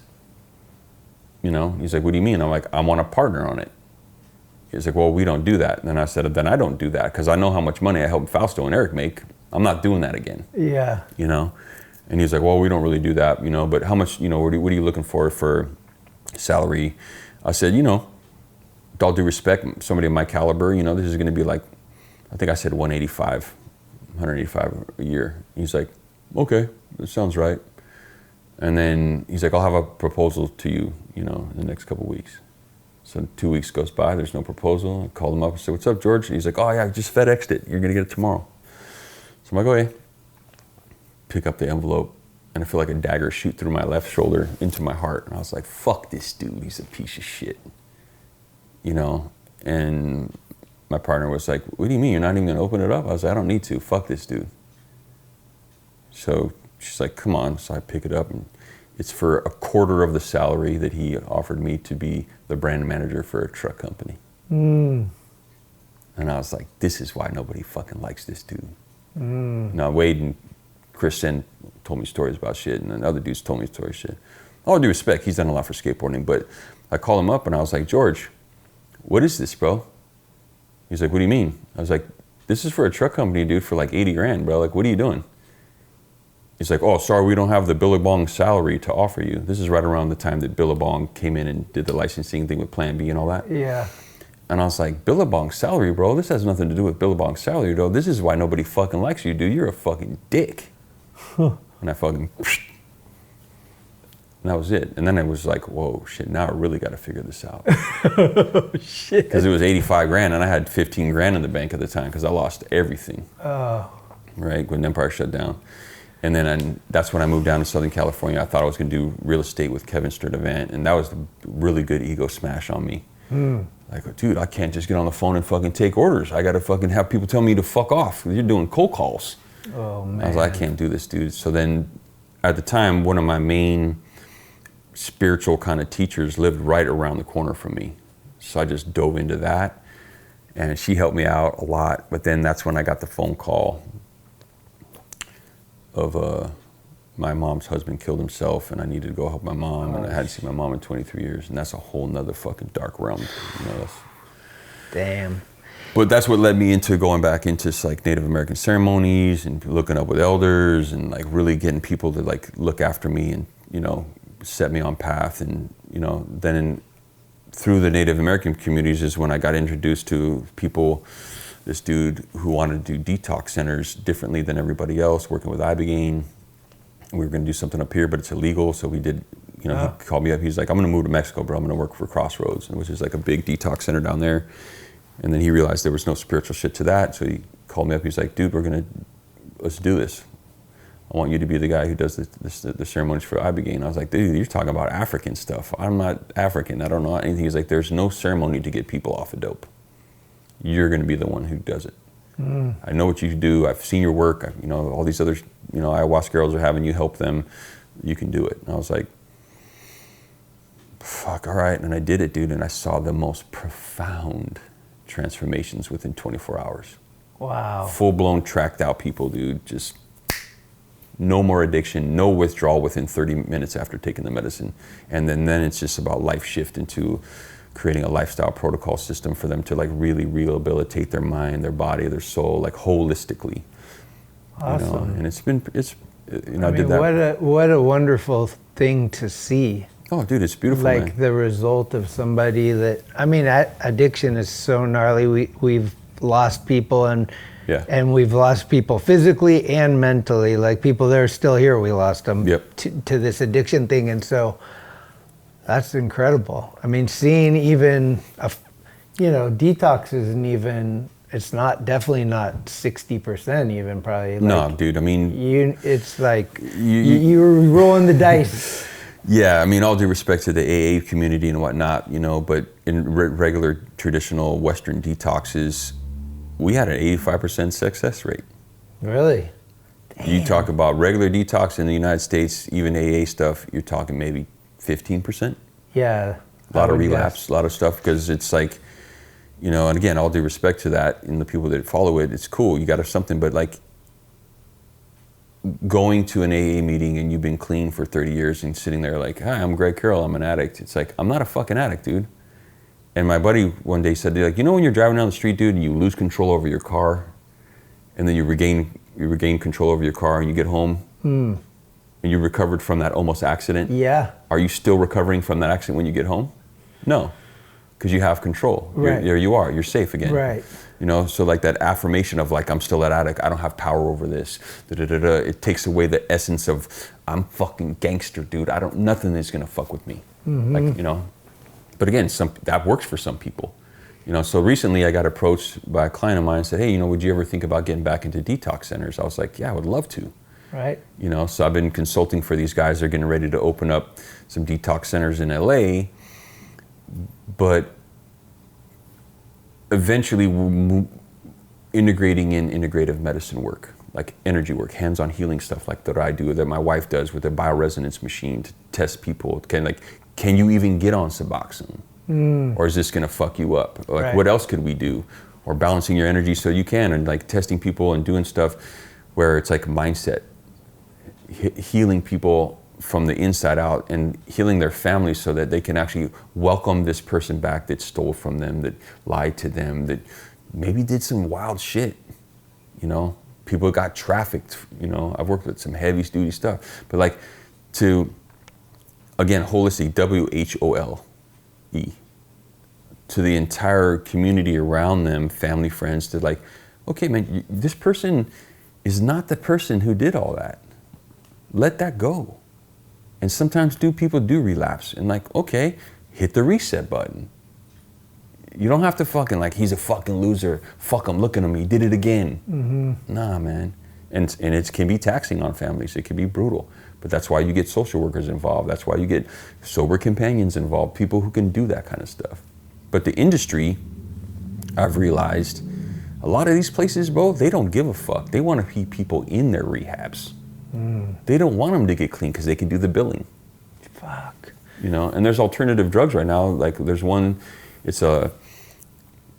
C: You know, he's like, what do you mean? I'm like, I want a partner on it. He's like, well, we don't do that. And then I said, then I don't do that because I know how much money I helped Fausto and Eric make. I'm not doing that again.
A: Yeah.
C: You know? And he's like, well, we don't really do that, you know, but how much, you know, what are you looking for salary? I said, you know, with all due respect, somebody of my caliber, you know, this is going to be like, I think I said 185 a year. He's like, okay, that sounds right. And then he's like, I'll have a proposal to you, you know, in the next couple of weeks. So 2 weeks goes by, there's no proposal. I called him up and said, what's up, George? And he's like, oh yeah, I just FedExed it. You're gonna get it tomorrow. So I'm like, okay. Pick up the envelope, and I feel like a dagger shoot through my left shoulder into my heart. And I was like, fuck this dude, he's a piece of shit. You know, and my partner was like, what do you mean, you're not even gonna open it up? I was like, I don't need to, fuck this dude. So she's like, come on. So I pick it up, and it's for a quarter of the salary that he offered me to be the brand manager for a truck company. And I was like, this is why nobody fucking likes this dude. Now Wade and Chris Sen told me stories about shit, and then other dudes told me stories shit. All due respect, he's done a lot for skateboarding, but I called him up and I was like, George, what is this, bro? He's like, what do you mean? I was like, this is for a truck company, dude, for like 80 grand, bro. Like, what are you doing? He's like, oh, sorry, we don't have the Billabong salary to offer you. This is right around the time that Billabong came in and did the licensing thing with Plan B and all that.
A: Yeah.
C: And I was like, Billabong salary, bro? This has nothing to do with Billabong salary, bro. This is why nobody fucking likes you, dude. You're a fucking dick. And I fucking, and that was it. And then I was like, whoa, shit, now I really got to figure this out.
A: Oh, shit.
C: Because it was 85 grand and I had 15 grand in the bank at the time because I lost everything.
A: Oh.
C: Right, when Empire shut down. And then that's when I moved down to Southern California. I thought I was going to do real estate with Kevin Sturdivant, and that was a really good ego smash on me. Like, dude, I can't just get on the phone and fucking take orders. I got to fucking have people tell me to fuck off. You're doing cold calls.
A: Oh, man.
C: I was like, I can't do this, dude. So then, at the time, one of my main spiritual kind of teachers lived right around the corner from me. So I just dove into that, and she helped me out a lot. But then that's when I got the phone call of my mom's husband killed himself, and I needed to go help my mom, and I hadn't seen my mom in 23 years, and that's a whole nother fucking dark realm. You know,
A: damn.
C: But that's what led me into going back into like Native American ceremonies and looking up with elders and like really getting people to like look after me and, you know, set me on path. And, you know, then through the Native American communities is when I got introduced to people, this dude who wanted to do detox centers differently than everybody else, working with Ibogaine. We were gonna do something up here, but it's illegal. So we did, you know, he called me up. He's like, I'm gonna move to Mexico, bro. I'm gonna work for Crossroads, which is like a big detox center down there. And then he realized there was no spiritual shit to that. So he called me up. He's like, dude, let's do this. I want you to be the guy who does the ceremonies for Ibogaine. I was like, dude, you're talking about African stuff. I'm not African. I don't know anything. He's like, there's no ceremony to get people off of dope. You're going to be the one who does it. I know what you do. I've seen your work. You know, all these other, you know, ayahuasca girls are having you help them. You can do it. And I was like, fuck, all right. And I did it, dude. And I saw the most profound transformations within 24 hours.
A: Wow.
C: Full-blown tracked out people, dude. Just no more addiction, no withdrawal within 30 minutes after taking the medicine. And then it's just about life shift into creating a lifestyle protocol system for them to like really rehabilitate their mind, their body, their soul, like holistically.
A: Awesome.
C: You know? And it's you know,
A: I
C: I did
A: mean,
C: that.
A: what a wonderful thing to see.
C: Oh, dude, it's beautiful,
A: like
C: man.
A: the result of somebody that, I mean, addiction is so gnarly. We've lost people, and
C: Yeah.
A: And we've lost people physically and mentally. Like people that are still here, we lost them to this addiction thing. And so that's incredible. I mean, seeing even, detox isn't even, it's not, definitely not 60% even probably.
C: No, dude, I mean.
A: It's like, you're rolling the dice.
C: Yeah, I mean, all due respect to the AA community and whatnot, but in regular traditional Western detoxes, we had an 85% success rate.
A: Really? Damn.
C: You talk about regular detox in the United States, even AA stuff, you're talking maybe 15%.
A: Yeah.
C: A lot of relapse, a lot of stuff, because it's like, and again, all due respect to that and the people that follow it, it's cool, you got to something, but like, going to an AA meeting and you've been clean for 30 years and sitting there like, hi, I'm Greg Carroll, I'm an addict. It's like, I'm not a fucking addict, dude. And my buddy one day said, like, when you're driving down the street, dude, and you lose control over your car, and then you regain control over your car and you get home, and you recovered from that almost accident.
A: Yeah.
C: Are you still recovering from that accident when you get home? No, because you have control.
A: Right.
C: There you are, you're safe again.
A: Right.
C: So like that affirmation of like, I'm still an addict, I don't have power over this, it takes away the essence of, I'm fucking gangster, dude, nothing is gonna fuck with me. Like, but again, that works for some people. So recently I got approached by a client of mine and said, hey, would you ever think about getting back into detox centers? I was like, yeah, I would love to.
A: Right.
C: So I've been consulting for these guys, they're getting ready to open up some detox centers in LA, but eventually we're integrating in integrative medicine work, like energy work, hands-on healing stuff like that I do, that my wife does with a bioresonance machine to test people. Can you even get on Suboxone? Or is this gonna fuck you up? Like, what else could we do? Or balancing your energy so you can, and like testing people and doing stuff where it's like mindset, healing people from the inside out and healing their families so that they can actually welcome this person back that stole from them, that lied to them, that maybe did some wild shit. People got trafficked. I've worked with some heavy duty stuff, but like again, holistic, WHOLE, to the entire community around them, family, friends, to like, okay, man, this person is not the person who did all that. Let that go. And sometimes people do relapse, and like, okay, hit the reset button. You don't have to fucking like, he's a fucking loser. Fuck him, look at him, he did it again. Nah, man. And it can be taxing on families. It can be brutal. But that's why you get social workers involved. That's why you get sober companions involved, people who can do that kind of stuff. But the industry, I've realized, a lot of these places, bro, they don't give a fuck. They want to keep people in their rehabs. They don't want them to get clean because they can do the billing.
A: Fuck.
C: And there's alternative drugs right now. Like there's one, it's a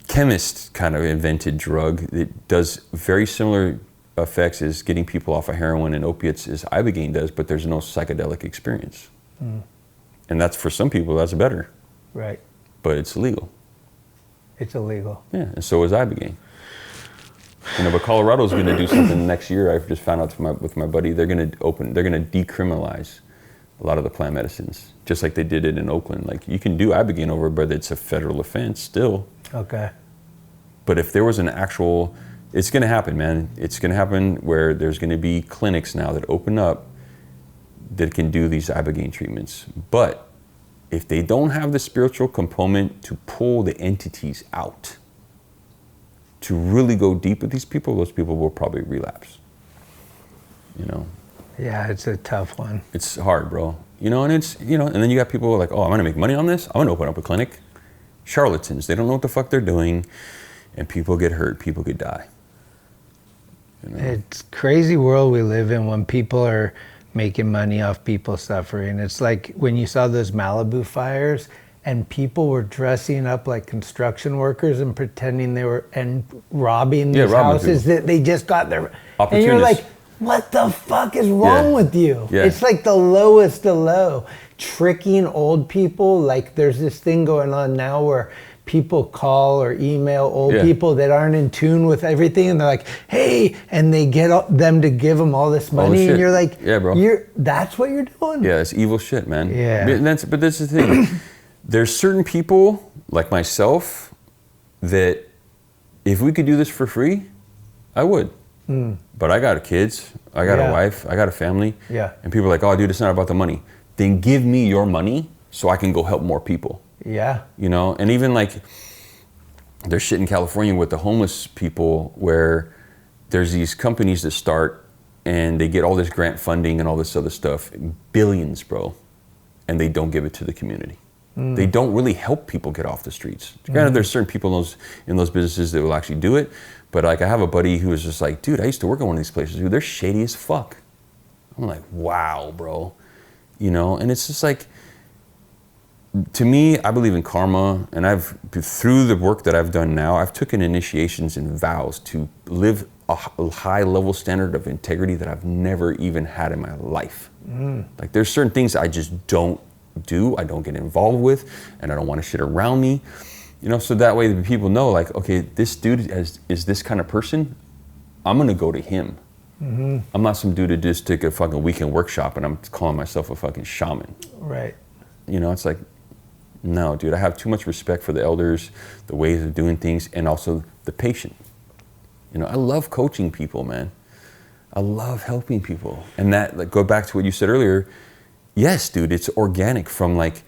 C: chemist kind of invented drug that does very similar effects as getting people off of heroin and opiates as Ibogaine does, but there's no psychedelic experience. And that's, for some people, that's better.
A: Right.
C: But it's illegal.
A: It's illegal.
C: Yeah, and so is Ibogaine. But Colorado's going to do something next year. I've just found out with my buddy. They're going to decriminalize a lot of the plant medicines, just like they did it in Oakland. Like, you can do Ibogaine over, but it's a federal offense still.
A: Okay.
C: But if there was an actual, it's going to happen, man. It's going to happen where there's going to be clinics now that open up that can do these Ibogaine treatments. But if they don't have the spiritual component to pull the entities out, to really go deep with these people, those people will probably relapse.
A: Yeah, it's a tough one.
C: It's hard, bro. And it's, and then you got people who are like, oh, I'm gonna make money on this. I'm gonna open up a clinic. Charlatans, they don't know what the fuck they're doing, and people get hurt, people could die.
A: It's crazy world we live in when people are making money off people suffering. It's like when you saw those Malibu fires and people were dressing up like construction workers and pretending they were, and robbing these houses that they just got their, and you're like, what the fuck is wrong with you?
C: Yeah.
A: It's like the lowest of low. Tricking old people. Like there's this thing going on now where people call or email old people that aren't in tune with everything, and they're like, hey, and they get them to give them all this money, and you're like,
C: yeah, bro,
A: that's what you're doing?
C: Yeah, it's evil shit, man.
A: Yeah.
C: But that's the thing. There's certain people like myself that if we could do this for free, I would. But I got kids, I got a wife, I got a family.
A: Yeah.
C: And people are like, oh, dude, it's not about the money. Then give me your money so I can go help more people.
A: Yeah.
C: You know, and even like there's shit in California with the homeless people where there's these companies that start and they get all this grant funding and all this other stuff, billions, bro, and they don't give it to the community. They don't really help people get off the streets. Granted, there's certain people in those businesses that will actually do it, but like I have a buddy who was just like, dude, I used to work at one of these places, dude, they're shady as fuck. I'm like, wow, bro. You know, and it's just like, to me, I believe in karma, and through the work that I've done now, I've taken initiations and vows to live a high level standard of integrity that I've never even had in my life. Like there's certain things I just don't do, I don't get involved with, and I don't want to shit around me. You know, so that way the people know, like, okay, this dude is this kind of person, I'm gonna go to him. I'm not some dude that just took a fucking weekend workshop and I'm calling myself a fucking shaman.
A: Right.
C: You know, it's like, no, dude, I have too much respect for the elders, the ways of doing things, and also the patient. You know, I love coaching people, man. I love helping people. And that, like, go back to what you said earlier. Yes, dude, it's organic from like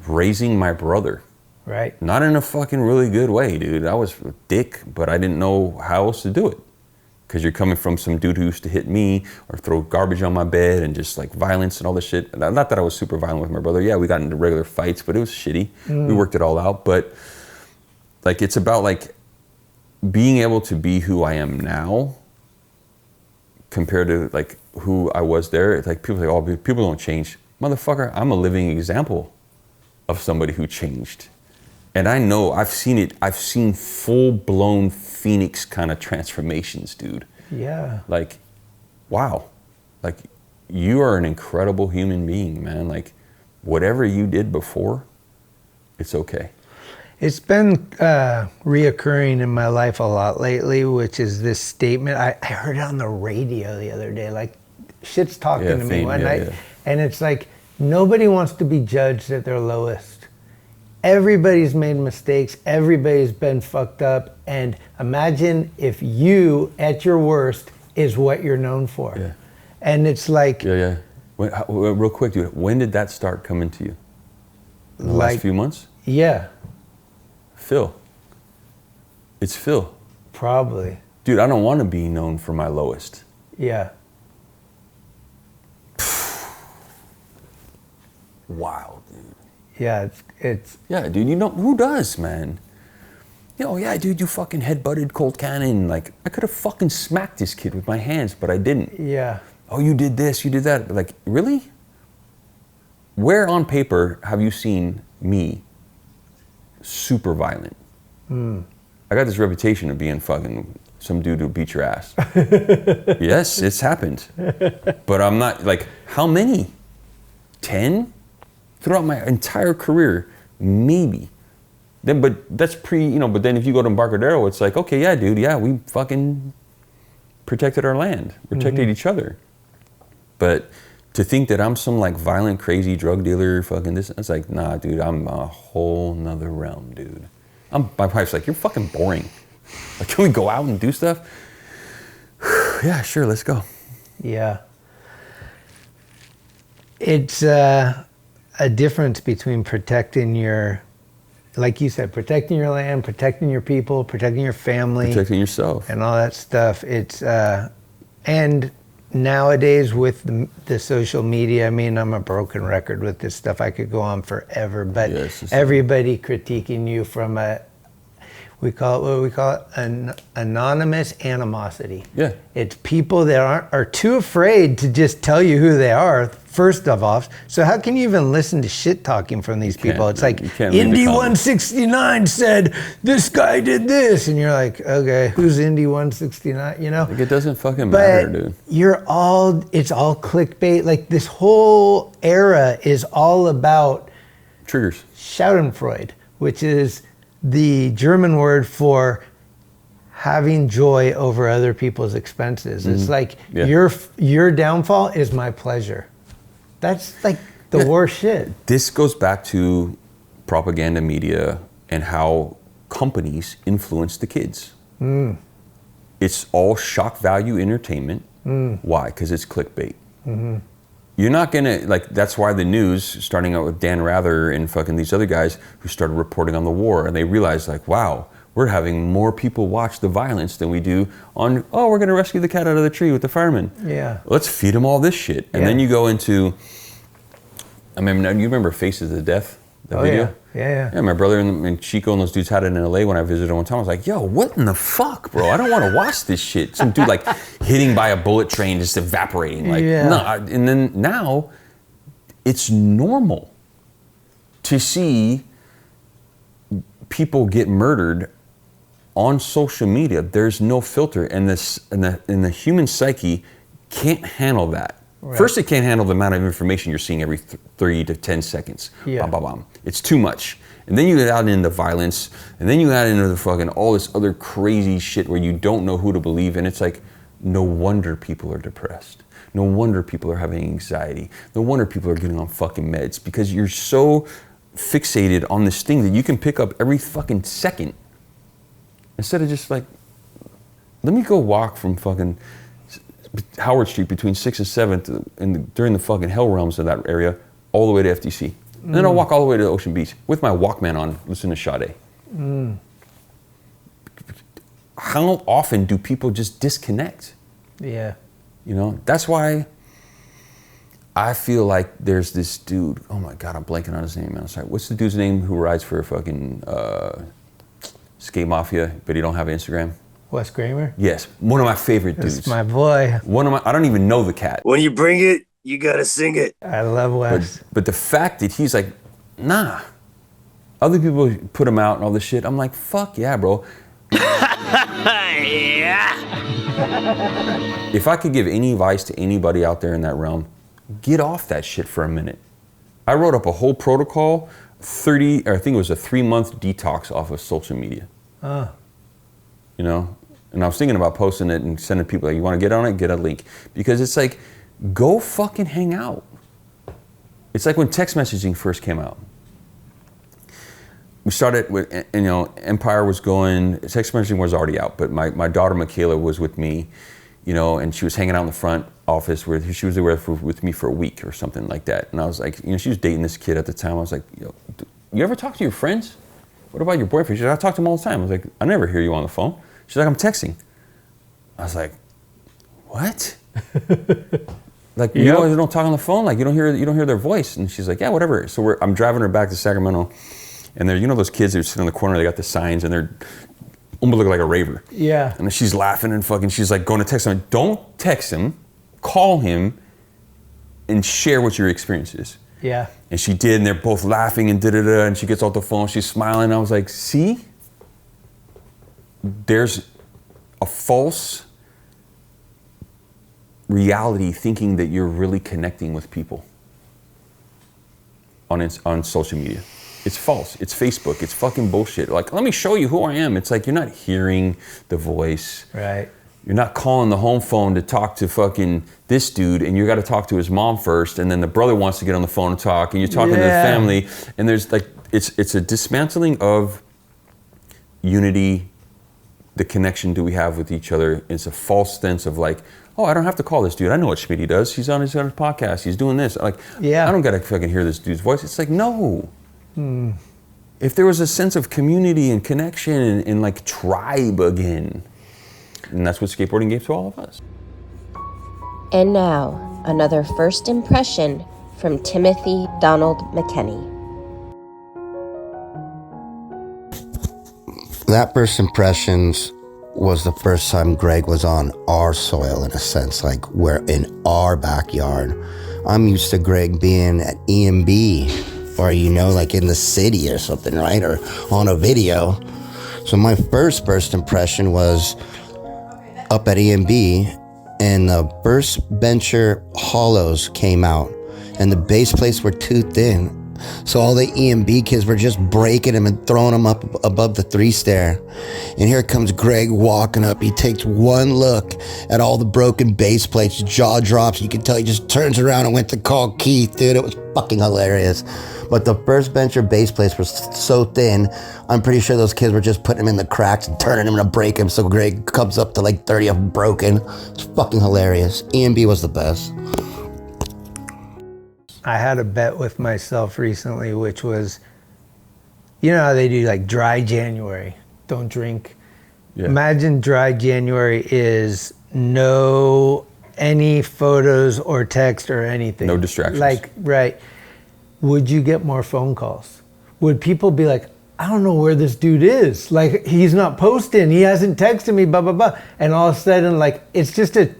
C: raising my brother.
A: Right.
C: Not in a fucking really good way, dude. I was a dick, but I didn't know how else to do it. Because you're coming from some dude who used to hit me or throw garbage on my bed and just like violence and all this shit. Not that I was super violent with my brother. Yeah, we got into regular fights, but it was shitty. We worked it all out. But like, it's about like being able to be who I am now compared to like who I was there. It's like people say, oh, people don't change. Motherfucker, I'm a living example of somebody who changed. And I know, I've seen it. I've seen full-blown Phoenix kind of transformations, dude.
A: Yeah.
C: Like, wow. Like, you are an incredible human being, man. Like, whatever you did before, it's okay.
A: It's been reoccurring in my life a lot lately, which is this statement. I heard it on the radio the other day. Like, shit's talking to me one night. Yeah. And it's like, nobody wants to be judged at their lowest. Everybody's made mistakes. Everybody's been fucked up. And imagine if you, at your worst, is what you're known for.
C: Yeah.
A: And it's like...
C: Yeah. Real quick, dude, when did that start coming to you? In the last few months?
A: Yeah.
C: Phil. It's Phil.
A: Probably.
C: Dude, I don't want to be known for my lowest.
A: Yeah.
C: Wow, dude.
A: Yeah, it's...
C: Yeah, dude, you know, who does, man? You know, yeah, dude, you fucking headbutted Colt Cannon. Like, I could have fucking smacked this kid with my hands, but I didn't.
A: Yeah.
C: Oh, you did this, you did that. But like, really? Where on paper have you seen me super violent? I got this reputation of being fucking some dude who beat your ass. Yes, it's happened. But I'm not, like, how many? 10? Throughout my entire career, maybe. Then, but that's but then if you go to Embarcadero, it's like, okay, yeah, dude, yeah, we fucking protected our land, protected each other. But to think that I'm some like violent, crazy drug dealer, fucking this, it's like, nah, dude, I'm a whole nother realm, dude. My wife's like, you're fucking boring. Like, can we go out and do stuff? Yeah, sure, let's go.
A: Yeah. It's a difference between protecting your, like you said, protecting your land, protecting your people, protecting your family.
C: Protecting yourself.
A: And all that stuff. It's, and nowadays with the social media, I mean, I'm a broken record with this stuff. I could go on forever, but yes, everybody critiquing you from what we call it, an anonymous animosity.
C: Yeah.
A: It's people that are too afraid to just tell you who they are, first of all. So how can you even listen to shit talking from these people? It's like, Indy 169 said, this guy did this. And you're like, okay, who's Indy 169, you know?
C: Like, it doesn't fucking matter, dude.
A: It's all clickbait. Like, this whole era is all about
C: triggers. Schadenfreude,
A: which is the German word for having joy over other people's expenses. It's like, your downfall is my pleasure. That's like the worst shit.
C: This goes back to propaganda media and how companies influence the kids. it's all shock value entertainment. Why? Because it's clickbait. You're not gonna, like, that's why the news, starting out with Dan Rather and fucking these other guys who started reporting on the war, and they realized, like, wow, we're having more people watch the violence than we do on, oh, we're gonna rescue the cat out of the tree with the firemen.
A: Yeah.
C: Let's feed them all this shit. And then you go into, I mean, you remember Faces of Death, the video?
A: Yeah.
C: Yeah, my brother and Chico and those dudes had it in LA when I visited one time. I was like, yo, what in the fuck, bro? I don't want to watch this shit. Some dude like hitting by a bullet train just evaporating. Like, no. And then now it's normal to see people get murdered on social media. There's no filter, and the human psyche can't handle that. Right. First, it can't handle the amount of information you're seeing every 30 to 10 seconds. Yeah. Bam, bam, bam. It's too much. And then you add in the violence, and then you add into the fucking all this other crazy shit where you don't know who to believe, and it's like, no wonder people are depressed. No wonder people are having anxiety. No wonder people are getting on fucking meds, because you're so fixated on this thing that you can pick up every fucking second. Instead of just like, let me go walk from fucking Howard Street between 6th and 7th and during the fucking hell realms of that area all the way to FTC. And then I'll walk all the way to Ocean Beach with my Walkman on, listening to Sade. How often do people just disconnect?
A: Yeah.
C: You know, that's why I feel like there's this dude, oh my God, I'm blanking on his name, man. I'm sorry. What's the dude's name who rides for fucking Skate Mafia, but he don't have Instagram?
A: Wes Kramer?
C: Yes, one of my favorite dudes.
A: That's my boy.
C: I don't even know the cat.
E: When you bring it, you gotta sing it.
A: I love Wes.
C: But the fact that he's like, nah. Other people put him out and all this shit. I'm like, fuck yeah, bro.
B: Yeah.
C: If I could give any advice to anybody out there in that realm, get off that shit for a minute. I wrote up a whole protocol, I think it was a 3-month detox off of social media. You know? And I was thinking about posting it and sending people, like, you want to get on it? Get a link. Because it's like, go fucking hang out. It's like when text messaging first came out. We started with, you know, Empire was going, text messaging was already out, but my daughter Michaela was with me, you know, and she was hanging out in the front office where she was there with me for a week or something like that. And I was like, you know, she was dating this kid at the time. I was like, you ever talk to your friends? What about your boyfriend? She's like, I talk to him all the time. I was like, I never hear you on the phone. She's like, I'm texting. I was like, what? Like, you know, you don't talk on the phone? Like, you don't hear their voice? And she's like, yeah, whatever. So I'm driving her back to Sacramento, and they're, you know, those kids that sit in the corner, they got the signs, and they're almost look like a raver.
A: Yeah.
C: And then she's laughing and fucking, she's like going to text him. Don't text him, call him, and share what your experience is.
A: Yeah.
C: And she did, and they're both laughing and da-da-da, and she gets off the phone, she's smiling. I was like, see? There's a false reality thinking that you're really connecting with people on social media. It's false. It's Facebook. It's fucking bullshit. Like, let me show you who I am. It's like, you're not hearing the voice.
A: Right.
C: You're not calling the home phone to talk to fucking this dude, and you got to talk to his mom first, and then the brother wants to get on the phone and talk, and you're talking to the family, and there's like, it's a dismantling of unity, the connection do we have with each other. It's a false sense of like, oh, I don't have to call this dude. I know what Schmitty does. He's on his podcast. He's doing this. Like, I don't got to fucking hear this dude's voice. It's like, no. If there was a sense of community and connection and like tribe again, and that's what skateboarding gave to all of us.
F: And now, another first impression from Timothy Donald McKenney.
J: That first impressions was the first time Greg was on our soil, in a sense, like we're in our backyard. I'm used to Greg being at EMB, or, you know, like in the city or something, right? Or on a video. So my first impression was up at EMB, and the first bencher hollows came out, and the base plates were too thin. So all the E and B kids were just breaking them and throwing them up above the 3 stair. And here comes Greg walking up. He takes one look at all the broken base plates, jaw drops. You can tell he just turns around and went to call Keith, dude. It was fucking hilarious. But the first bencher base plates were so thin, I'm pretty sure those kids were just putting them in the cracks and turning them to break them. So Greg comes up to like 30 of them broken. It's fucking hilarious. E and B was the best.
A: I had a bet with myself recently, which was, you know how they do like dry January, don't drink. Yeah. Imagine dry January is no any photos or text or anything.
C: No distractions.
A: Like, right. Would you get more phone calls? Would people be like, I don't know where this dude is. Like, he's not posting. He hasn't texted me, blah, blah, blah. And all of a sudden, like, it's just a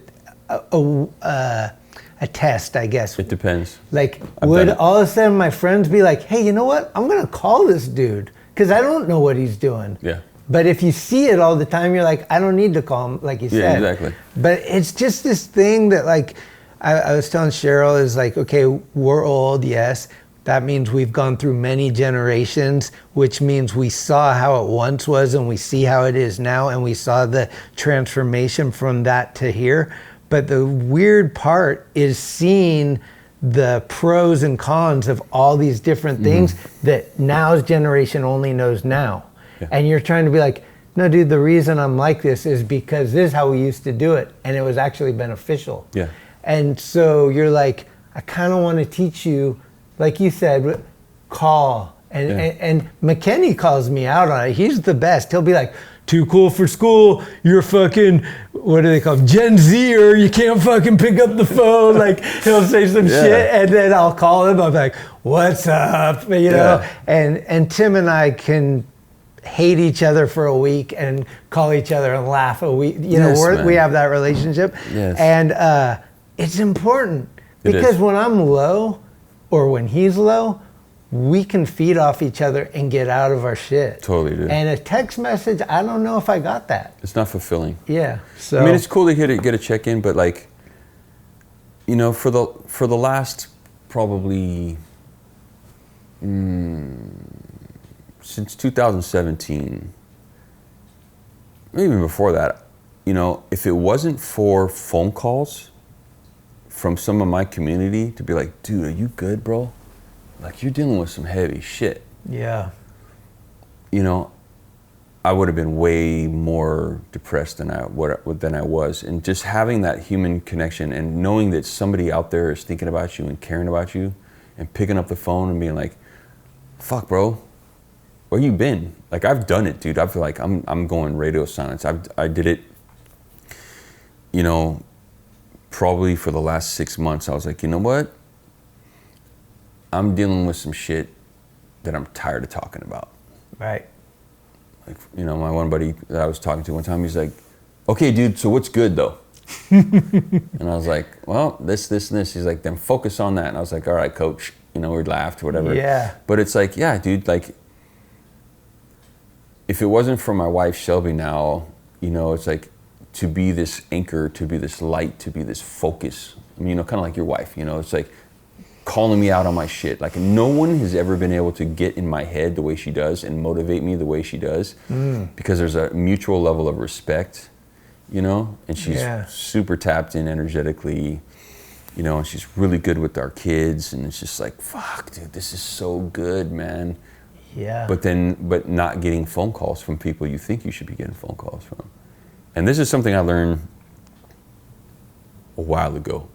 A: test, I guess.
C: It depends.
A: Like, would all of a sudden my friends be like, hey, you know what? I'm going to call this dude because I don't know what he's doing.
C: Yeah.
A: But if you see it all the time, you're like, I don't need to call him, like you said.
C: Yeah, exactly.
A: But it's just this thing that, like, I was telling Cheryl is like, okay, we're old, yes. That means we've gone through many generations, which means we saw how it once was and we see how it is now, and we saw the transformation from that to here. But the weird part is seeing the pros and cons of all these different things that now's generation only knows now. Yeah. And you're trying to be like, no, dude, the reason I'm like this is because this is how we used to do it, and it was actually beneficial.
C: Yeah.
A: And so you're like, I kind of want to teach you, like you said, call. And McKenney calls me out on it. He's the best. He'll be like, too cool for school. You're fucking, what do they call them? Gen Z-er. You can't fucking pick up the phone. Like, he'll say some shit, and then I'll call him. I'm like, what's up? You know? And Tim and I can hate each other for a week and call each other and laugh a week. You know, we have that relationship.
C: Yes.
A: And it's important because when I'm low or when he's low, we can feed off each other and get out of our shit.
C: Totally, dude.
A: And a text message, I don't know if I got that.
C: It's not fulfilling.
A: Yeah. So
C: I mean, it's cool to get a check-in, but like, you know, for the last probably since 2017, maybe even before that, you know, if it wasn't for phone calls from some of my community to be like, dude, are you good, bro? Like, you're dealing with some heavy shit.
A: Yeah.
C: You know, I would have been way more depressed than I was. And just having that human connection and knowing that somebody out there is thinking about you and caring about you and picking up the phone and being like, fuck, bro, where you been? Like, I've done it, dude. I feel like I'm going radio silence. I did it, you know, probably for the last 6 months. I was like, you know what? I'm dealing with some shit that I'm tired of talking about.
A: Right.
C: Like, you know, my one buddy that I was talking to one time, he's like, okay, dude, so what's good though? And I was like, well, this, and this. He's like, then focus on that. And I was like, all right, coach. You know, we laughed or whatever.
A: Yeah.
C: But it's like, yeah, dude, like, if it wasn't for my wife, Shelby, now, you know, it's like to be this anchor, to be this light, to be this focus. I mean, you know, kind of like your wife, you know, it's like, calling me out on my shit. Like, no one has ever been able to get in my head the way she does and motivate me the way she does, because there's a mutual level of respect, you know, and she's super tapped in energetically, you know, and she's really good with our kids, and it's just like, fuck, dude, this is so good, man.
A: Yeah.
C: But not getting phone calls from people you think you should be getting phone calls from. And this is something I learned a while ago.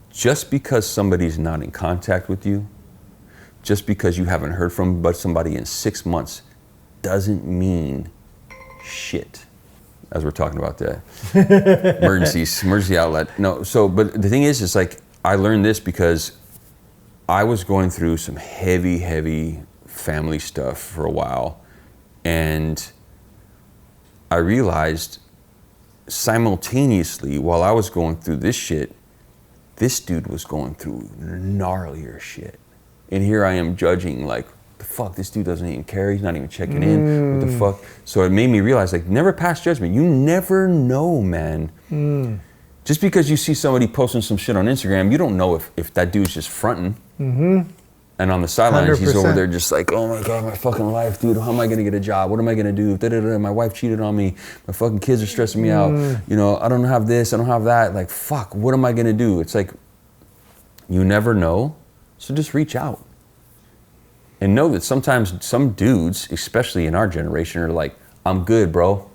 C: Just because somebody's not in contact with you, just because you haven't heard from somebody in 6 months, doesn't mean shit. As we're talking about the emergency outlet. No, so, but the thing is, it's like, I learned this because I was going through some heavy family stuff for a while, and I realized simultaneously, while I was going through this shit, this dude was going through gnarlier shit. And here I am judging, like, the fuck, this dude doesn't even care, he's not even checking in, what the fuck? So it made me realize, like, never pass judgment. You never know, man. Just because you see somebody posting some shit on Instagram, you don't know if that dude's just fronting. And And on the sidelines, he's over
A: 100%.
C: there just like, oh my God, my fucking life, dude. How am I gonna get a job? What am I gonna do? Da-da-da. My wife cheated on me. My fucking kids are stressing me out. You know, I don't have this, I don't have that. Like, fuck, what am I gonna do? It's like, you never know, so just reach out. And know that sometimes some dudes, especially in our generation, are like, I'm good, bro.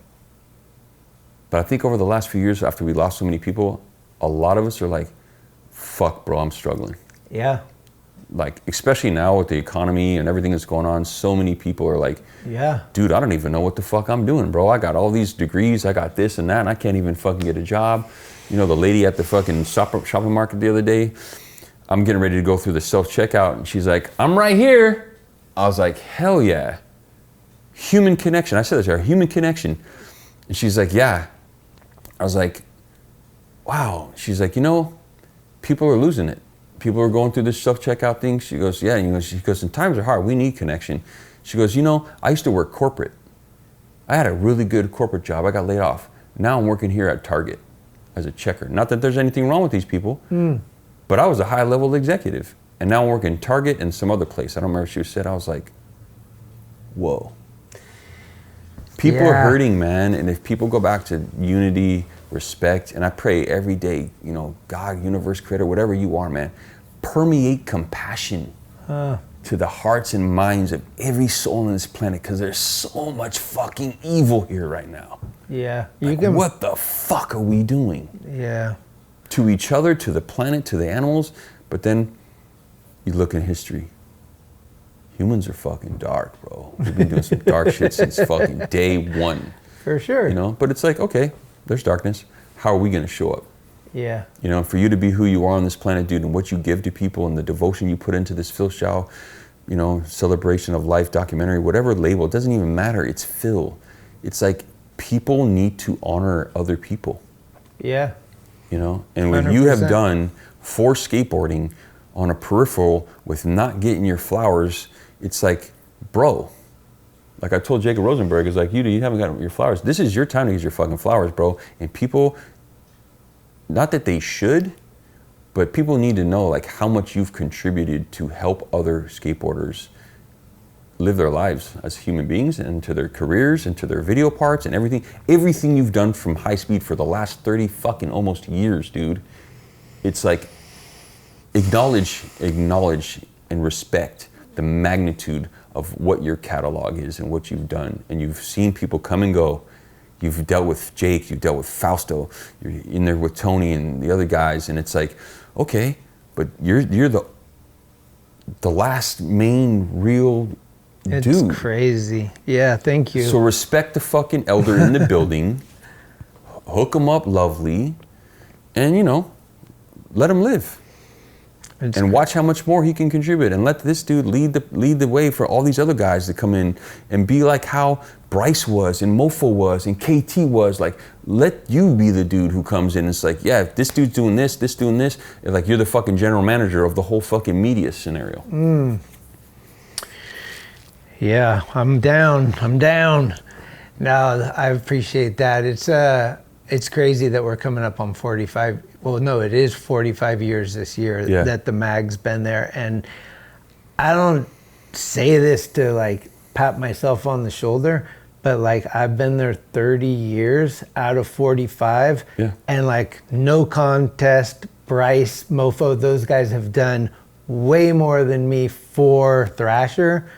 C: But I think over the last few years, after we lost so many people, a lot of us are like, fuck, bro, I'm struggling.
A: Yeah.
C: Like, especially now with the economy and everything that's going on, so many people are like,
A: Yeah.
C: dude, I don't even know what the fuck I'm doing, bro. I got all these degrees, I got this and that, and I can't even fucking get a job. You know, the lady at the fucking shopping market the other day, I'm getting ready to go through the self-checkout, and she's like, I'm right here. I was like, hell yeah. Human connection. I said that to her, human connection. And she's like, yeah. I was like, wow. She's like, you know, people are losing it. People are going through this self-checkout thing. She goes, yeah. You know, she goes, and times are hard. We need connection. She goes, you know, I used to work corporate. I had a really good corporate job. I got laid off. Now I'm working here at Target as a checker. Not that there's anything wrong with these people, but I was a high-level executive. And now I'm working Target and some other place. I don't remember what she said. I was like, whoa. People are hurting, man. And if people go back to unity, respect, and I pray every day, you know, God, universe, creator, whatever you are, man, permeate compassion to the hearts and minds of every soul on this planet, because there's so much fucking evil here right now.
A: Yeah.
C: Like, what the fuck are we doing?
A: Yeah.
C: To each other, to the planet, to the animals. But then you look in history. Humans are fucking dark, bro. We've been doing some dark shit since fucking day one.
A: For sure.
C: You know, but it's like, okay, there's darkness. How are we gonna show up?
A: Yeah.
C: You know, for you to be who you are on this planet, dude, and what you give to people and the devotion you put into this Phil Shao, you know, celebration of life documentary, whatever label, it doesn't even matter. It's Phil. It's like people need to honor other people.
A: Yeah.
C: You know, and what you have done for skateboarding on a peripheral with not getting your flowers, it's like, bro, like I told Jacob Rosenberg, it's like, you haven't got your flowers. This is your time to get your fucking flowers, bro. And people, not that they should, but people need to know like how much you've contributed to help other skateboarders live their lives as human beings and to their careers and to their video parts and everything. Everything you've done from high speed for the last 30 fucking almost years, dude. It's like, acknowledge and respect the magnitude of what your catalog is and what you've done. And you've seen people come and go. You've dealt with Jake, you've dealt with Fausto, you're in there with Tony and the other guys, and it's like, okay, but you're the last main real dude.
A: It's crazy. Yeah, thank you.
C: So respect the fucking elder in the building, hook him up lovely, and you know, let him live. And watch how much more he can contribute, and let this dude lead the way for all these other guys to come in and be like how Bryce was and Mofo was and KT was. Like, let you be the dude who comes in and it's like, yeah, if this dude's doing this doing this, it's like you're the fucking general manager of the whole fucking media scenario.
A: Yeah, I'm down. No, I appreciate that. It's crazy that we're coming up on 45. Well, no, it is 45 years this year that the mag's been there. And I don't say this to like pat myself on the shoulder, but like I've been there 30 years out of 45. Yeah. And like no contest, Bryce, Mofo, those guys have done way more than me for Thrasher,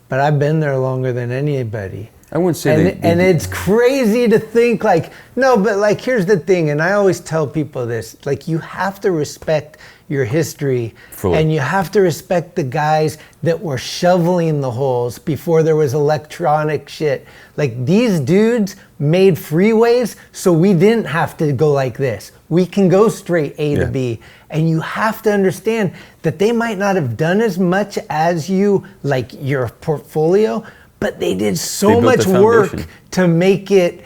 A: but I've been there longer than anybody.
C: I wouldn't say
A: and it's crazy to think like, no, but like here's the thing, and I always tell people this, like you have to respect your history and you have to respect the guys that were shoveling the holes before there was electronic shit. Like these dudes made freeways so we didn't have to go like this. We can go straight A to B. And you have to understand that they might not have done as much as you, like your portfolio, but they did so much work to make it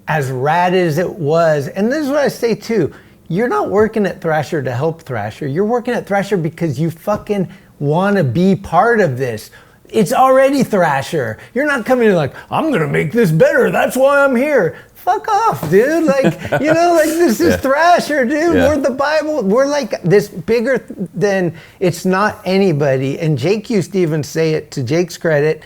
A: as rad as it was. And this is what I say too. You're not working at Thrasher to help Thrasher. You're working at Thrasher because you fucking want to be part of this. it's already Thrasher. You're not coming in like, I'm gonna make this better. That's why I'm here. Fuck off, dude. Like, you know, like this is Thrasher, dude. We're the Bible. We're like this bigger than, it's not anybody. And Jake used to even say it, to Jake's credit,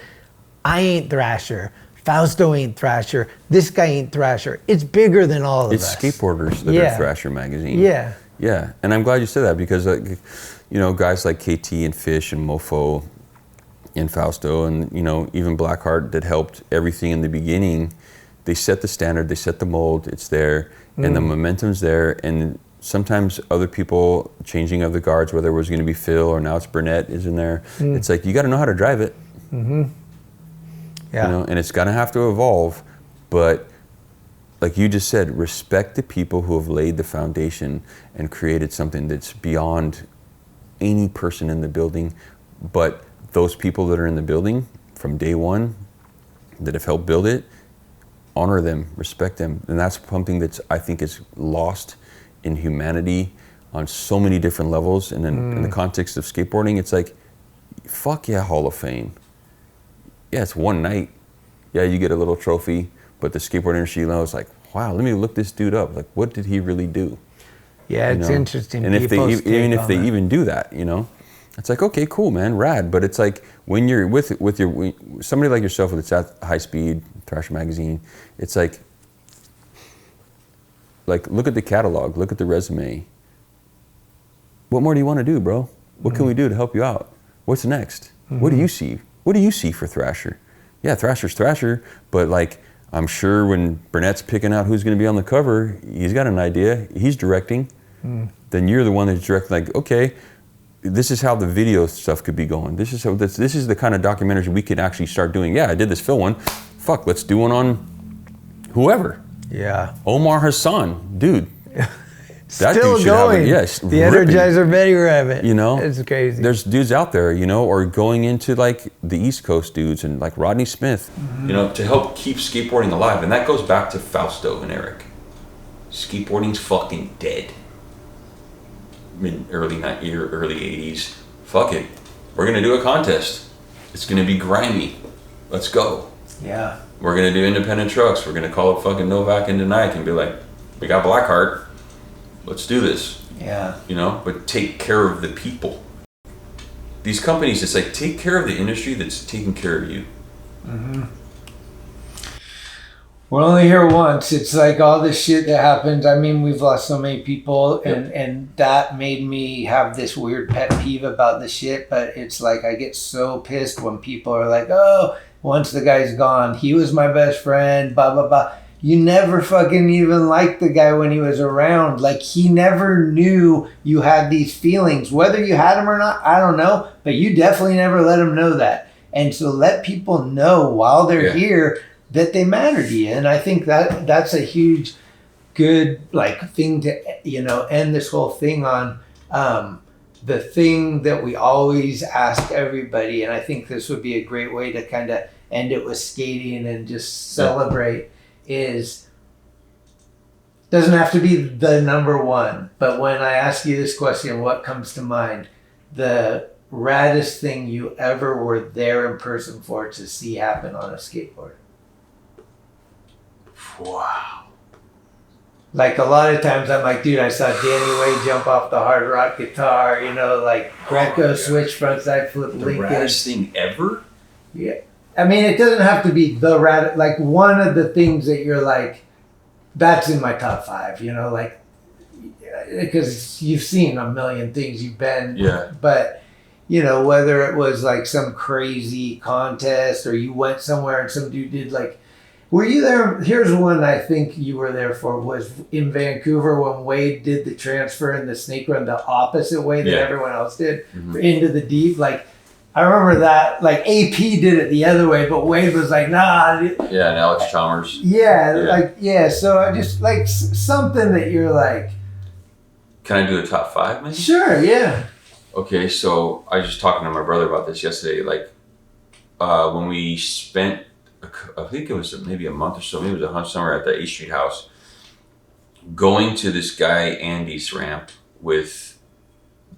A: I ain't Thrasher. Fausto ain't Thrasher. This guy ain't Thrasher. It's bigger than all of us.
C: It's skateboarders that are Thrasher magazine.
A: Yeah.
C: Yeah. And I'm glad you said that because, like, you know, guys like KT and Fish and Mofo and Fausto and, you know, even Blackheart that helped everything in the beginning, they set the standard, they set the mold, it's there, and the momentum's there, and sometimes other people changing of the guards, whether it was going to be Phil or now it's Burnett is in there, it's like, you got to know how to drive it. Yeah. You know, and it's going to have to evolve, but like you just said, respect the people who have laid the foundation and created something that's beyond any person in the building, but those people that are in the building from day one that have helped build it, honor them, respect them. And that's something that's, I think, is lost in humanity on so many different levels. And in the context of skateboarding, it's like, fuck yeah, Hall of Fame. Yeah, it's one night. Yeah, you get a little trophy, but the skateboard industry knows, like, wow, let me look this dude up. Like, what did he really do?
A: Yeah, it's interesting.
C: And if they even do that, you know, it's like, okay, cool, man, rad. But it's like when you're with somebody like yourself that's at High Speed, Thrasher Magazine, it's like look at the catalog, look at the resume. What more do you want to do, bro? What can we do to help you out? What's next? What do you see? What do you see for Thrasher? Yeah, Thrasher's Thrasher, but like, I'm sure when Burnett's picking out who's going to be on the cover, he's got an idea, he's directing. Then you're the one that's directing, like, okay, this is how the video stuff could be going. This is how this is the kind of documentaries we could actually start doing. Yeah, I did this Phil one. Fuck, let's do one on whoever.
A: Yeah.
C: Omar Hassan, dude.
A: That still dude should going.
C: Have
A: the ripping. Energizer Betty Rabbit.
C: You know,
A: it's crazy.
C: There's dudes out there, you know, or going into like the East Coast dudes and like Rodney Smith, you know, to help keep skateboarding alive. And that goes back to Fausto and Eric. Skateboarding's fucking dead. Early 80s. Fuck it. We're gonna do a contest. It's gonna be grimy. Let's go.
A: Yeah.
C: We're gonna do independent trucks. We're gonna call up fucking Novak and Nike and be like, we got Blackheart. Let's do this.
A: Yeah.
C: You know, but take care of the people. These companies, it's like, take care of the industry that's taking care of you.
A: We're only here once. It's like all this shit that happens. I mean, we've lost so many people, and that made me have this weird pet peeve about the shit. But it's like, I get so pissed when people are like, oh, once the guy's gone, he was my best friend, blah, blah, blah. You never fucking even liked the guy when he was around. Like, he never knew you had these feelings. Whether you had them or not, I don't know. But you definitely never let him know that. And so let people know while they're here that they matter to you. And I think that that's a huge, good, like, thing to, you know, end this whole thing on. The thing that we always ask everybody, and I think this would be a great way to kind of end it with skating and just celebrate, is, doesn't have to be the number one, but when I ask you this question, what comes to mind? The raddest thing you ever were there in person for to see happen on a skateboard?
C: Wow.
A: Like, a lot of times I'm like, dude, I saw Danny Way jump off the hard rock guitar, you know, like Greco switch frontside flip Lincoln.
C: The raddest thing ever?
A: Yeah. I mean, it doesn't have to be the rad, like one of the things that you're like, that's in my top 5, you know, like, because you've seen a million things, you've been, but, you know, whether it was like some crazy contest or you went somewhere and some dude did like, were you there? Here's one I think you were there for, was in Vancouver when Wade did the transfer in the snake run the opposite way that everyone else did, into the deep. Like, I remember that, like, AP did it the other way, but Wade was like, nah.
C: Yeah, and Alex Chalmers.
A: So I just, like, something that you're like.
C: Can I do a top 5, maybe?
A: Sure, yeah.
C: Okay, so I was just talking to my brother about this yesterday. Like, when we spent, I think it was maybe a month or so, maybe it was a summer at the 8th Street house, going to this guy Andy's ramp with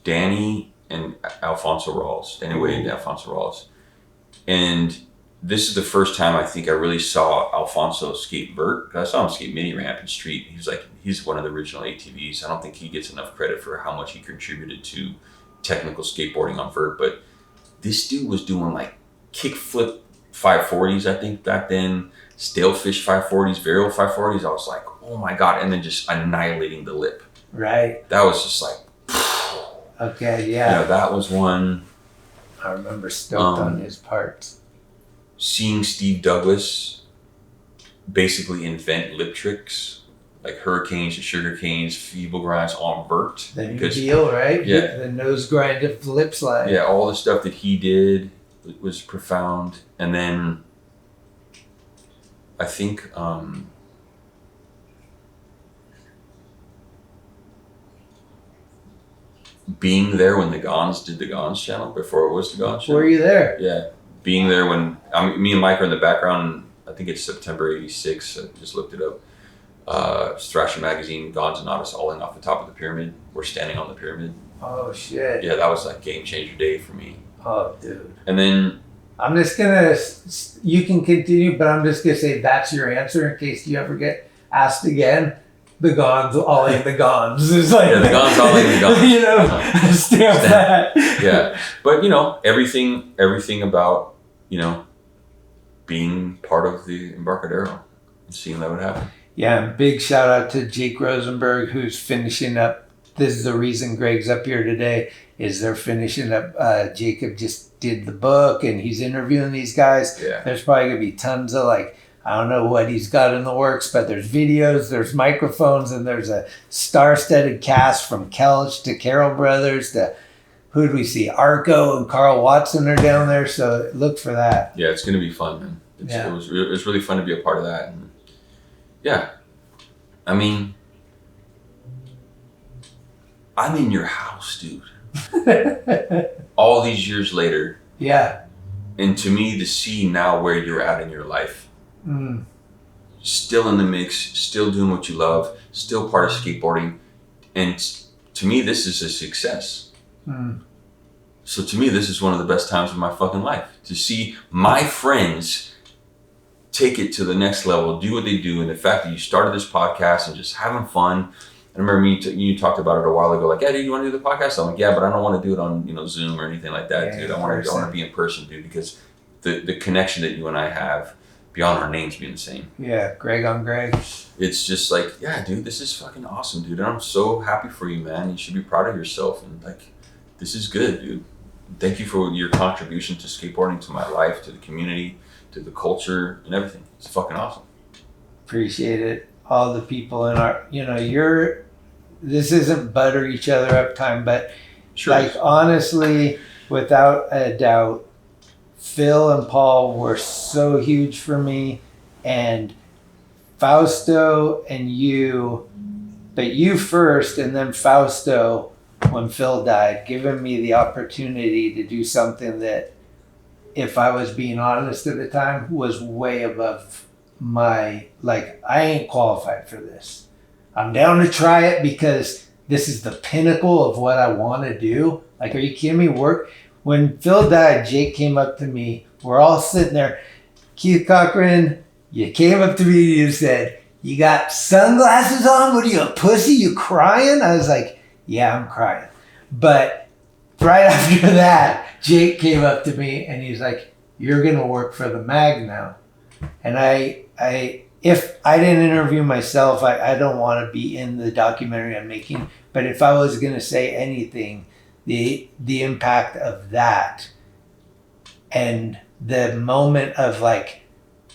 C: Danny and Alfonso Rawls, anyway, Alfonso Rawls. And this is the first time I think I really saw Alfonso skate vert. I saw him skate mini ramp and street. He's one of the original ATVs. I don't think he gets enough credit for how much he contributed to technical skateboarding on vert, but this dude was doing like kickflip 540s, I think back then, stalefish 540s, varial 540s. I was like, oh my God. And then just annihilating the lip.
A: Right.
C: That was just like,
A: okay, yeah.
C: That was one.
A: I remember stoked on his parts.
C: Seeing Steve Douglas basically invent lip tricks, like hurricanes and sugar canes, feeble grinds on vert.
A: The new deal, right?
C: Yeah.
A: The nose grind of the lip slide.
C: Yeah, all the stuff that he did was profound. And then I think being there when the Gons did the Gons channel, before it was the Gons channel.
A: Were you there?
C: Yeah. Being there when, me and Mike are in the background, I think it's September 86, I just looked it up. Thrasher Magazine, Gons and Otis falling off the top of the pyramid. We're standing on the pyramid.
A: Oh, shit.
C: Yeah, that was like game changer day for me.
A: Oh, dude.
C: And then...
A: I'm just gonna, you can continue, but I'm just gonna say that's your answer in case you ever get asked again. The Gons, all in the Gons. It's like,
C: yeah, the Gons, all in the Gons.
A: You know, stamp that.
C: Yeah, but everything about, being part of the Embarcadero and seeing that would happen.
A: Yeah, and big shout out to Jake Rosenberg, who's finishing up. This is the reason Greg's up here today, is they're finishing up. Jacob just did the book and he's interviewing these guys.
C: Yeah.
A: There's probably going to be tons of I don't know what he's got in the works, but there's videos, there's microphones, and there's a star-studded cast from Kelch to Carroll Brothers to, who do we see? Arco and Carl Watson are down there, so look for that.
C: Yeah, it's going to be fun, man. It was really fun to be a part of that. And yeah, I mean, I'm in your house, dude. All these years later.
A: Yeah.
C: And to me, to see now where you're at in your life, still in the mix, still doing what you love, still part of skateboarding. And to me, this is a success. So to me, this is one of the best times of my fucking life. To see my friends take it to the next level, do what they do. And the fact that you started this podcast and just having fun. I remember you talked about it a while ago, like, yeah, dude, you want to do the podcast? I'm like, yeah, but I don't want to do it on Zoom or anything like that, dude. I want to be in person, dude, because the connection that you and I have, beyond our names being the same.
A: Yeah, Greg on Greg.
C: It's just like, yeah, dude, this is fucking awesome, dude. And I'm so happy for you, man. You should be proud of yourself. And this is good, dude. Thank you for your contribution to skateboarding, to my life, to the community, to the culture, and everything. It's fucking awesome.
A: Appreciate it. All the people in our, this isn't butter each other up time, but
C: sure,
A: honestly, without a doubt, Phil and Paul were so huge for me, and Fausto and you, but you first, and then Fausto when Phil died, giving me the opportunity to do something that, if I was being honest at the time, was way above my, I ain't qualified for this. I'm down to try it because this is the pinnacle of what I want to do. Are you kidding me? When Phil died, Jake came up to me. We're all sitting there. Keith Cochran, you came up to me and you said, "You got sunglasses on? What are you, a pussy? You crying?" I was like, "Yeah, I'm crying." But right after that, Jake came up to me and he's like, "You're going to work for the mag now." And if I didn't interview myself, I don't want to be in the documentary I'm making. But if I was going to say anything, the impact of that and the moment of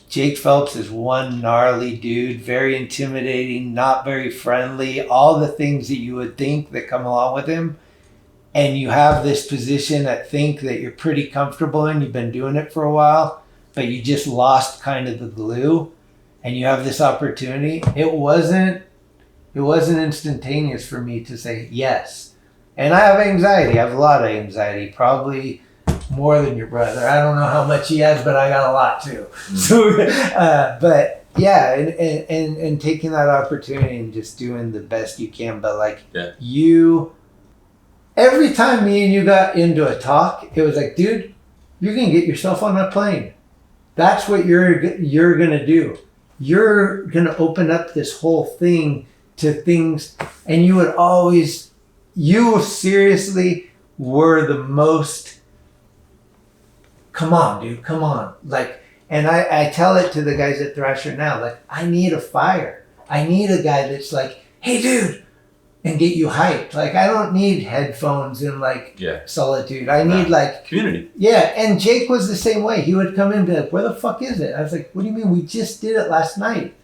A: Jake Phelps is one gnarly dude, very intimidating, not very friendly, all the things that you would think that come along with him. And you have this position at Think that you're pretty comfortable in, you've been doing it for a while, but you just lost kind of the glue, and you have this opportunity. It wasn't instantaneous for me to say yes. And I have anxiety. I have a lot of anxiety, probably more than your brother. I don't know how much he has, but I got a lot too. So, but yeah, and taking that opportunity and just doing the best you can. But every time me and you got into a talk, it was like, dude, you're gonna get yourself on a plane. That's what you're gonna do. You're gonna open up this whole thing to things, and you seriously were the most. Come on, dude, come on, like. And I tell it to the guys at Thrasher now, like, I need a fire. I need a guy that's like, hey, dude, and get you hyped. Like, I don't need headphones and like solitude. I need like
C: community.
A: Yeah, and Jake was the same way. He would come in and be like, where the fuck is it? I was like, what do you mean? We just did it last night.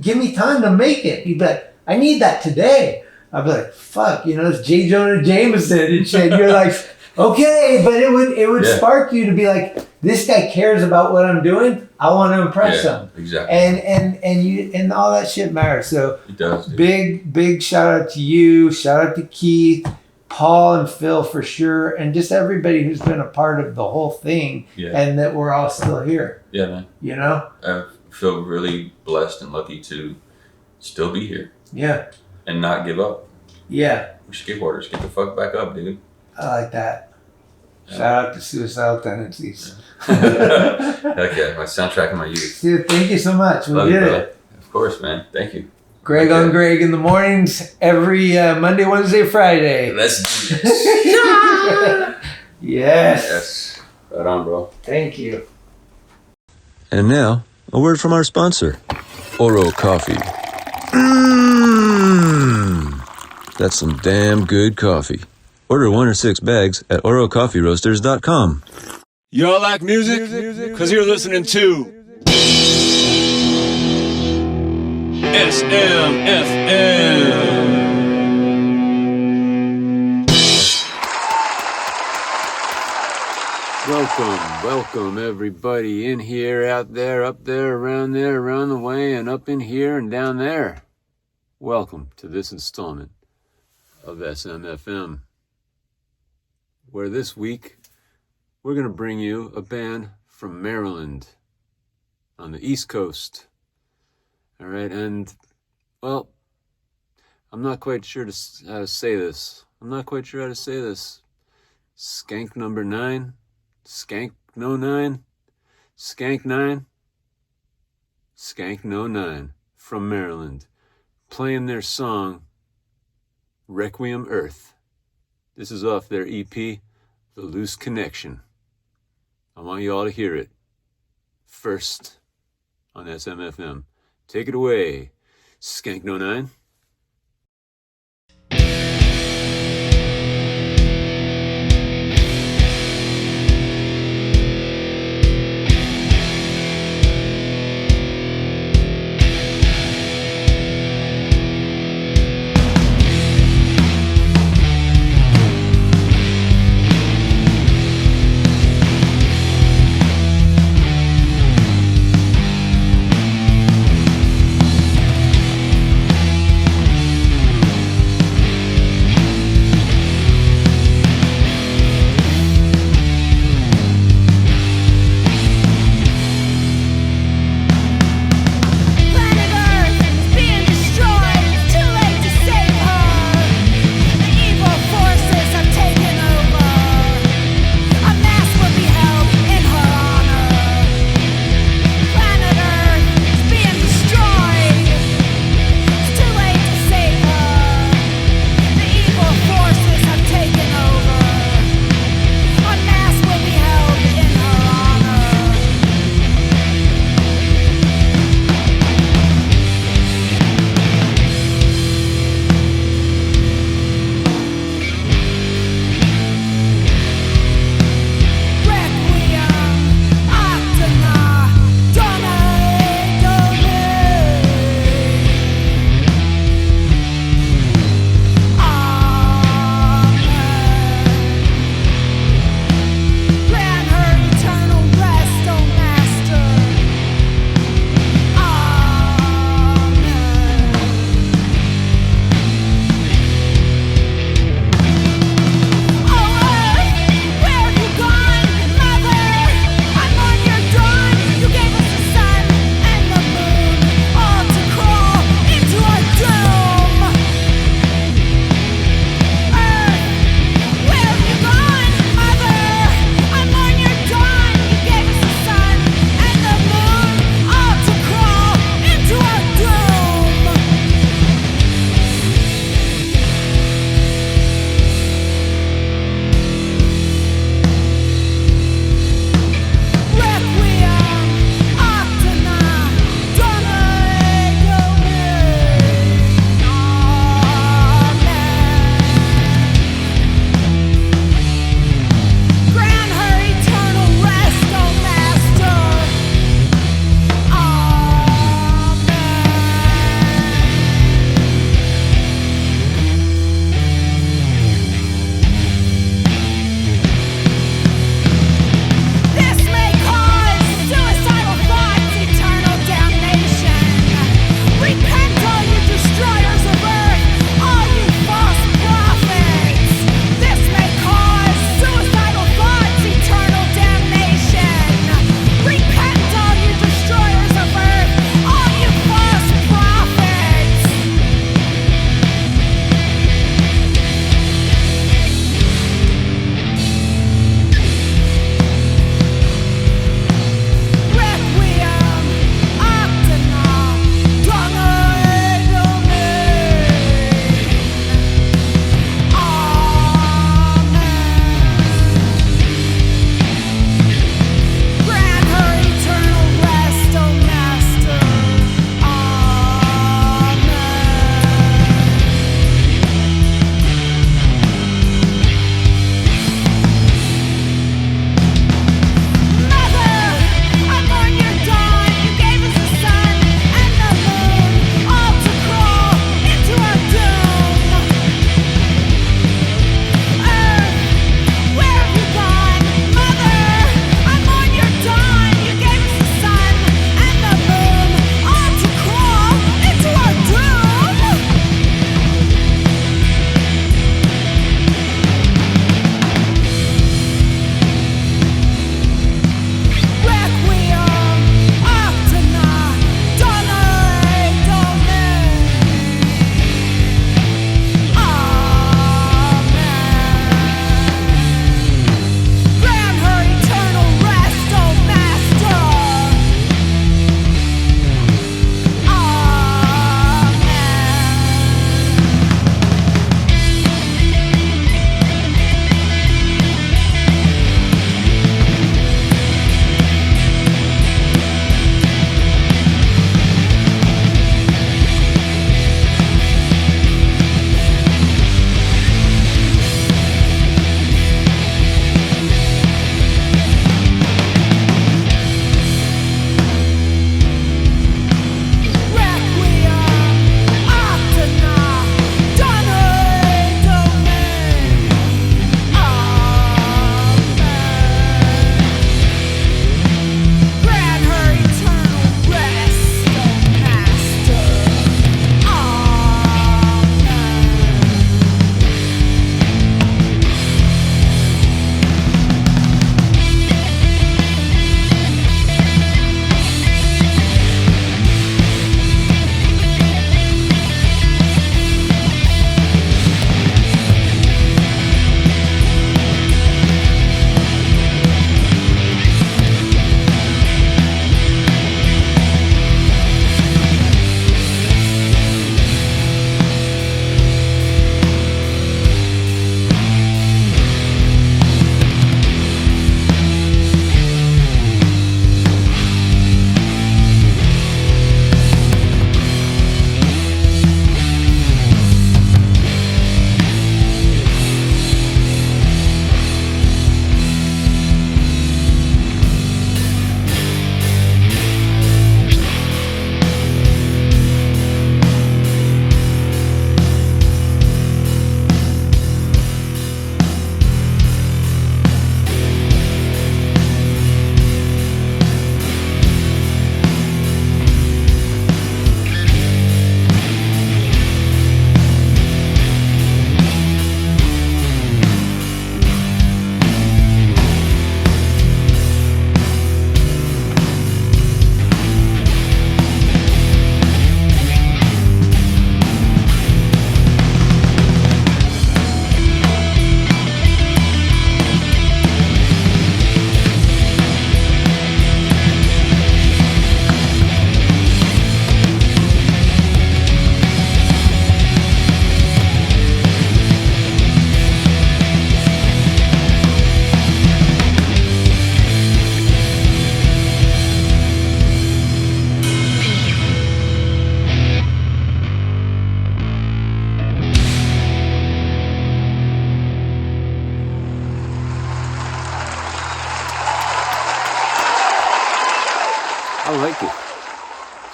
A: Give me time to make it. He'd be like, I need that today. I'd be like, fuck, it's J. Jonah Jameson and shit. You're like, okay, but it would spark you to be like, this guy cares about what I'm doing. I want to impress him.
C: Exactly.
A: And all that shit matters. So
C: it does.
A: Big shout out to you. Shout out to Keith, Paul, and Phil for sure, and just everybody who's been a part of the whole thing, and that we're all still here.
C: Yeah, man. I feel really blessed and lucky to still be here.
A: Yeah.
C: And not give up.
A: Yeah.
C: We're skateboarders. Get the fuck back up, dude.
A: I like that. Shout out to Suicidal Tendencies.
C: Heck yeah, my soundtrack of my youth.
A: Dude, thank you so much. We did it.
C: Of course, man. Thank you.
A: Greg on Greg in the mornings, every Monday, Wednesday, Friday.
C: Let's do this.
A: Yes.
C: Right on, bro.
A: Thank you.
K: And now, a word from our sponsor, Oro Coffee. That's some damn good coffee. Order 1 or 6 bags at orocoffeeroasters.com.
D: Y'all like music? Because you're listening to SMFM.
M: Welcome everybody in here, out there, up there, around the way, and up in here and down there. Welcome to this installment of SMFM, where this week we're going to bring you a band from Maryland on the East Coast. All right, and, well, I'm not quite sure how to say this. Skank number 9, Skank No 9, Skank 9, Skank No 9 from Maryland, playing their song Requiem Earth. This is off their EP, The Loose Connection. I want you all to hear it first on SMFM. Take it away, Skank No 9.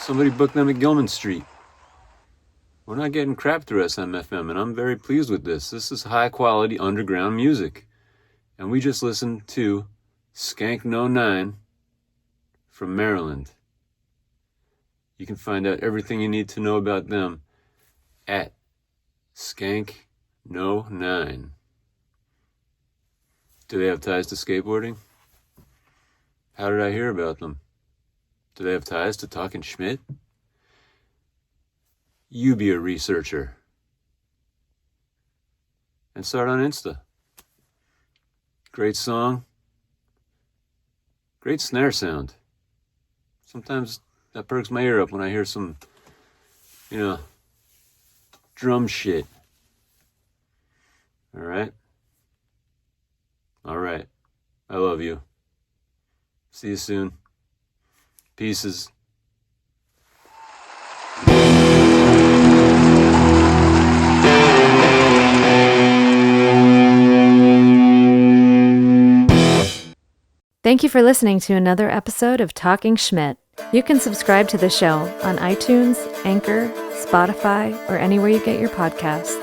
M: Somebody book them at Gilman Street. We're not getting crap through SMFM, and I'm very pleased with this. This is high-quality underground music. And we just listened to Skank No 9 from Maryland. You can find out everything you need to know about them at Skank No 9. Do they have ties to skateboarding? How did I hear about them? Do they have ties to Talkin Schmidt? You be a researcher. And start on Insta. Great song. Great snare sound. Sometimes that perks my ear up when I hear some, drum shit. All right? All right. I love you. See you soon. Pieces.
N: Thank you for listening to another episode of Talking Schmidt. You can subscribe to the show on iTunes, Anchor, Spotify, or anywhere you get your podcasts.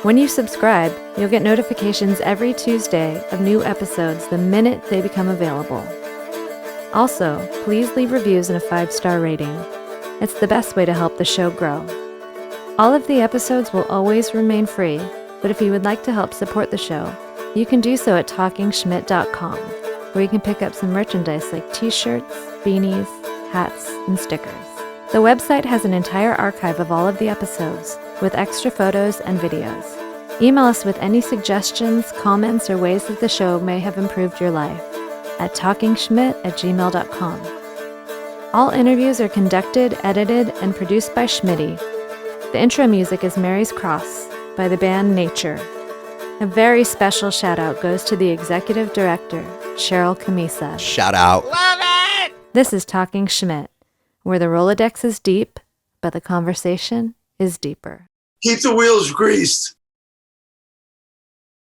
N: When you subscribe, you'll get notifications every Tuesday of new episodes the minute they become available. Also, please leave reviews and a 5-star rating. It's the best way to help the show grow. All of the episodes will always remain free, but if you would like to help support the show, you can do so at TalkingSchmidt.com, where you can pick up some merchandise like t-shirts, beanies, hats, and stickers. The website has an entire archive of all of the episodes, with extra photos and videos. Email us with any suggestions, comments, or ways that the show may have improved your life at talkingschmidt@gmail.com. All interviews are conducted, edited, and produced by Schmitty. The intro music is Mary's Cross by the band Nature. A very special shout-out goes to the executive director, Cheryl Camisa.
J: Shout out.
B: Love it!
N: This is Talking Schmidt, where the Rolodex is deep, but the conversation is deeper.
B: Keep the wheels greased.